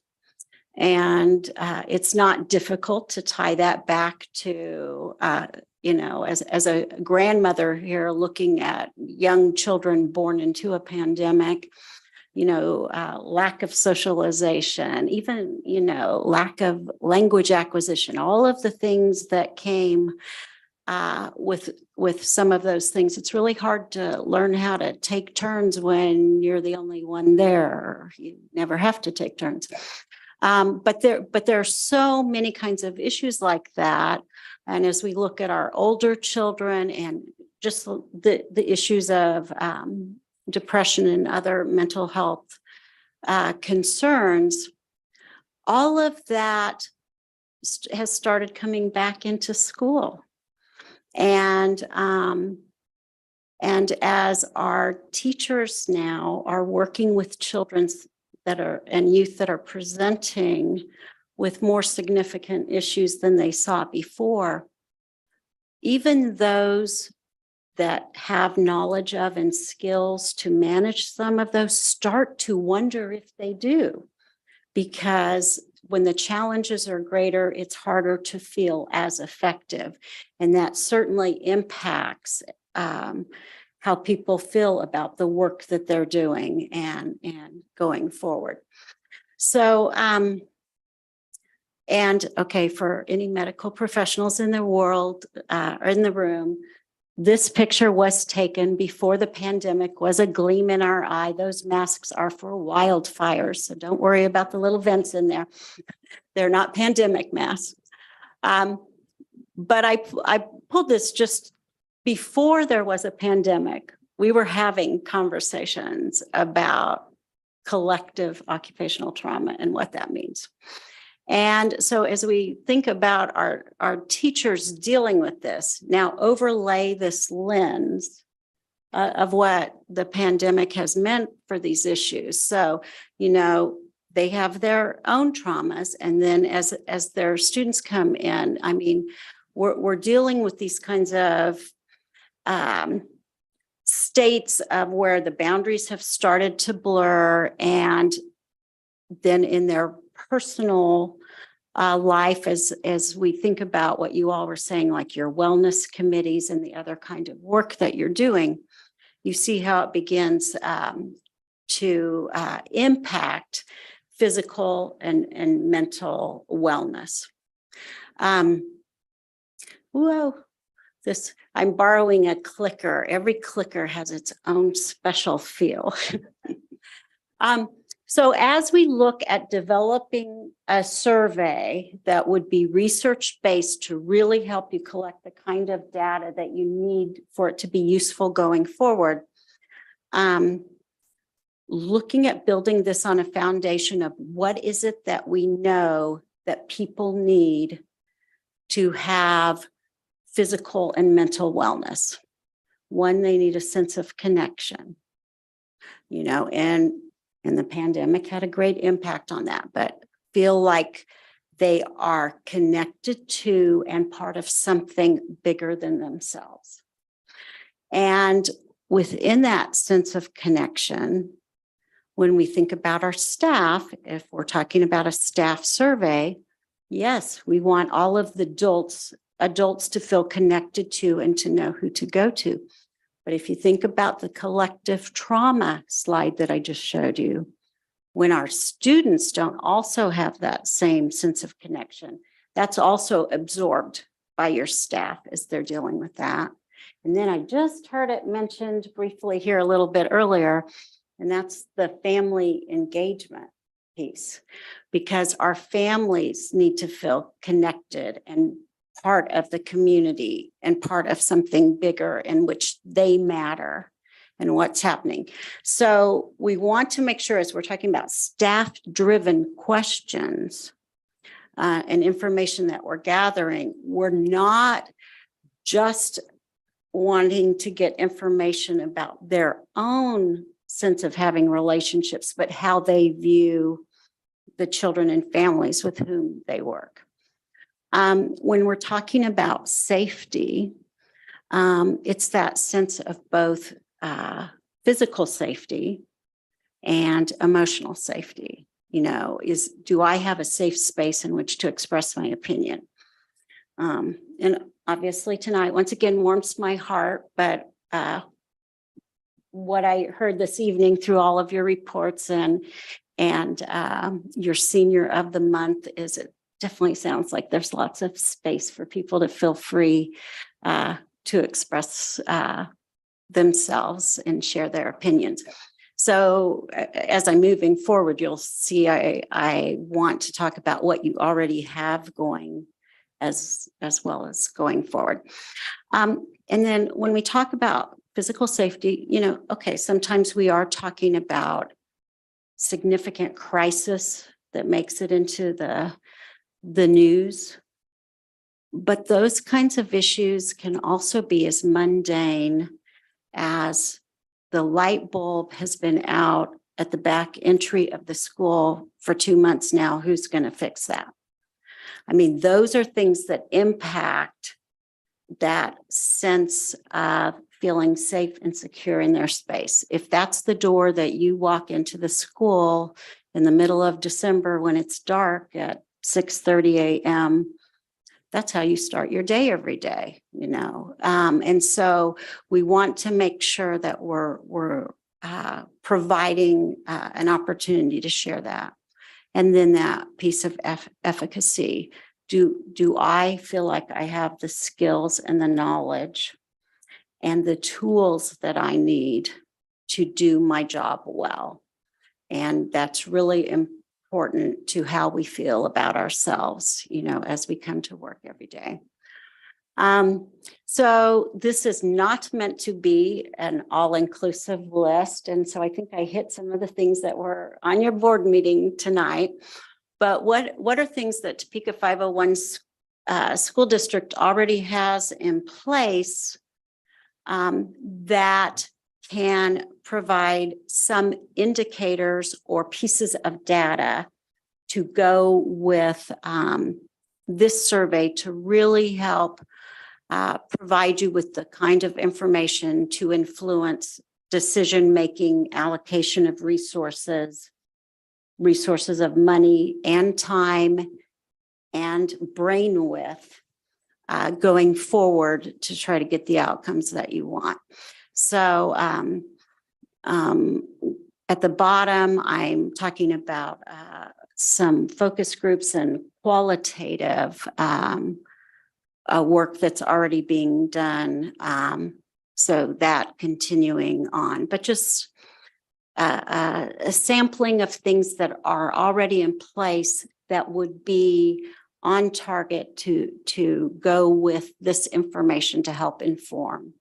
S16: And it's not difficult to tie that back to, as a grandmother here looking at young children born into a pandemic, lack of socialization, even, lack of language acquisition, all of the things that came with some of those things. It's really hard to learn how to take turns when you're the only one there. You never have to take turns. But there are so many kinds of issues like that. And as we look at our older children and just the issues of depression and other mental health concerns, all of that has started coming back into school. And as our teachers now are working with children and youth that are presenting with more significant issues than they saw before, even those that have knowledge of and skills to manage some of those start to wonder if they do, because when the challenges are greater, it's harder to feel as effective. And that certainly impacts how people feel about the work that they're doing and going forward. So, for any medical professionals in the world or in the room, this picture was taken before the pandemic was a gleam in our eye. Those masks are for wildfires, so don't worry about the little vents in there. They're not pandemic masks. But I pulled this just before there was a pandemic. We were having conversations about collective occupational trauma and what that means. And so as we think about our teachers dealing with this, now overlay this lens of what the pandemic has meant for these issues. So, they have their own traumas. And then as their students come in, we're dealing with these kinds of states of where the boundaries have started to blur, and then in their personal life, as we think about what you all were saying, like your wellness committees and the other kind of work that you're doing, you see how it begins to impact physical and mental wellness. I'm borrowing a clicker. Every clicker has its own special feel. So as we look at developing a survey that would be research-based to really help you collect the kind of data that you need for it to be useful going forward, looking at building this on a foundation of what is it that we know that people need to have physical and mental wellness. One, they need a sense of connection, and the pandemic had a great impact on that, but feel like they are connected to and part of something bigger than themselves. And within that sense of connection, when we think about our staff, if we're talking about a staff survey, yes, we want all of the adults to feel connected to and to know who to go to. But if you think about the collective trauma slide that I just showed you, when our students don't also have that same sense of connection, that's also absorbed by your staff as they're dealing with that. And then I just heard it mentioned briefly here a little bit earlier, and that's the family engagement piece, because our families need to feel connected and part of the community and part of something bigger in which they matter and what's happening. So we want to make sure, as we're talking about staff-driven questions and information that we're gathering, we're not just wanting to get information about their own sense of having relationships, but how they view the children and families with whom they work. When we're talking about safety, it's that sense of both physical safety and emotional safety. You know, do I have a safe space in which to express my opinion? And obviously tonight, once again, warms my heart, but what I heard this evening through all of your reports and your senior of the month is it definitely sounds like there's lots of space for people to feel free to express themselves and share their opinions. So as I'm moving forward, you'll see I want to talk about what you already have going as well as going forward. And then when we talk about physical safety, you know, okay, sometimes we are talking about significant crisis that makes it into the news. But those kinds of issues can also be as mundane as the light bulb has been out at the back entry of the school for 2 months now. Who's going to fix that? I mean, those are things that impact that sense of feeling safe and secure in their space. If that's the door that you walk into the school in the middle of December when it's dark at 6:30 a.m., that's how you start your day every day, you know. And so we want to make sure that we're providing an opportunity to share that. And then that piece of efficacy. Do I feel like I have the skills and the knowledge and the tools that I need to do my job well? And that's really important to how we feel about ourselves, you know, as we come to work every day. So this is not meant to be an all-inclusive list. And so I think I hit some of the things that were on your board meeting tonight. But what are things that Topeka 501 school district already has in place that can provide some indicators or pieces of data to go with this survey to really help provide you with the kind of information to influence decision-making, allocation of resources of money and time and brainwidth going forward to try to get the outcomes that you want. So at the bottom, I'm talking about some focus groups and qualitative work that's already being done. So that continuing on, but just a sampling of things that are already in place that would be on target to go with this information to help inform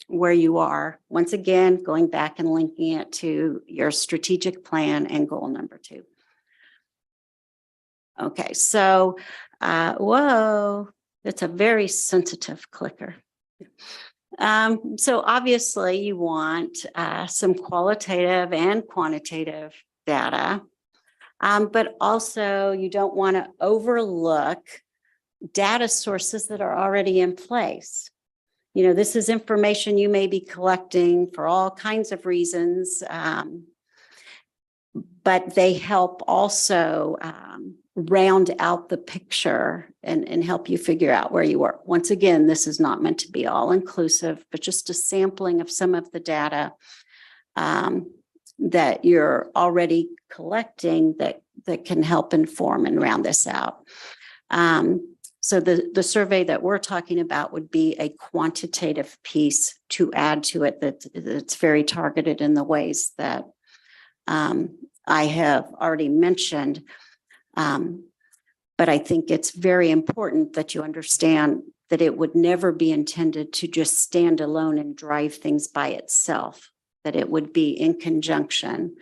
S16: where you are. Once again, going back and linking it to your strategic plan and goal number 2. Okay, so, whoa, it's a very sensitive clicker. So obviously you want some qualitative and quantitative data, but also you don't want to overlook data sources that are already in place. You know, this is information you may be collecting for all kinds of reasons, but they help also round out the picture and help you figure out where you work. Once again, this is not meant to be all inclusive, but just a sampling of some of the data that you're already collecting that can help inform and round this out. So the survey that we're talking about would be a quantitative piece to add to it that's very targeted in the ways that I have already mentioned. But I think it's very important that you understand that it would never be intended to just stand alone and drive things by itself, that it would be in conjunction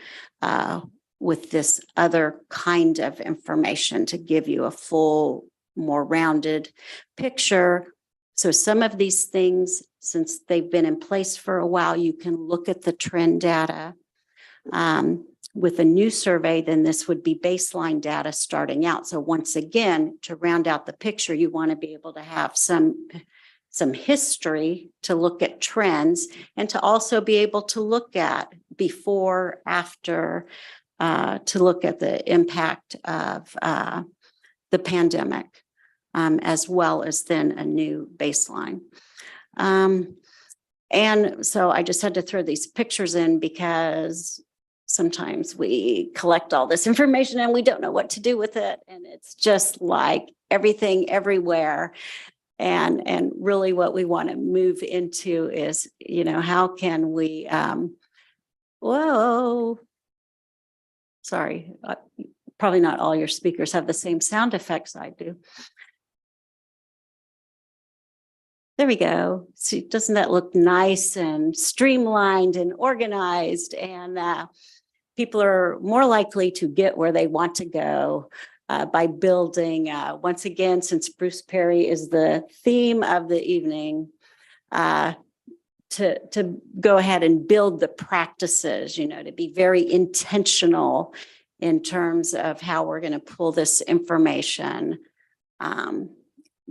S16: with this other kind of information to give you a full, more rounded picture. So some of these things, since they've been in place for a while, you can look at the trend data. With a new survey, then this would be baseline data starting out. So once again, to round out the picture, you want to be able to have some history to look at trends and to also be able to look at before, after, to look at the impact of the pandemic, as well as then a new baseline. And so I just had to throw these pictures in because sometimes we collect all this information and we don't know what to do with it. And it's just like everything everywhere. And really what we want to move into is, how can we, whoa, sorry, probably not all your speakers have the same sound effects I do. There we go. See, doesn't that look nice and streamlined and organized? And people are more likely to get where they want to go by building, once again, since Bruce Perry is the theme of the evening, to go ahead and build the practices, to be very intentional in terms of how we're going to pull this information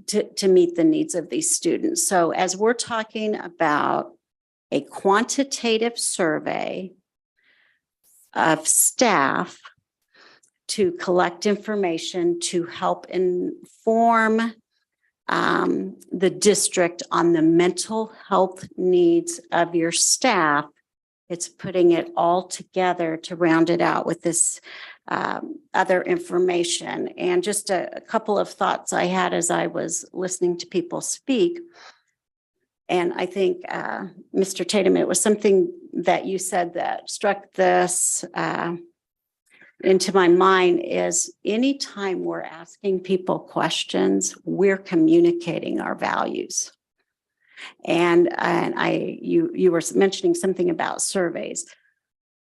S16: to meet the needs of these students. So as we're talking about a quantitative survey of staff to collect information to help inform the district on the mental health needs of your staff, it's putting it all together to round it out with this other information. And just a couple of thoughts I had as I was listening to people speak. And I think, Mr. Tatum, it was something that you said that struck this into my mind is anytime we're asking people questions, we're communicating our values. And you were mentioning something about surveys.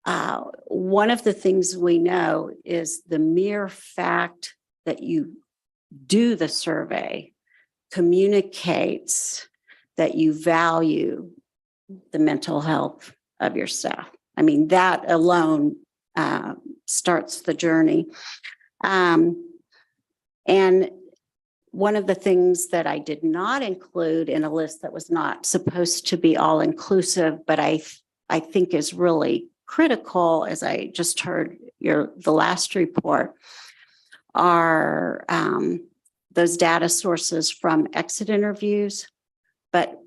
S16: One of the things we know is the mere fact that you do the survey communicates that you value the mental health of your staff. I mean, that alone starts the journey. And one of the things that I did not include in a list that was not supposed to be all inclusive, but I think is really critical, as I just heard the last report, are those data sources from exit interviews. But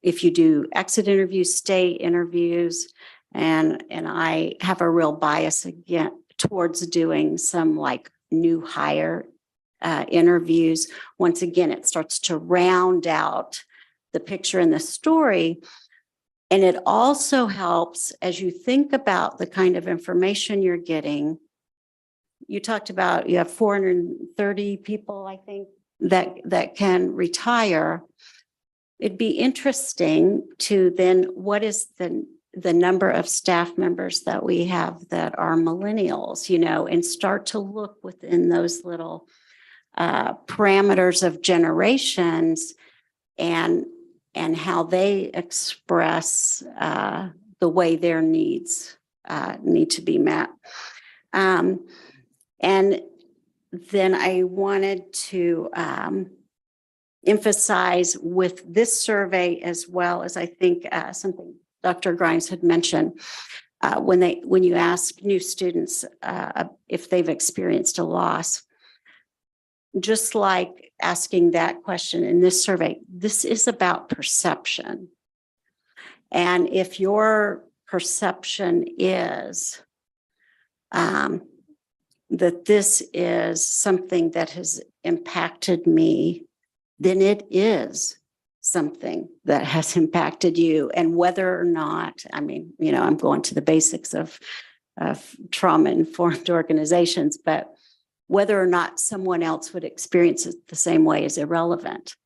S16: if you do exit interviews, stay interviews, and I have a real bias again towards doing some like new hire interviews. Once again, it starts to round out the picture and the story. And it also helps as you think about the kind of information you're getting. You talked about you have 430 people, I think, that can retire. It'd be interesting to then, what is the number of staff members that we have that are millennials, and start to look within those little parameters of generations and how they express the way their needs need to be met. And then I wanted to emphasize with this survey, as well as I think something Dr. Grimes had mentioned, when you ask new students if they've experienced a loss, just like asking that question in this survey, this is about perception. And if your perception is that this is something that has impacted me, then it is something that has impacted you. And whether or not, I mean, you know, I'm going to the basics of trauma-informed organizations, but whether or not someone else would experience it the same way is irrelevant.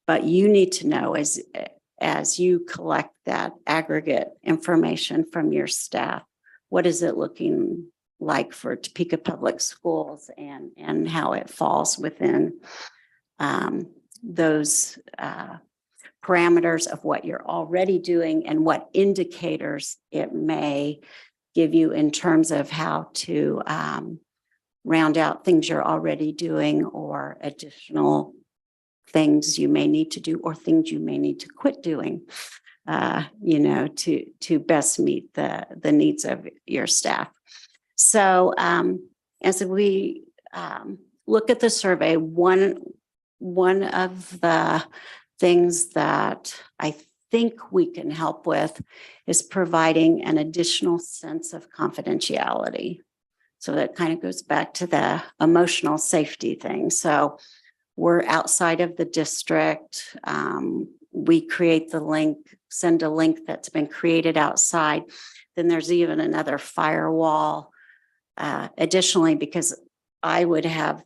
S16: But you need to know as you collect that aggregate information from your staff, what is it looking like for Topeka Public Schools and how it falls within those parameters of what you're already doing and what indicators it may give you in terms of how to round out things you're already doing or additional things you may need to do or things you may need to quit doing, you know, to best meet the needs of your staff. So as we look at the survey, one of the things that I think we can help with is providing an additional sense of confidentiality. So that kind of goes back to the emotional safety thing. So we're outside of the district. We create the link, send a link that's been created outside. Then there's even another firewall. Additionally, because I would have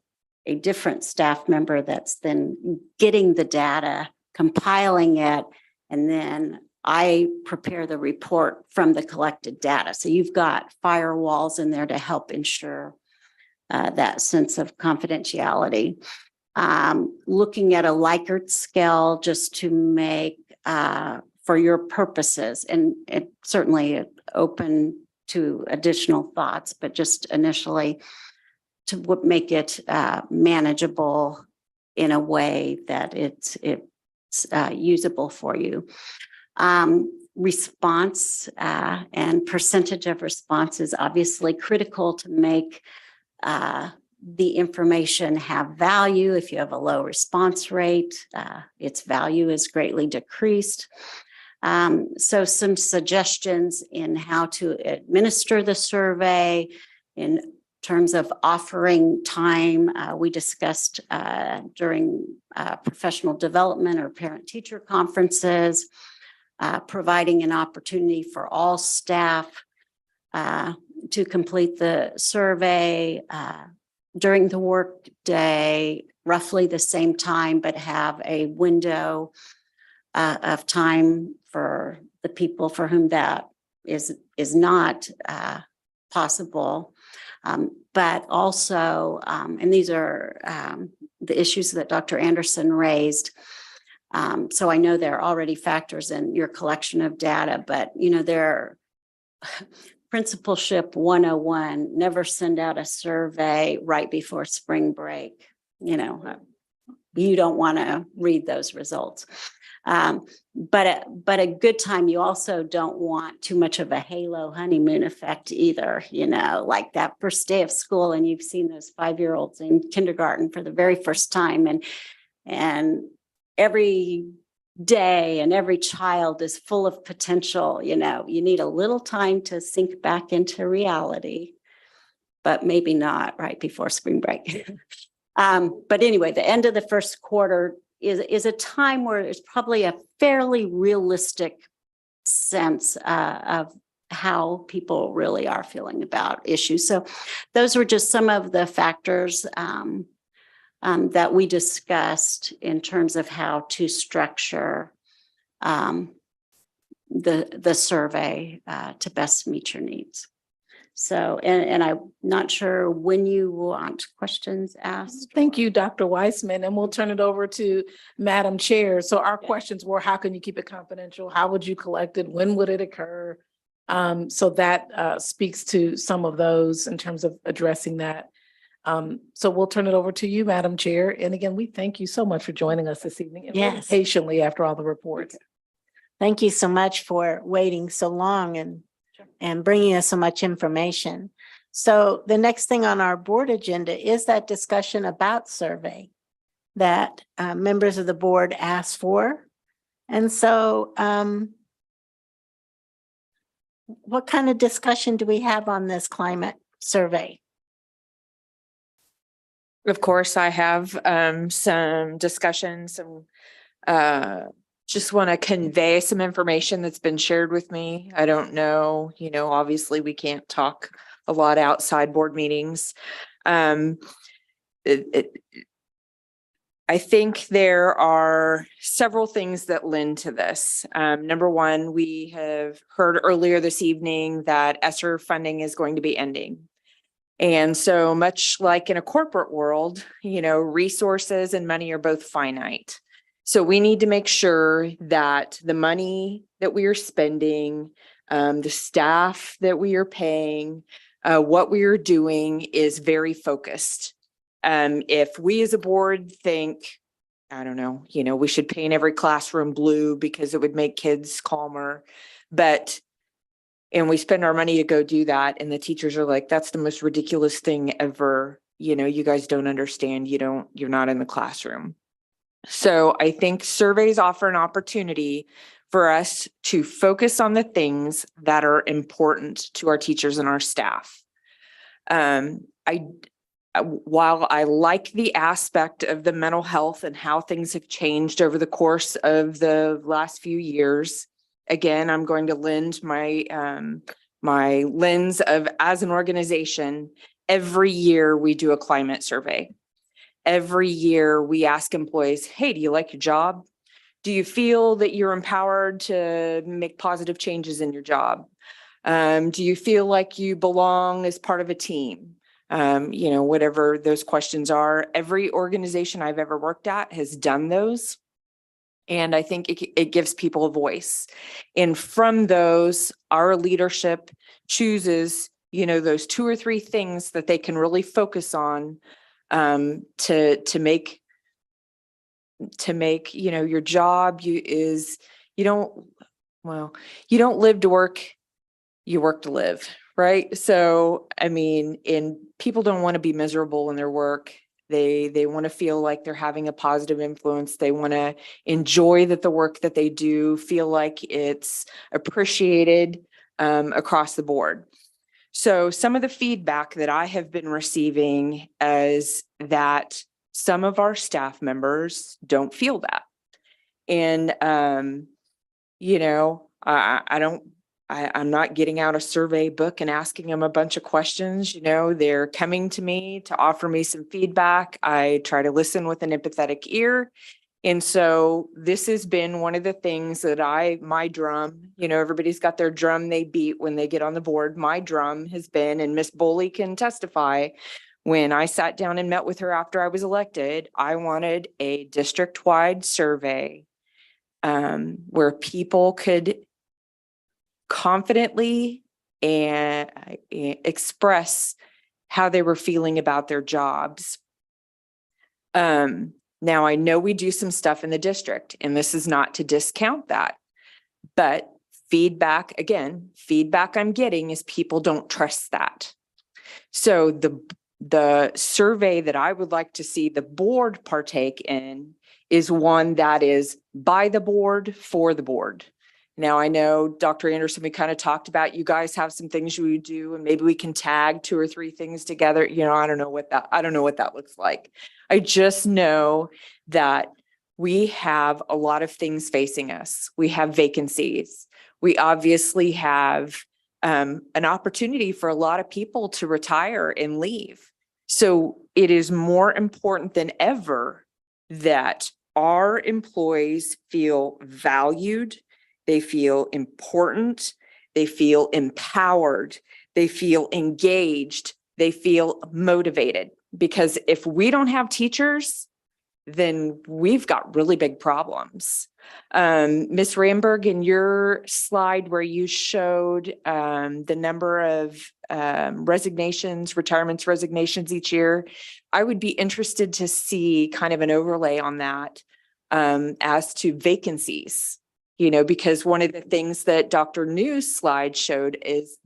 S16: a different staff member that's then getting the data, compiling it, and then I prepare the report from the collected data. So you've got firewalls in there to help ensure that sense of confidentiality. Looking at a Likert scale just to make for your purposes, and it certainly open to additional thoughts, but just initially to make it manageable in a way that it's usable for you. Response and percentage of response is obviously critical to make the information have value. If you have a low response rate, its value is greatly decreased. So some suggestions in how to administer the survey in terms of offering time. We discussed during professional development or parent-teacher conferences, providing an opportunity for all staff to complete the survey during the workday, roughly the same time, but have a window of time for the people for whom that is not possible. But also, and these are the issues that Dr. Anderson raised. So I know there are already factors in your collection of data, but you know, there Principalship 101, never send out a survey right before spring break. You know, you don't want to read those results. But a good time, you also don't want too much of a halo honeymoon effect either, you know, like that first day of school and you've seen those 5-year-olds in kindergarten for the very first time and every day and every child is full of potential. You know, you need a little time to sink back into reality, but maybe not right before spring break. But anyway, the end of the first quarter is a time where there's probably a fairly realistic sense of how people really are feeling about issues. So those were just some of the factors that we discussed in terms of how to structure the survey to best meet your needs. So, and I'm not sure when you want questions asked.
S3: Thank you, Dr. Weissman, and we'll turn it over to Madam Chair. So our questions were, how can you keep it confidential? How would you collect it? When would it occur? So that speaks to some of those in terms of addressing that. So we'll turn it over to you, Madam Chair. And again, we thank you so much for joining us this evening and waiting
S1: Yes.
S3: patiently after all the reports.
S1: Thank you so much for waiting so long and bringing us so much information. So the next thing on our board agenda is that discussion about survey that members of the board asked for. And so what kind of discussion do we have on this climate survey?
S10: Of course, I have some discussions, some just want to convey some information that's been shared with me. I don't know, obviously we can't talk a lot outside board meetings. I think there are several things that lend to this. Number one, we have heard earlier this evening that ESSER funding is going to be ending. And so much like in a corporate world, resources and money are both finite. So we need to make sure that the money that we are spending, the staff that we are paying, what we are doing is very focused. If we as a board think, I don't know, we should paint every classroom blue because it would make kids calmer, and we spend our money to go do that. And the teachers are like, that's the most ridiculous thing ever. You guys don't understand. You're not in the classroom. So I think surveys offer an opportunity for us to focus on the things that are important to our teachers and our staff. While I like the aspect of the mental health and how things have changed over the course of the last few years, again, I'm going to lend my my lens of, as an organization, every year we do a climate survey. Every year we ask employees, hey, do you like your job? Do you feel that you're empowered to make positive changes in your job? Do you feel like you belong as part of a team? Whatever those questions are. Every organization I've ever worked at has done those. And I think it gives people a voice. And from those, our leadership chooses, those 2 or 3 things that they can really focus on to make your job. You don't live to work, you work to live, right? So, and people don't want to be miserable in their work. They want to feel like they're having a positive influence. They want to enjoy that the work that they do, feel like it's appreciated across the board. So some of the feedback that I have been receiving is that some of our staff members don't feel that. And, I'm not getting out a survey book and asking them a bunch of questions. They're coming to me to offer me some feedback. I try to listen with an empathetic ear. And so this has been one of the things that my drum, everybody's got their drum they beat when they get on the board. My drum has been, and Miss Boley can testify, when I sat down and met with her after I was elected, I wanted a district-wide survey where people could confidently and express how they were feeling about their jobs. Now I know we do some stuff in the district, and this is not to discount that, but feedback I'm getting is people don't trust that. So the survey that I would like to see the board partake in is one that is by the board, for the board. Now, I know Dr. Anderson, we kind of talked about, you guys have some things you would do, and maybe we can tag 2 or 3 things together. I don't know what that looks like. I just know that we have a lot of things facing us. We have vacancies. We obviously have an opportunity for a lot of people to retire and leave. So it is more important than ever that our employees feel valued. They feel important, they feel empowered, they feel engaged, they feel motivated. Because if we don't have teachers, then we've got really big problems. Ms. Ramberg, in your slide where you showed the number of resignations each year, I would be interested to see kind of an overlay on that as to vacancies. Because one of the things that Dr. New's slide showed is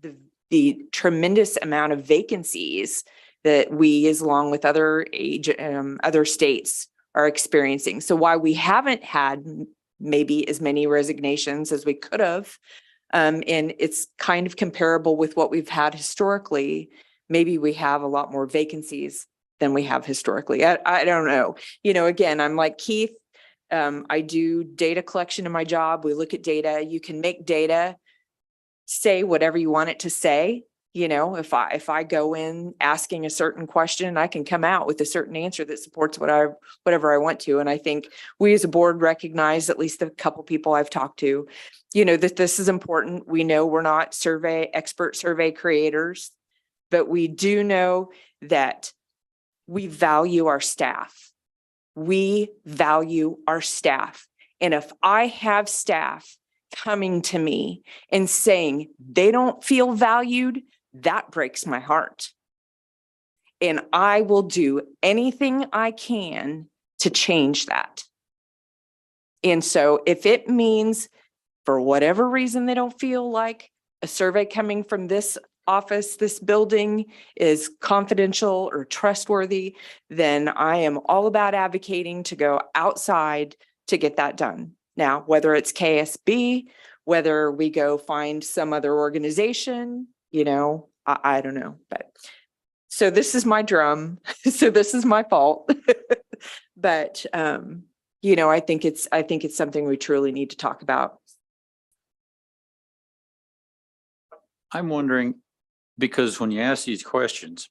S10: the tremendous amount of vacancies that we, as along with other states, are experiencing. So while we haven't had maybe as many resignations as we could have, And it's kind of comparable with what we've had historically. Maybe we have a lot more vacancies than we have historically. I don't know. You know, again, I'm like Keith. I do data collection in my job. We look at data. You can make data say whatever you want it to say. You know, if I go in asking a certain question, I can come out with a certain answer that supports whatever I want to. And I think we as a board recognize, at least a couple people I've talked to, you know, that this is important. We know we're not expert survey creators, but we do know that we value our staff. We value our staff. And if I have staff coming to me and saying they don't feel valued, that breaks my heart. And I will do anything I can to change that. And so if it means for whatever reason they don't feel like a survey coming from this office, this building is confidential or trustworthy, then I am all about advocating to go outside to get that done. Now, whether it's KSB, whether we go find some other organization, you know, I don't know, but so this is my drum. So this is my fault. But, you know, I think it's something we truly need to talk about.
S19: I'm wondering, because when you ask these questions,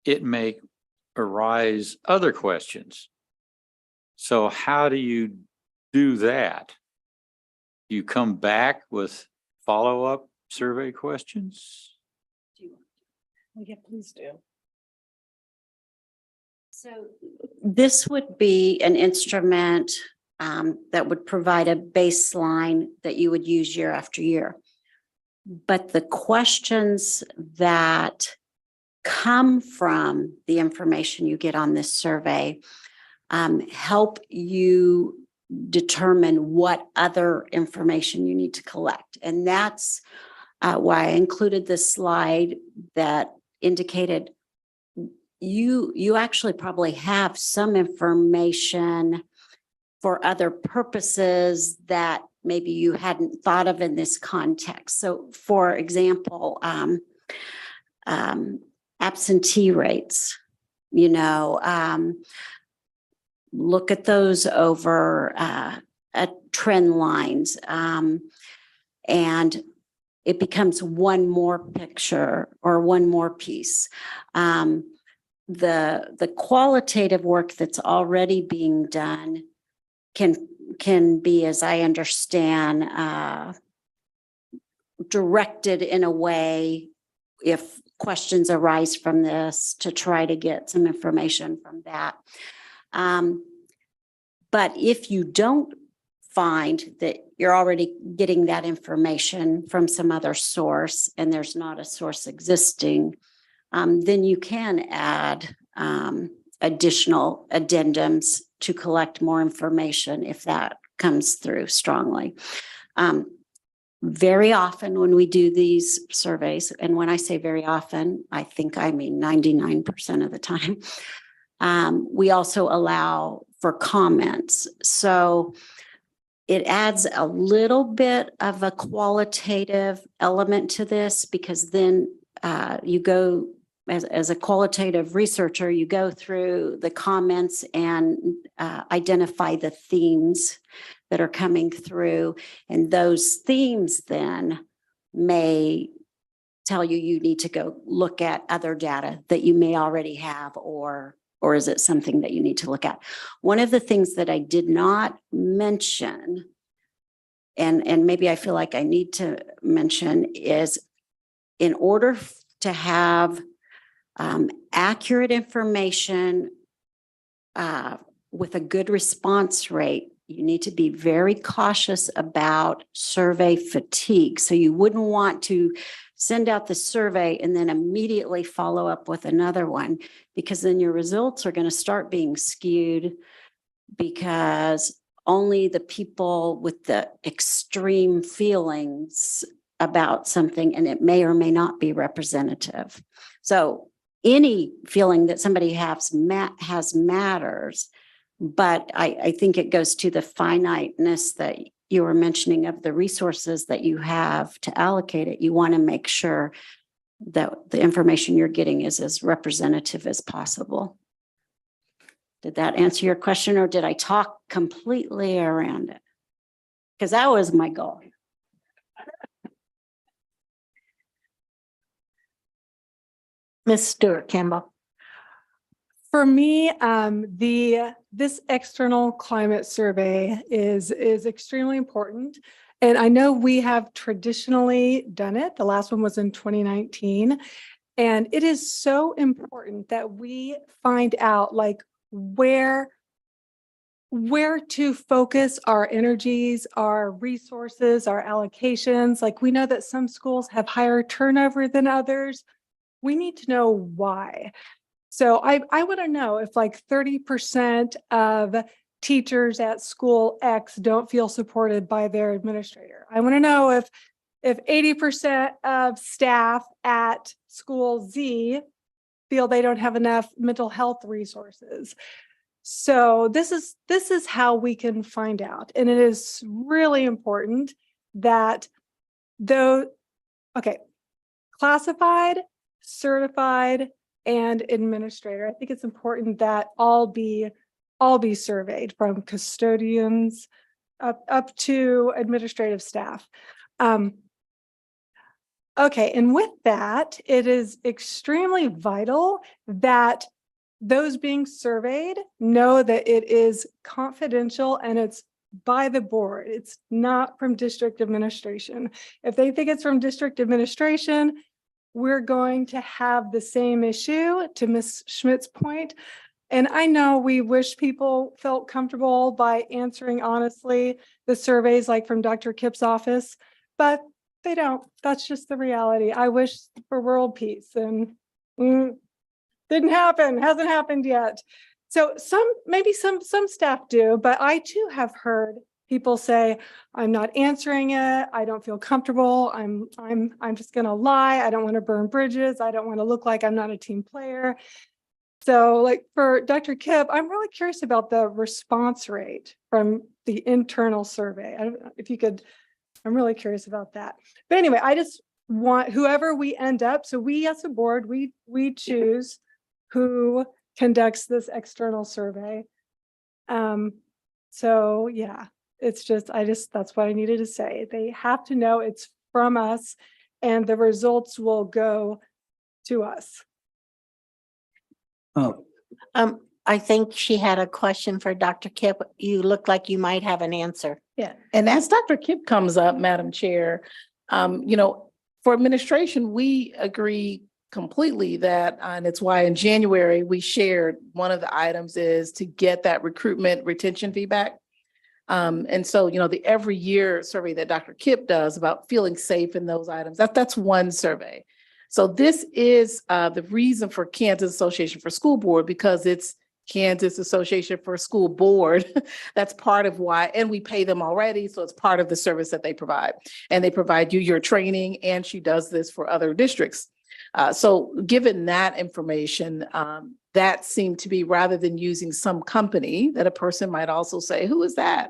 S19: it may arise other questions. So how do you do that? You come back with follow-up survey questions?
S16: Yeah, please do. So this would be an instrument that would provide a baseline that you would use year after year. But the questions that come from the information you get on this survey help you determine what other information you need to collect. And that's why I included this slide that indicated you actually probably have some information for other purposes that maybe you hadn't thought of in this context. So for example, absentee rates, you know, look at those over trend lines. And it becomes one more picture or one more piece. The qualitative work that's already being done can be, as I understand, directed in a way, if questions arise from this, to try to get some information from that. But if you don't find that you're already getting that information from some other source and there's not a source existing, then you can add additional addendums to collect more information if that comes through strongly. Very often when we do these surveys, and when I say very often, I think I mean 99% of the time, we also allow for comments. So it adds a little bit of a qualitative element to this, because then you go, as a qualitative researcher, you go through the comments and identify the themes that are coming through. And those themes then may tell you need to go look at other data that you may already have, or is it something that you need to look at? One of the things that I did not mention, and maybe I feel like I need to mention, is in order to have accurate information with a good response rate, you need to be very cautious about survey fatigue. So you wouldn't want to send out the survey and then immediately follow up with another one, because then your results are going to start being skewed, because only the people with the extreme feelings about something, and it may or may not be representative. So any feeling that somebody has matters, but I think it goes to the finiteness that you were mentioning of the resources that you have to allocate it, you want to make sure that the information you're getting is as representative as possible. Did that answer your question, or did I talk completely around it? Because that was my goal.
S1: Ms. Stewart Campbell.
S18: For me, this external climate survey is extremely important. And I know we have traditionally done it. The last one was in 2019. And it is so important that we find out like where to focus our energies, our resources, our allocations. Like we know that some schools have higher turnover than others. We need to know why. So I want to know if like 30% of teachers at school X don't feel supported by their administrator. I want to know if 80% of staff at school Z feel they don't have enough mental health resources. So this is how we can find out. And it is really important that classified, certified, and administrator. I think it's important that all be surveyed, from custodians up to administrative staff. Okay, and with that, it is extremely vital that those being surveyed know that it is confidential and it's by the board. It's not from district administration. If they think it's from district administration, we're going to have the same issue, to Ms. Schmidt's point. And I know we wish people felt comfortable by answering honestly the surveys like from Dr. Kipp's office, but they don't. That's just the reality. I wish for world peace, and didn't happen, hasn't happened yet. So maybe some staff do, but I too have heard people say, I'm not answering it. I don't feel comfortable. I'm just going to lie. I don't want to burn bridges. I don't want to look like I'm not a team player. So like for Dr. Kipp, I'm really curious about the response rate from the internal survey. I don't know if you could, I'm really curious about that. But anyway, I just want whoever we end up. So we as a board, we choose who conducts this external survey. So yeah. It's just, that's what I needed to say. They have to know it's from us and the results will go to us.
S21: Oh,
S1: I think she had a question for Dr. Kipp. You look like you might have an answer.
S3: Yeah, and as Dr. Kipp comes up, Madam Chair, for administration, we agree completely that, and it's why in January, we shared one of the items is to get that recruitment retention feedback. And so, the every year survey that Dr. Kipp does about feeling safe in those items, that's one survey. So this is the reason for Kansas Association for School Board, because it's Kansas Association for School Board. That's part of why, and we pay them already. So it's part of the service that they provide. And they provide you your training, and she does this for other districts. So given that information, that seemed to be, rather than using some company that a person might also say, who is that?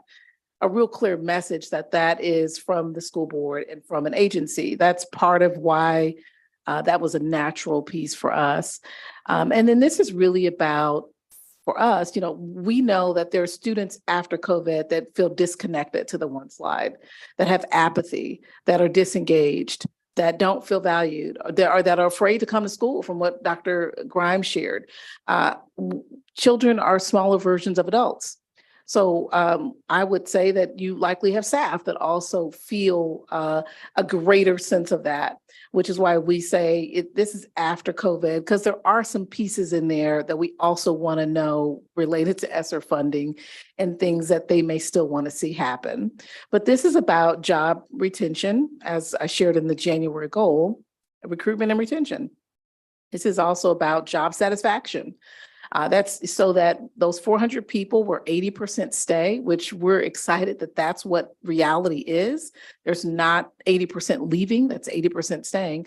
S3: A real clear message that is from the school board and from an agency. That's part of why that was a natural piece for us. And then this is really about, for us, we know that there are students after COVID that feel disconnected, to the one slide, that have apathy, that are disengaged, that don't feel valued, or that are afraid to come to school, from what Dr. Grimes shared. Children are smaller versions of adults. So I would say that you likely have staff that also feel a greater sense of that, which is why we say this is after COVID, because there are some pieces in there that we also want to know related to ESSER funding and things that they may still want to see happen. But this is about job retention, as I shared in the January goal, recruitment and retention. This is also about job satisfaction. That's so that those 400 people were 80% stay, which we're excited that that's what reality is. There's not 80% leaving, that's 80% staying.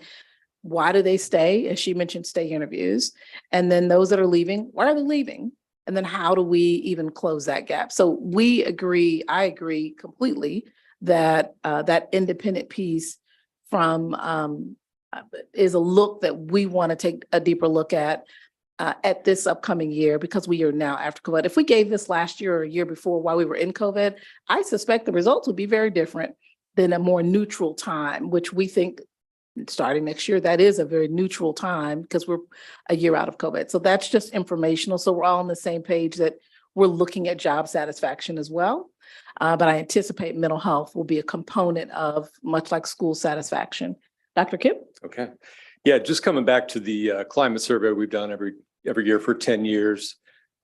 S3: Why do they stay? As she mentioned, stay interviews. And then those that are leaving, why are they leaving? And then how do we even close that gap? So I agree completely that that independent piece from is a look that we want to take a deeper look at this upcoming year, because we are now after COVID. If we gave this last year or a year before while we were in COVID, I suspect the results would be very different than a more neutral time, which we think starting next year, that is a very neutral time because we're a year out of COVID. So that's just informational. So we're all on the same page that we're looking at job satisfaction as well. But I anticipate mental health will be a component of, much like school satisfaction. Dr. Kip?
S14: Okay. Yeah, just coming back to the climate survey we've done every year for 10 years.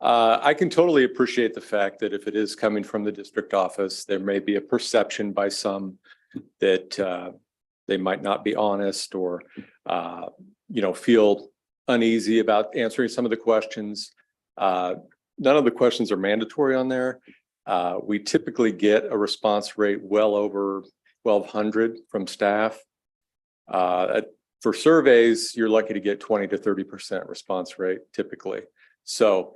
S14: I can totally appreciate the fact that if it is coming from the district office, there may be a perception by some that they might not be honest or, feel uneasy about answering some of the questions. None of the questions are mandatory on there. We typically get a response rate well over 1,200 from staff. For surveys, you're lucky to get 20 to 30% response rate typically. So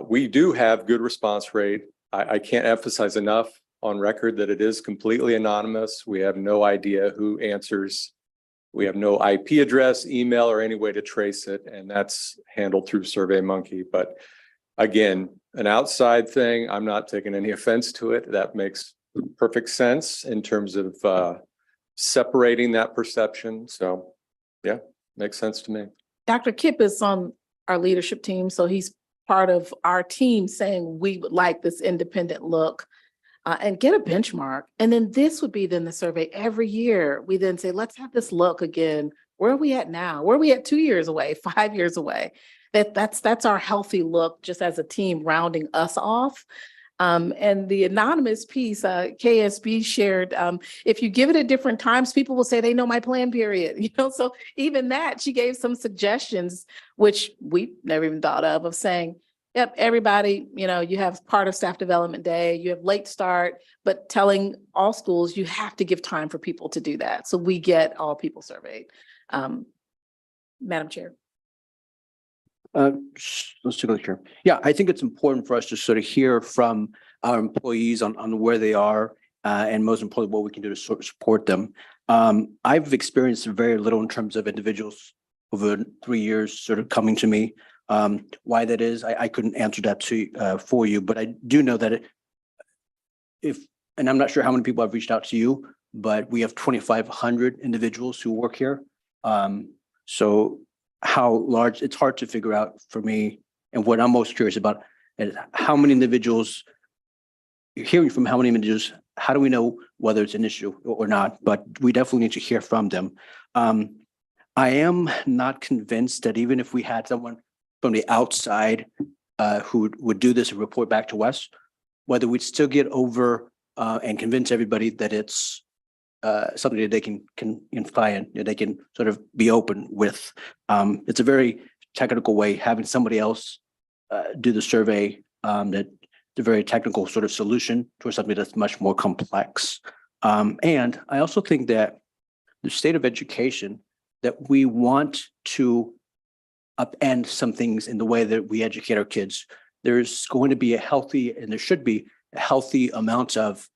S14: we do have good response rate. I can't emphasize enough on record that it is completely anonymous. We have no idea who answers. We have no IP address, email, or any way to trace it, and that's handled through SurveyMonkey. But again, an outside thing, I'm not taking any offense to it. That makes perfect sense in terms of separating that perception. So yeah, makes sense to me.
S3: Dr. Kip is on our leadership team, so he's part of our team saying we would like this independent look and get a benchmark. And then this would be then the survey every year. We then say, let's have this look again. Where are we at now? Where are we at 2 years away, 5 years away? That's our healthy look just as a team rounding us off. And the anonymous piece, KSB shared, if you give it at different times, people will say they know my plan period, so even that, she gave some suggestions, which we never even thought of saying, yep, everybody, you have part of staff development day, you have late start, but telling all schools, you have to give time for people to do that. So we get all people surveyed. Madam Chair.
S21: Let's take a look here. Yeah, I think it's important for us to sort of hear from our employees on where they are and most importantly, what we can do to sort of support them. I've experienced very little in terms of individuals over 3 years sort of coming to me. Why that is, I couldn't answer that for you, but I do know that and I'm not sure how many people have reached out to you, but we have 2,500 individuals who work here. So how large, it's hard to figure out for me. And what I'm most curious about is how many individuals, hearing from how many individuals, how do we know whether it's an issue or not? But we definitely need to hear from them. I am not convinced that even if we had someone from the outside who would do this and report back to us, whether we'd still get over and convince everybody that it's something that they can confide in, they can sort of be open with. It's a very technical way, having somebody else do the survey, that the very technical sort of solution to something that's much more complex. And I also think that the state of education, that we want to upend some things in the way that we educate our kids. There's going to be a healthy, and there should be a healthy amount of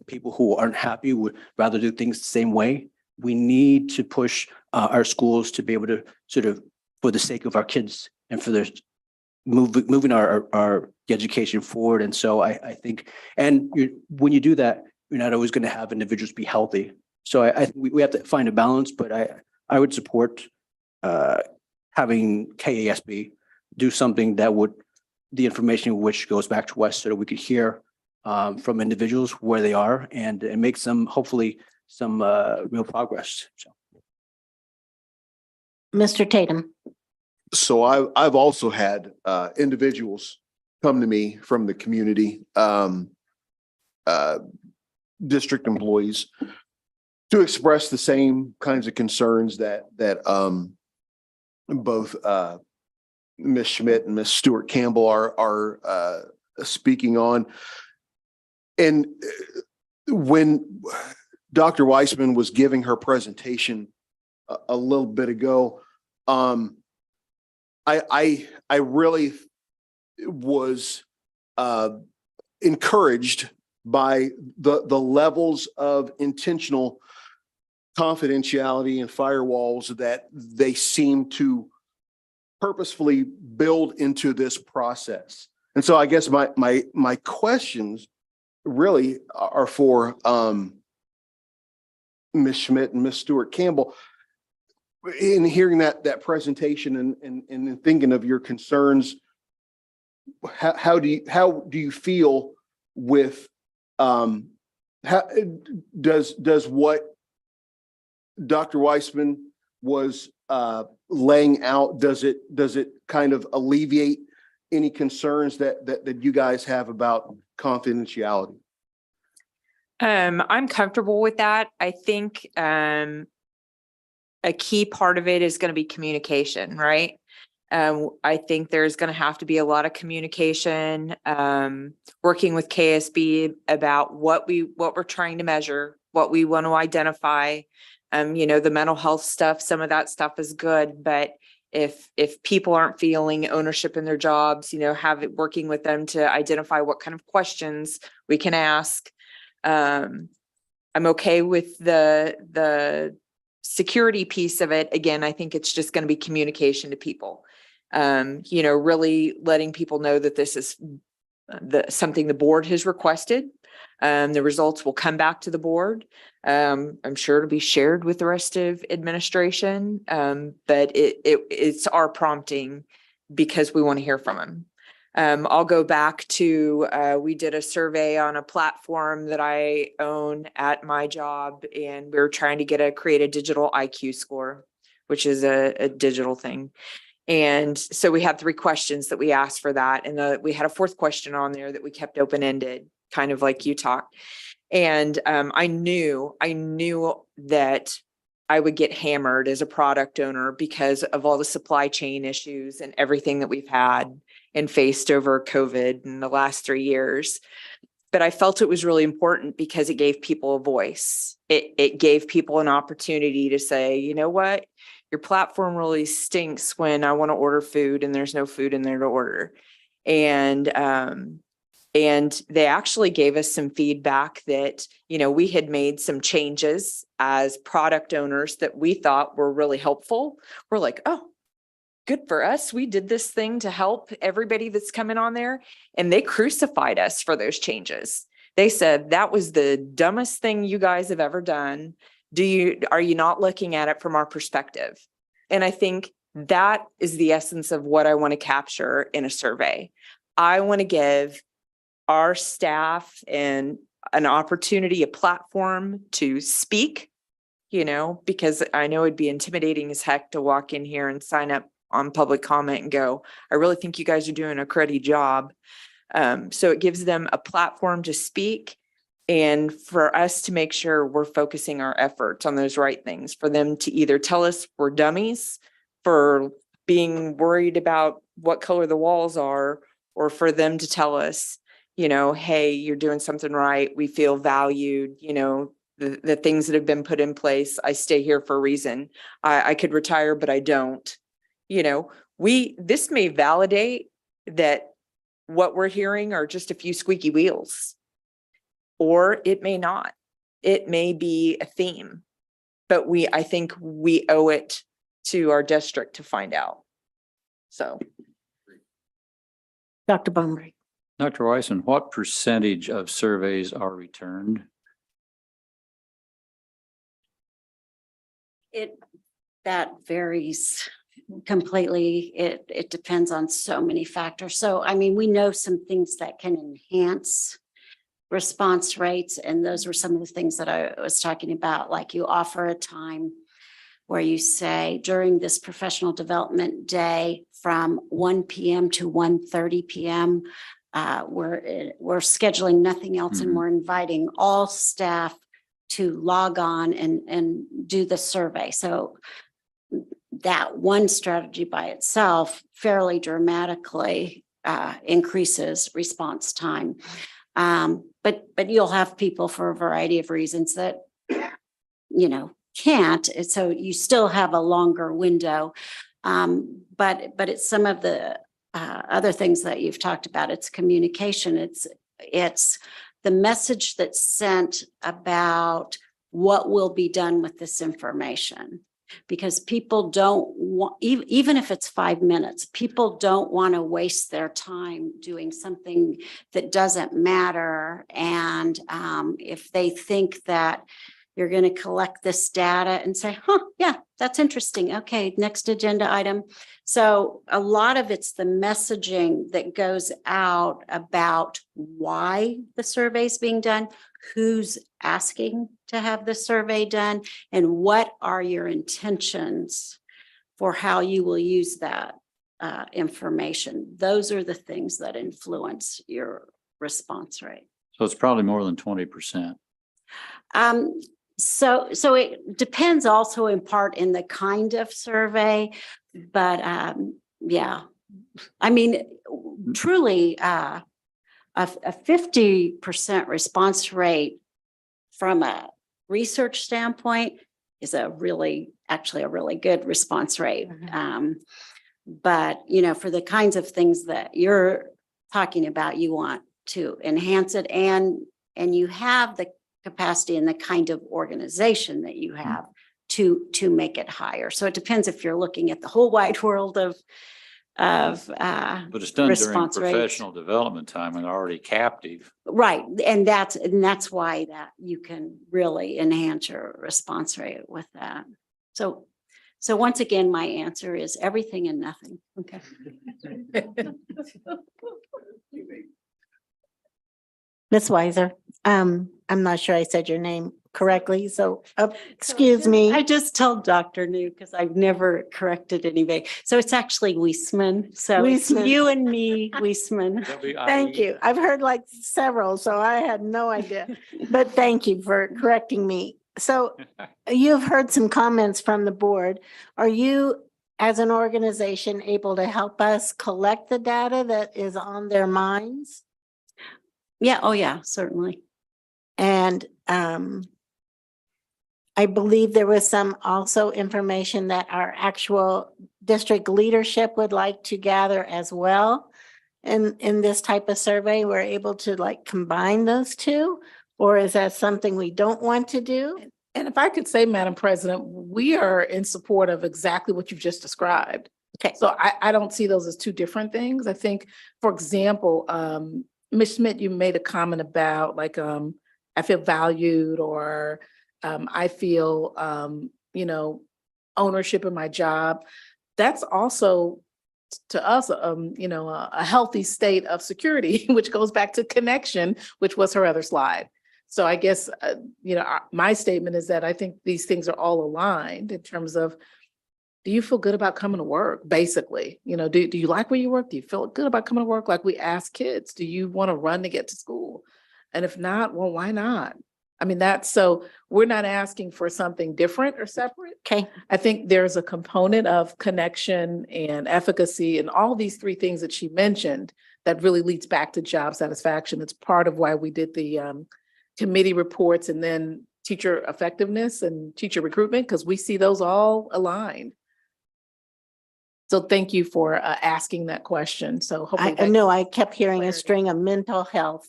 S21: people who aren't happy, would rather do things the same way. We need to push our schools to be able to sort of, for the sake of our kids and for their moving our education forward. And so I think, and when you do that, you're not always going to have individuals be healthy. So I think we have to find a balance, but I would support having KASB do something that would, the information which goes back to us so that we could hear from individuals where they are and make some, hopefully some real progress. So.
S1: Mr. Tatum.
S9: So I've also had individuals come to me from the community, district employees, to express the same kinds of concerns that both Ms. Schmidt and Ms. Stewart Campbell are speaking on. And when Dr. Weissman was giving her presentation a little bit ago, I really was encouraged by the levels of intentional confidentiality and firewalls that they seem to purposefully build into this process. And so I guess my questions really are for Ms. Schmidt and Ms. Stewart Campbell. In hearing that presentation and thinking of your concerns, how do you feel with how does what Dr. Weissman was laying out, does it kind of alleviate any concerns that you guys have about confidentiality?
S10: I'm comfortable with that. I think a key part of it is going to be communication, right? I think there's going to have to be a lot of communication, working with KSB about what we're trying to measure, what we want to identify. The mental health stuff, some of that stuff is good, but if people aren't feeling ownership in their jobs, working with them to identify what kind of questions we can ask. I'm okay with the security piece of it. Again, I think it's just going to be communication to people. Really letting people know that this is something the board has requested. The results will come back to the board. I'm sure it'll be shared with the rest of administration. But it's our prompting because we want to hear from them. I'll go back to, we did a survey on a platform that I own at my job, and we were trying to create a digital IQ score, which is a digital thing. And so we had 3 questions that we asked for that. And we had a 4th question on there that we kept open-ended, kind of like you talked. And I knew that I would get hammered as a product owner because of all the supply chain issues and everything that we've had and faced over COVID in the last 3 years. But I felt it was really important because it gave people a voice. It gave people an opportunity to say, you know what, your platform really stinks when I want to order food and there's no food in there to order. And they actually gave us some feedback that, we had made some changes as product owners that we thought were really helpful. We're like, oh, good for us. We did this thing to help everybody that's coming on there. And they crucified us for those changes. They said, that was the dumbest thing you guys have ever done. Are you not looking at it from our perspective? And I think that is the essence of what I want to capture in a survey. I want to give our staff and an opportunity, a platform to speak, because I know it'd be intimidating as heck to walk in here and sign up on public comment and go, I really think you guys are doing a cruddy job. So it gives them a platform to speak and for us to make sure we're focusing our efforts on those right things, for them to either tell us we're dummies for being worried about what color the walls are, or for them to tell us, hey, you're doing something right. We feel valued, the things that have been put in place. I stay here for a reason. I could retire, but I don't. This may validate that what we're hearing are just a few squeaky wheels, or it may not. It may be a theme, but I think we owe it to our district to find out. So.
S1: Dr. Bumbrick.
S19: Dr. Weissman, what percentage of surveys are returned?
S16: That varies completely. It depends on so many factors. So, we know some things that can enhance response rates. And those were some of the things that I was talking about, like you offer a time where you say during this professional development day from 1 p.m. to 1:30 p.m., we're scheduling nothing else, and we're inviting all staff to log on and do the survey. So that one strategy by itself fairly dramatically increases response time. But you'll have people for a variety of reasons that, can't. So you still have a longer window. But it's some of the other things that you've talked about. It's communication. It's the message that's sent about what will be done with this information. Because people don't want, even if it's 5 minutes, people don't want to waste their time doing something that doesn't matter. And if they think that you're going to collect this data and say, huh, yeah, that's interesting. Okay, next agenda item. So a lot of it's the messaging that goes out about why the survey is being done, who's asking to have the survey done, and what are your intentions for how you will use that information. Those are the things that influence your response rate.
S19: So it's probably more than 20%.
S16: So it depends also in part in the kind of survey, but yeah, I mean, truly a 50% response rate from a research standpoint is actually a really good response rate. But you know, for the kinds of things that you're talking about, you want to enhance it, and you have the capacity and the kind of organization that you have to make it higher. So it depends if you're looking at the whole wide world of
S19: But it's done during
S16: response rates.
S19: professional development time and already captive.
S16: Right, and that's why that you can really enhance your response rate with that. So once again, my answer is everything and nothing. Okay.
S1: Ms. Weiser, I'm not sure I said your name correctly, so excuse me.
S16: I just told Dr. New because I've never corrected anybody. So it's actually Weisman. So it's
S1: Weisman.
S16: you and me, Weisman.
S1: Thank you. I've heard like several, so I had no idea. But thank you for correcting me. So you've heard some comments from the board. Are you, as an organization, able to help us collect the data that is on their minds?
S16: Yeah, oh yeah, certainly.
S1: And I believe there was some also information that our actual district leadership would like to gather as well. In this type of survey, we're able to like combine those two, or is that something we don't want to do?
S3: And if I could say, Madam President, we are in support of exactly what you've just described.
S1: Okay.
S3: So I don't see those as two different things. I think, for example, Ms. Schmidt, you made a comment about like, I feel valued, or I feel, ownership in my job. That's also to us, a healthy state of security, which goes back to connection, which was her other slide. So I guess, my statement is that I think these things are all aligned in terms of, do you feel good about coming to work? Basically, do you like where you work? Do you feel good about coming to work? Like we ask kids, do you want to run to get to school? And if not, well, why not? I mean, so we're not asking for something different or separate.
S1: Okay.
S3: I think there's a component of connection and efficacy and all these three things that she mentioned that really leads back to job satisfaction. It's part of why we did the committee reports and then teacher effectiveness and teacher recruitment, because we see those all aligned. So thank you for asking that question. So hopefully
S1: I know I kept hearing a string of mental health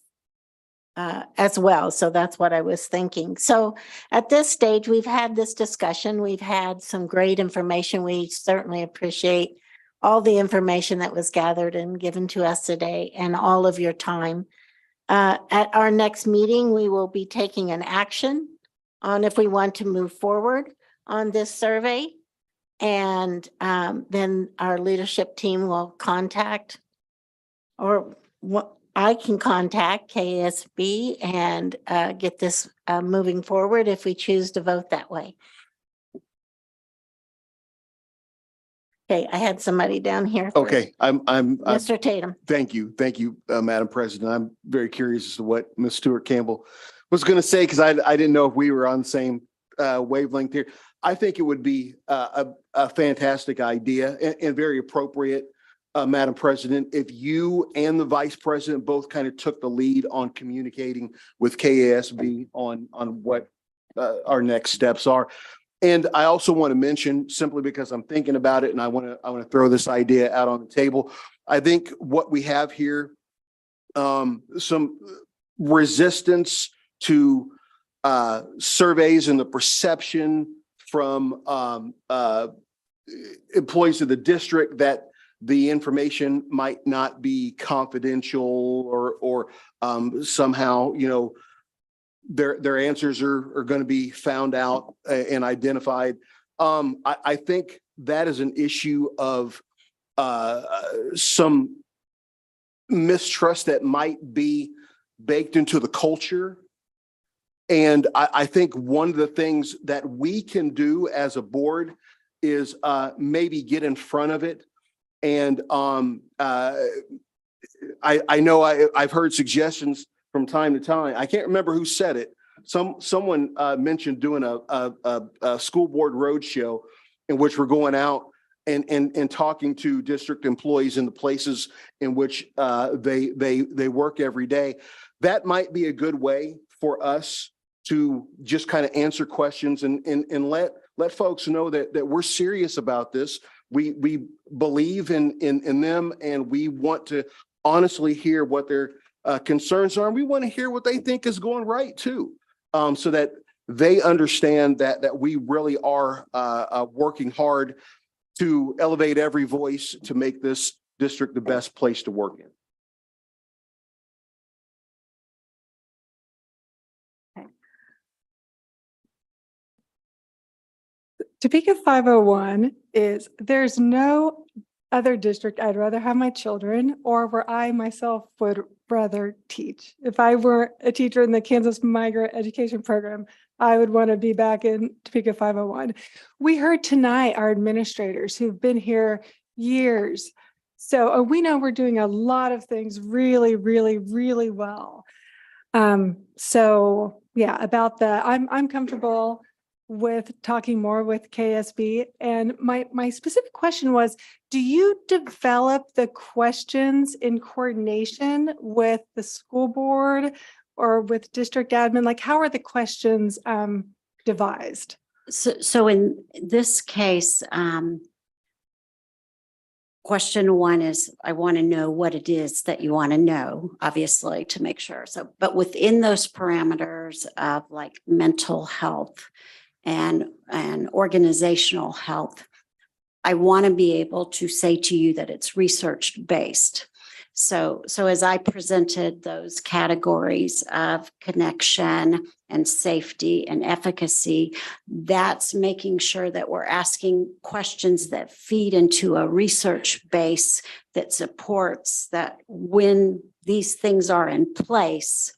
S1: as well. So that's what I was thinking. So at this stage, we've had this discussion. We've had some great information. We certainly appreciate all the information that was gathered and given to us today and all of your time. At our next meeting, we will be taking an action on if we want to move forward on this survey. And then our leadership team will contact, or what I can contact KSB and get this moving forward if we choose to vote that way. Okay, I had somebody down here.
S9: Okay, I'm
S1: Mr. Tatum.
S9: Thank you, Madam President. I'm very curious as to what Ms. Stewart Campbell was going to say, because I didn't know if we were on the same wavelength here. I think it would be a fantastic idea and very appropriate, Madam President, if you and the Vice President both kind of took the lead on communicating with KASB on what our next steps are. And I also want to mention, simply because I'm thinking about it and I want to throw this idea out on the table. I think what we have here, some resistance to surveys and the perception from employees of the district that the information might not be confidential or somehow, you know, their answers are going to be found out and identified. I think that is an issue of some mistrust that might be baked into the culture. And I think one of the things that we can do as a board is maybe get in front of it. And I know I've heard suggestions from time to time. I can't remember who said it. Someone mentioned doing a school board roadshow in which we're going out and talking to district employees in the places in which they work every day. That might be a good way for us to just kind of answer questions and let folks know that we're serious about this. We believe in them, and we want to honestly hear what their concerns are. And we want to hear what they think is going right too, so that they understand that we really are working hard to elevate every voice to make this district the best place to work in.
S18: Topeka 501 is, there's no other district I'd rather have my children or where I myself would rather teach. If I were a teacher in the Kansas Migrant Education Program, I would want to be back in Topeka 501. We heard tonight our administrators who've been here years. So we know we're doing a lot of things really, really, really well. So yeah, about that, I'm comfortable with talking more with KSB. And my specific question was, do you develop the questions in coordination with the school board or with district admin? Like, how are the questions devised?
S16: So in this case, question one is, I want to know what it is that you want to know, obviously, to make sure. So, but within those parameters of like mental health and organizational health, I want to be able to say to you that it's research based. So as I presented those categories of connection and safety and efficacy, that's making sure that we're asking questions that feed into a research base that supports that when these things are in place,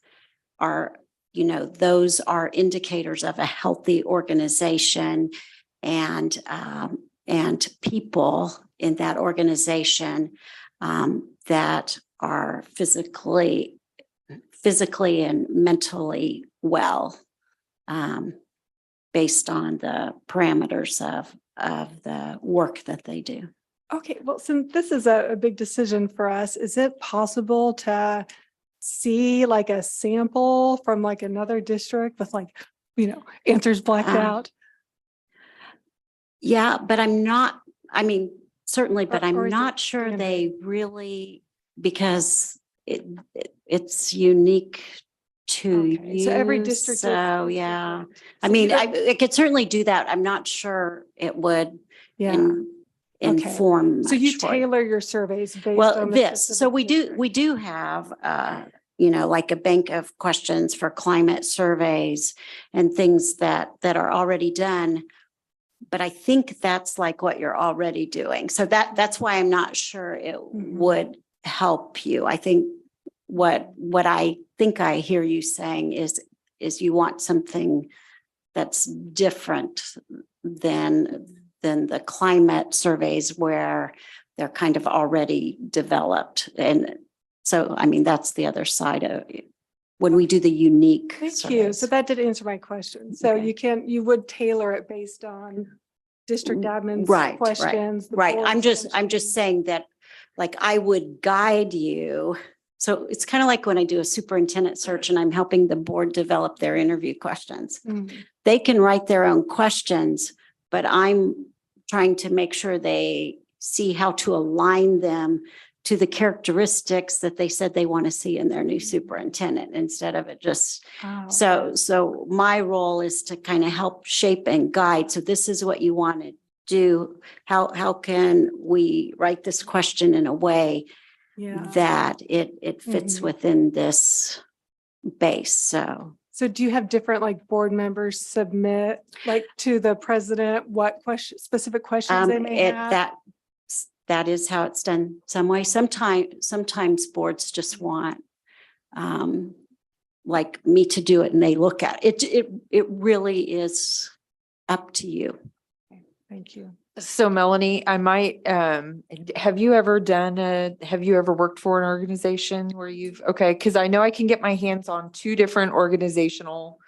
S16: are, you know, those are indicators of a healthy organization and people in that organization that are physically and mentally well, based on the parameters of the work that they do.
S18: Okay, well, since this is a big decision for us, is it possible to see like a sample from like another district with like, you know, answers blacked out?
S16: Yeah, but I'm not, I mean, certainly, but
S18: Or
S16: I'm
S18: is
S16: not
S18: it
S16: sure
S18: standard?
S16: they really, because it's unique to
S18: Okay,
S16: you.
S18: so every district is-
S16: So,
S18: is
S16: yeah,
S18: different.
S16: I
S18: So
S16: mean,
S18: you
S16: I
S18: don't-
S16: could certainly do that. I'm not sure it would
S18: Yeah. Okay.
S16: inform
S18: So you
S16: much for it.
S18: tailor your surveys based
S16: Well,
S18: on the
S16: this, so
S18: specific
S16: we
S18: district.
S16: do have, you know, like a bank of questions for climate surveys and things that are already done. But I think that's like what you're already doing. So that's why I'm not sure it would help you. I think what I think I hear you saying is you want something that's different than the climate surveys where they're kind of already developed. And so, I mean, that's the other side of it. When we do the unique
S18: Thank you.
S16: surveys.
S18: So that did answer my question. So
S16: Okay.
S18: you would tailor it based on district admin's
S16: Right,
S18: questions. the
S16: right.
S18: board's
S16: I'm just
S18: questions.
S16: saying that, like, I would guide you. So it's kind of like when I do a superintendent search and I'm helping the board develop their interview questions.
S18: Mhm.
S16: They can write their own questions, but I'm trying to make sure they see how to align them to the characteristics that they said they want to see in their new superintendent instead of it just. So my role is to kind of help shape and guide. So this is what you want to do. How can we write this question in a way that it fits within this base?
S18: So do you have different like board members submit like to the president what specific questions they may have?
S16: That is how it's done some way. Sometimes boards just want like me to do it and they look at it. It really is up to you.
S18: Thank you.
S10: So Melanie, I might, have you ever worked for an organization where okay, because I know I can get my hands on 2 different organizational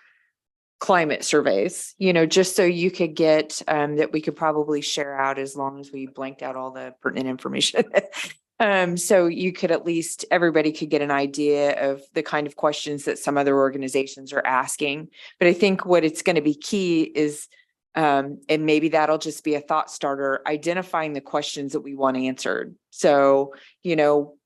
S10: climate surveys, just so you could get, that we could probably share out as long as we blanked out all the pertinent information. So you could at least, everybody could get an idea of the kind of questions that some other organizations are asking. But I think what it's going to be key is, and maybe that'll just be a thought starter, identifying the questions that we want answered. So,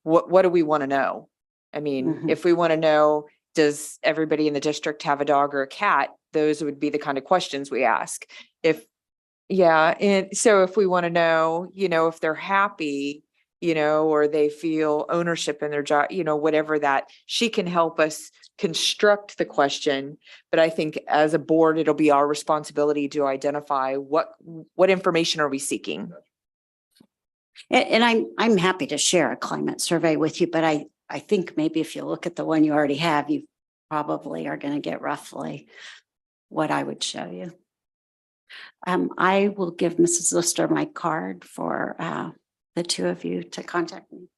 S10: what do we want to know? I mean, if we want to know, does everybody in the district have a dog or a cat? Those would be the kind of questions we ask. And so if we want to know, if they're happy, or they feel ownership in their job, whatever that, she can help us construct the question. But I think as a board, it'll be our responsibility to identify what information are we seeking.
S16: And I'm happy to share a climate survey with you, but I think maybe if you look at the one you already have, you probably are going to get roughly what I would show you. I will give Mrs. Lister my card for the 2 of you to contact me.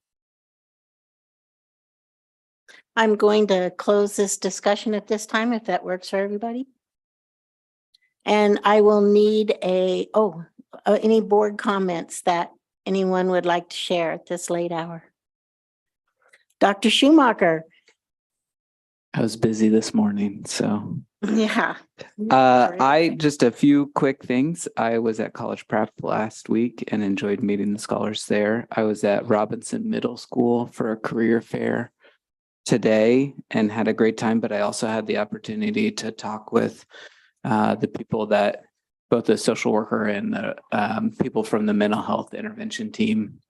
S16: I'm going to close this discussion at this time, if that works for everybody. And I will need any board comments that anyone would like to share at this late hour. Dr. Schumacher.
S22: I was busy this morning, so.
S16: Yeah.
S22: I just a few quick things. I was at College Prep last week and enjoyed meeting the scholars there. I was at Robinson Middle School for a career fair today and had a great time, but I also had the opportunity to talk with the people that, both the social worker and the people from the mental health intervention team.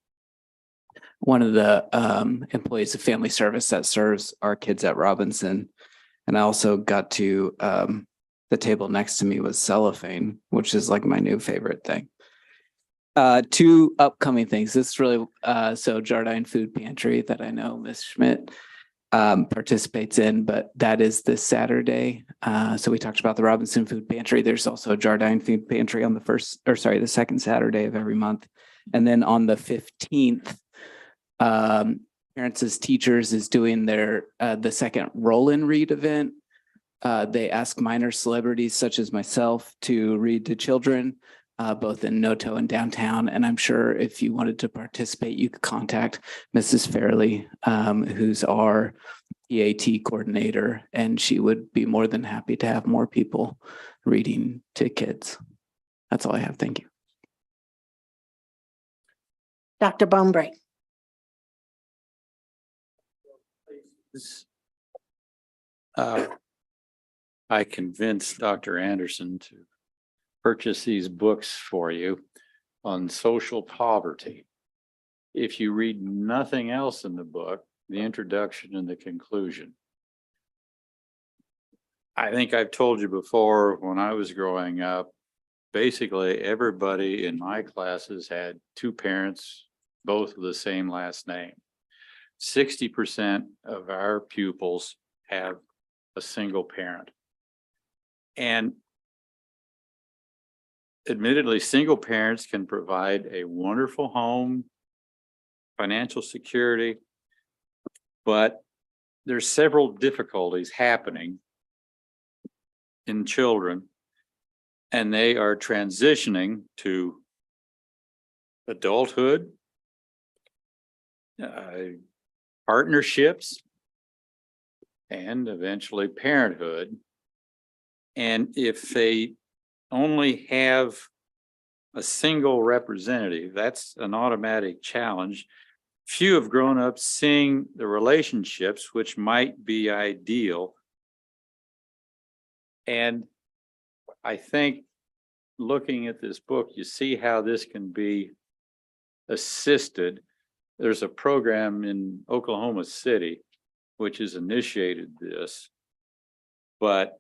S22: One of the employees of family service that serves our kids at Robinson. And I also got to, the table next to me was cellophane, which is like my new favorite thing. 2 upcoming things. This is really, so Jardine Food Pantry that I know Ms. Schmidt participates in, but that is this Saturday. So we talked about the Robinson Food Pantry. There's also a Jardine Food Pantry on the second Saturday of every month. And then on the 15th, Parents as Teachers is doing their the second roll and read event. They ask minor celebrities such as myself to read to children, both in Noto and downtown. And I'm sure if you wanted to participate, you could contact Mrs. Fairley, who's our EAT coordinator, and she would be more than happy to have more people reading to kids. That's all I have. Thank you.
S1: Dr. Bombrey.
S19: I convinced Dr. Anderson to purchase these books for you on social poverty. If you read nothing else in the book, the introduction and the conclusion. I think I've told you before, when I was growing up, basically everybody in my classes had 2 parents, both with the same last name. 60% of our pupils have a single parent. And admittedly, single parents can provide a wonderful home, financial security, but there's several difficulties happening in children, and they are transitioning to adulthood, partnerships, and eventually parenthood. And if they only have a single representative, that's an automatic challenge. Few have grown up seeing the relationships which might be ideal. And I think looking at this book, you see how this can be assisted. There's a program in Oklahoma City which has initiated this. But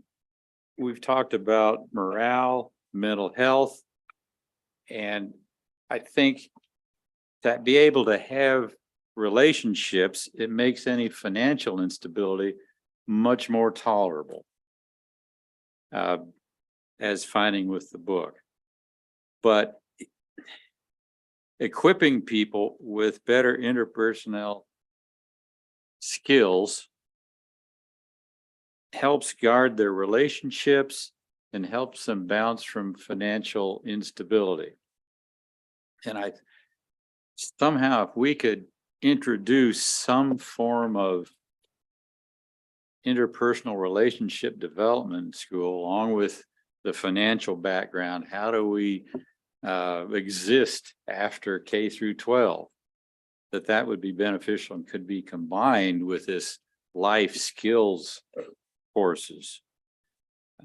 S19: we've talked about morale, mental health, and I think that be able to have relationships, it makes any financial instability much more tolerable. As finding with the book. But equipping people with better interpersonal skills helps guard their relationships and helps them bounce from financial instability. And somehow, if we could introduce some form of interpersonal relationship development in school, along with the financial background, how do we exist after K through 12? That would be beneficial and could be combined with this life skills courses.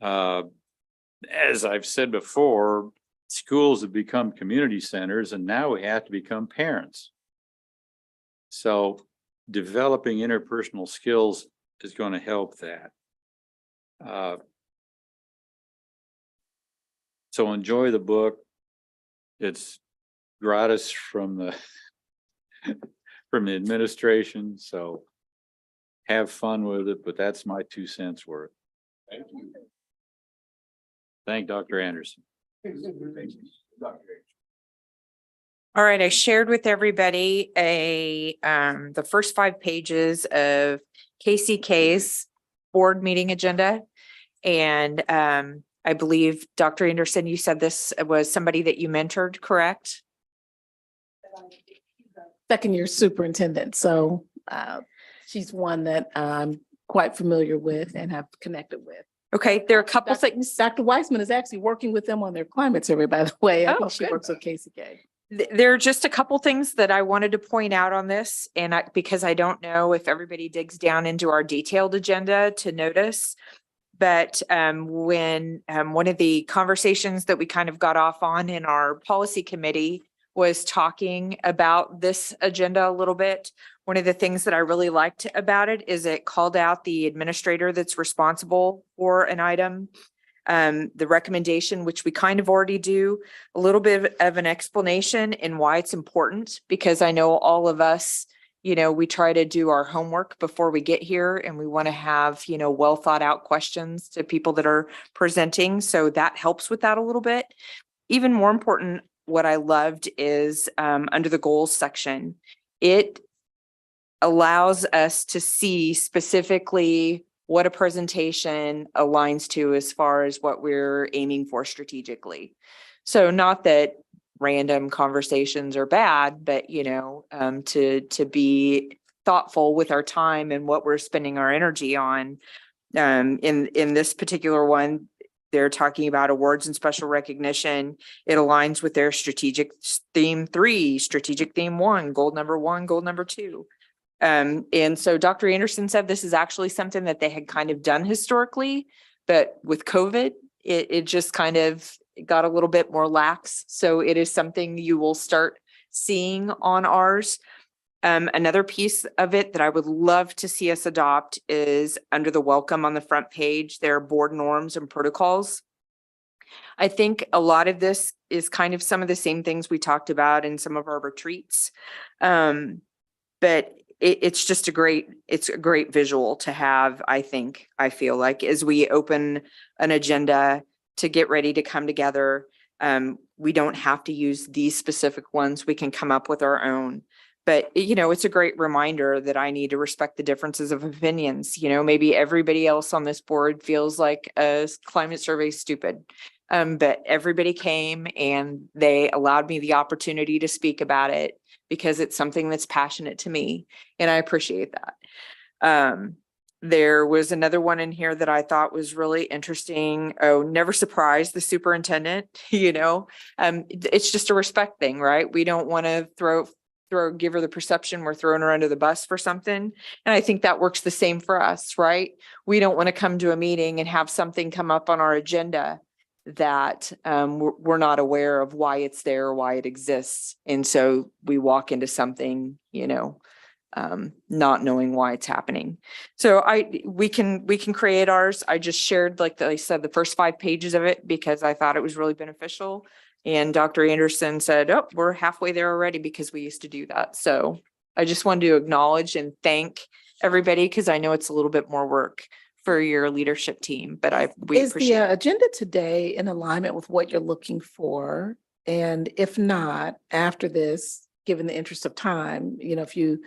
S19: As I've said before, schools have become community centers, and now we have to become parents. So developing interpersonal skills is going to help that. So enjoy the book. It's gratis from the administration, so have fun with it, but that's my 2 cents worth.
S6: Thank you.
S19: Thank Dr. Anderson.
S10: All right, I shared with everybody the first 5 pages of KCK's board meeting agenda. And I believe, Dr. Anderson, you said this was somebody that you mentored, correct?
S3: Second-year superintendent, so she's one that I'm quite familiar with and have connected with.
S10: Okay, there are a couple things.
S3: Dr. Weissman is actually working with them on their climate survey, by the way. I
S10: Oh,
S3: think she
S10: good.
S3: works with KCK.
S10: There are just a couple things that I wanted to point out on this, and because I don't know if everybody digs down into our detailed agenda to notice. But when one of the conversations that we kind of got off on in our policy committee was talking about this agenda a little bit, one of the things that I really liked about it is it called out the administrator that's responsible for an item. The recommendation, which we kind of already do, a little bit of an explanation in why it's important, because I know all of us, we try to do our homework before we get here, and we want to have, well thought out questions to people that are presenting. So that helps with that a little bit. Even more important, what I loved is under the goals section, it allows us to see specifically what a presentation aligns to as far as what we're aiming for strategically. So not that random conversations are bad, but to be thoughtful with our time and what we're spending our energy on. In this particular one, they're talking about awards and special recognition. It aligns with their strategic theme 3, strategic theme 1, goal number 1, goal number 2. And so Dr. Anderson said this is actually something that they had kind of done historically, but with COVID, it just kind of got a little bit more lax. So it is something you will start seeing on ours. Another piece of it that I would love to see us adopt is under the welcome on the front page, there are board norms and protocols. I think a lot of this is kind of some of the same things we talked about in some of our retreats. But it's just a great visual to have, I feel like, as we open an agenda to get ready to come together. We don't have to use these specific ones. We can come up with our own. But, it's a great reminder that I need to respect the differences of opinions. Maybe everybody else on this board feels like a climate survey is stupid. But everybody came and they allowed me the opportunity to speak about it because it's something that's passionate to me. And I appreciate that. There was another one in here that I thought was really interesting. Oh, never surprise the superintendent, it's just a respect thing, right? We don't want to throw give her the perception we're throwing her under the bus for something. And I think that works the same for us, right? We don't want to come to a meeting and have something come up on our agenda that we're not aware of why it's there or why it exists. And so we walk into something, not knowing why it's happening. So we can create ours. I just shared, like I said, the first 5 pages of it because I thought it was really beneficial. And Dr. Anderson said, oh, we're halfway there already because we used to do that. So I just wanted to acknowledge and thank everybody because I know it's a little bit more work for your leadership team, but we
S13: Is the
S10: appreciate it.
S13: agenda today in alignment with what you're looking for? And if not, after this, given the interest of time, if you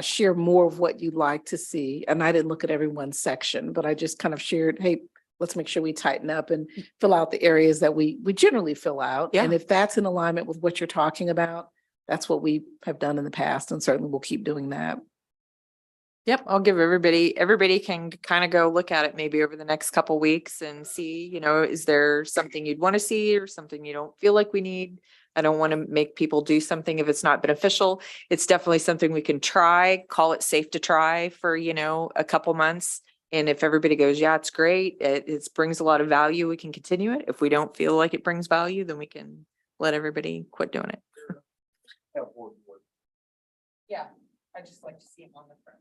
S13: share more of what you'd like to see, and I didn't look at everyone's section, but I just kind of shared, hey, let's make sure we tighten up and fill out the areas that we generally fill out.
S10: Yeah.
S13: And if that's in alignment with what you're talking about, that's what we have done in the past, and certainly we'll keep doing that.
S10: Yep, I'll give everybody can kind of go look at it maybe over the next couple weeks and see, is there something you'd want to see or something you don't feel like we need? I don't want to make people do something if it's not beneficial. It's definitely something we can try, call it safe to try for, a couple months. And if everybody goes, yeah, it's great, it brings a lot of value, we can continue it. If we don't feel like it brings value, then we can let everybody quit doing it. Yeah, I just like to see them on the front.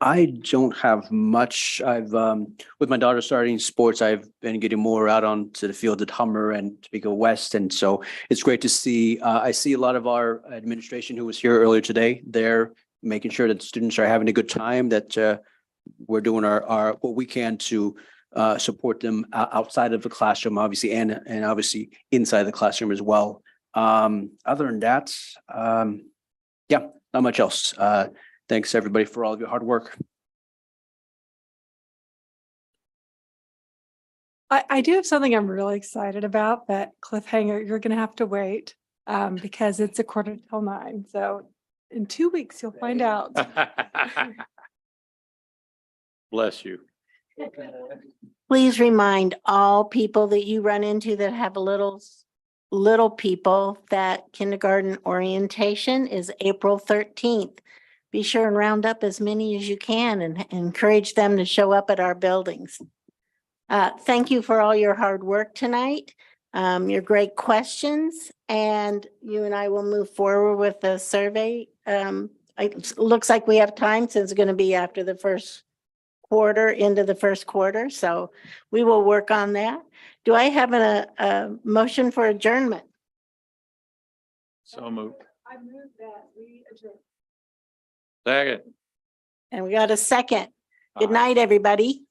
S21: I don't have much. I've, with my daughter starting sports, I've been getting more out onto the field at Hummer and Topeka West. And so it's great to see, I see a lot of our administration who was here earlier today. They're making sure that students are having a good time, that we're doing our what we can to support them outside of the classroom, obviously, and obviously inside the classroom as well. Other than that, yeah, not much else. Thanks, everybody, for all of your hard work.
S18: I do have something I'm really excited about, that cliffhanger, you're going to have to wait because it's 8:45. So in 2 weeks, you'll find out.
S19: Bless you.
S1: Please remind all people that you run into that have little people that kindergarten orientation is April 13th. Be sure and round up as many as you can and encourage them to show up at our buildings. Thank you for all your hard work tonight, your great questions, and you and I will move forward with the survey. It looks like we have time since it's going to be after the first quarter, into the first quarter, so we will work on that. Do I have a motion for adjournment?
S19: So moved.
S18: I move that we adjourn.
S19: Second.
S1: And we got a second. Good night, everybody.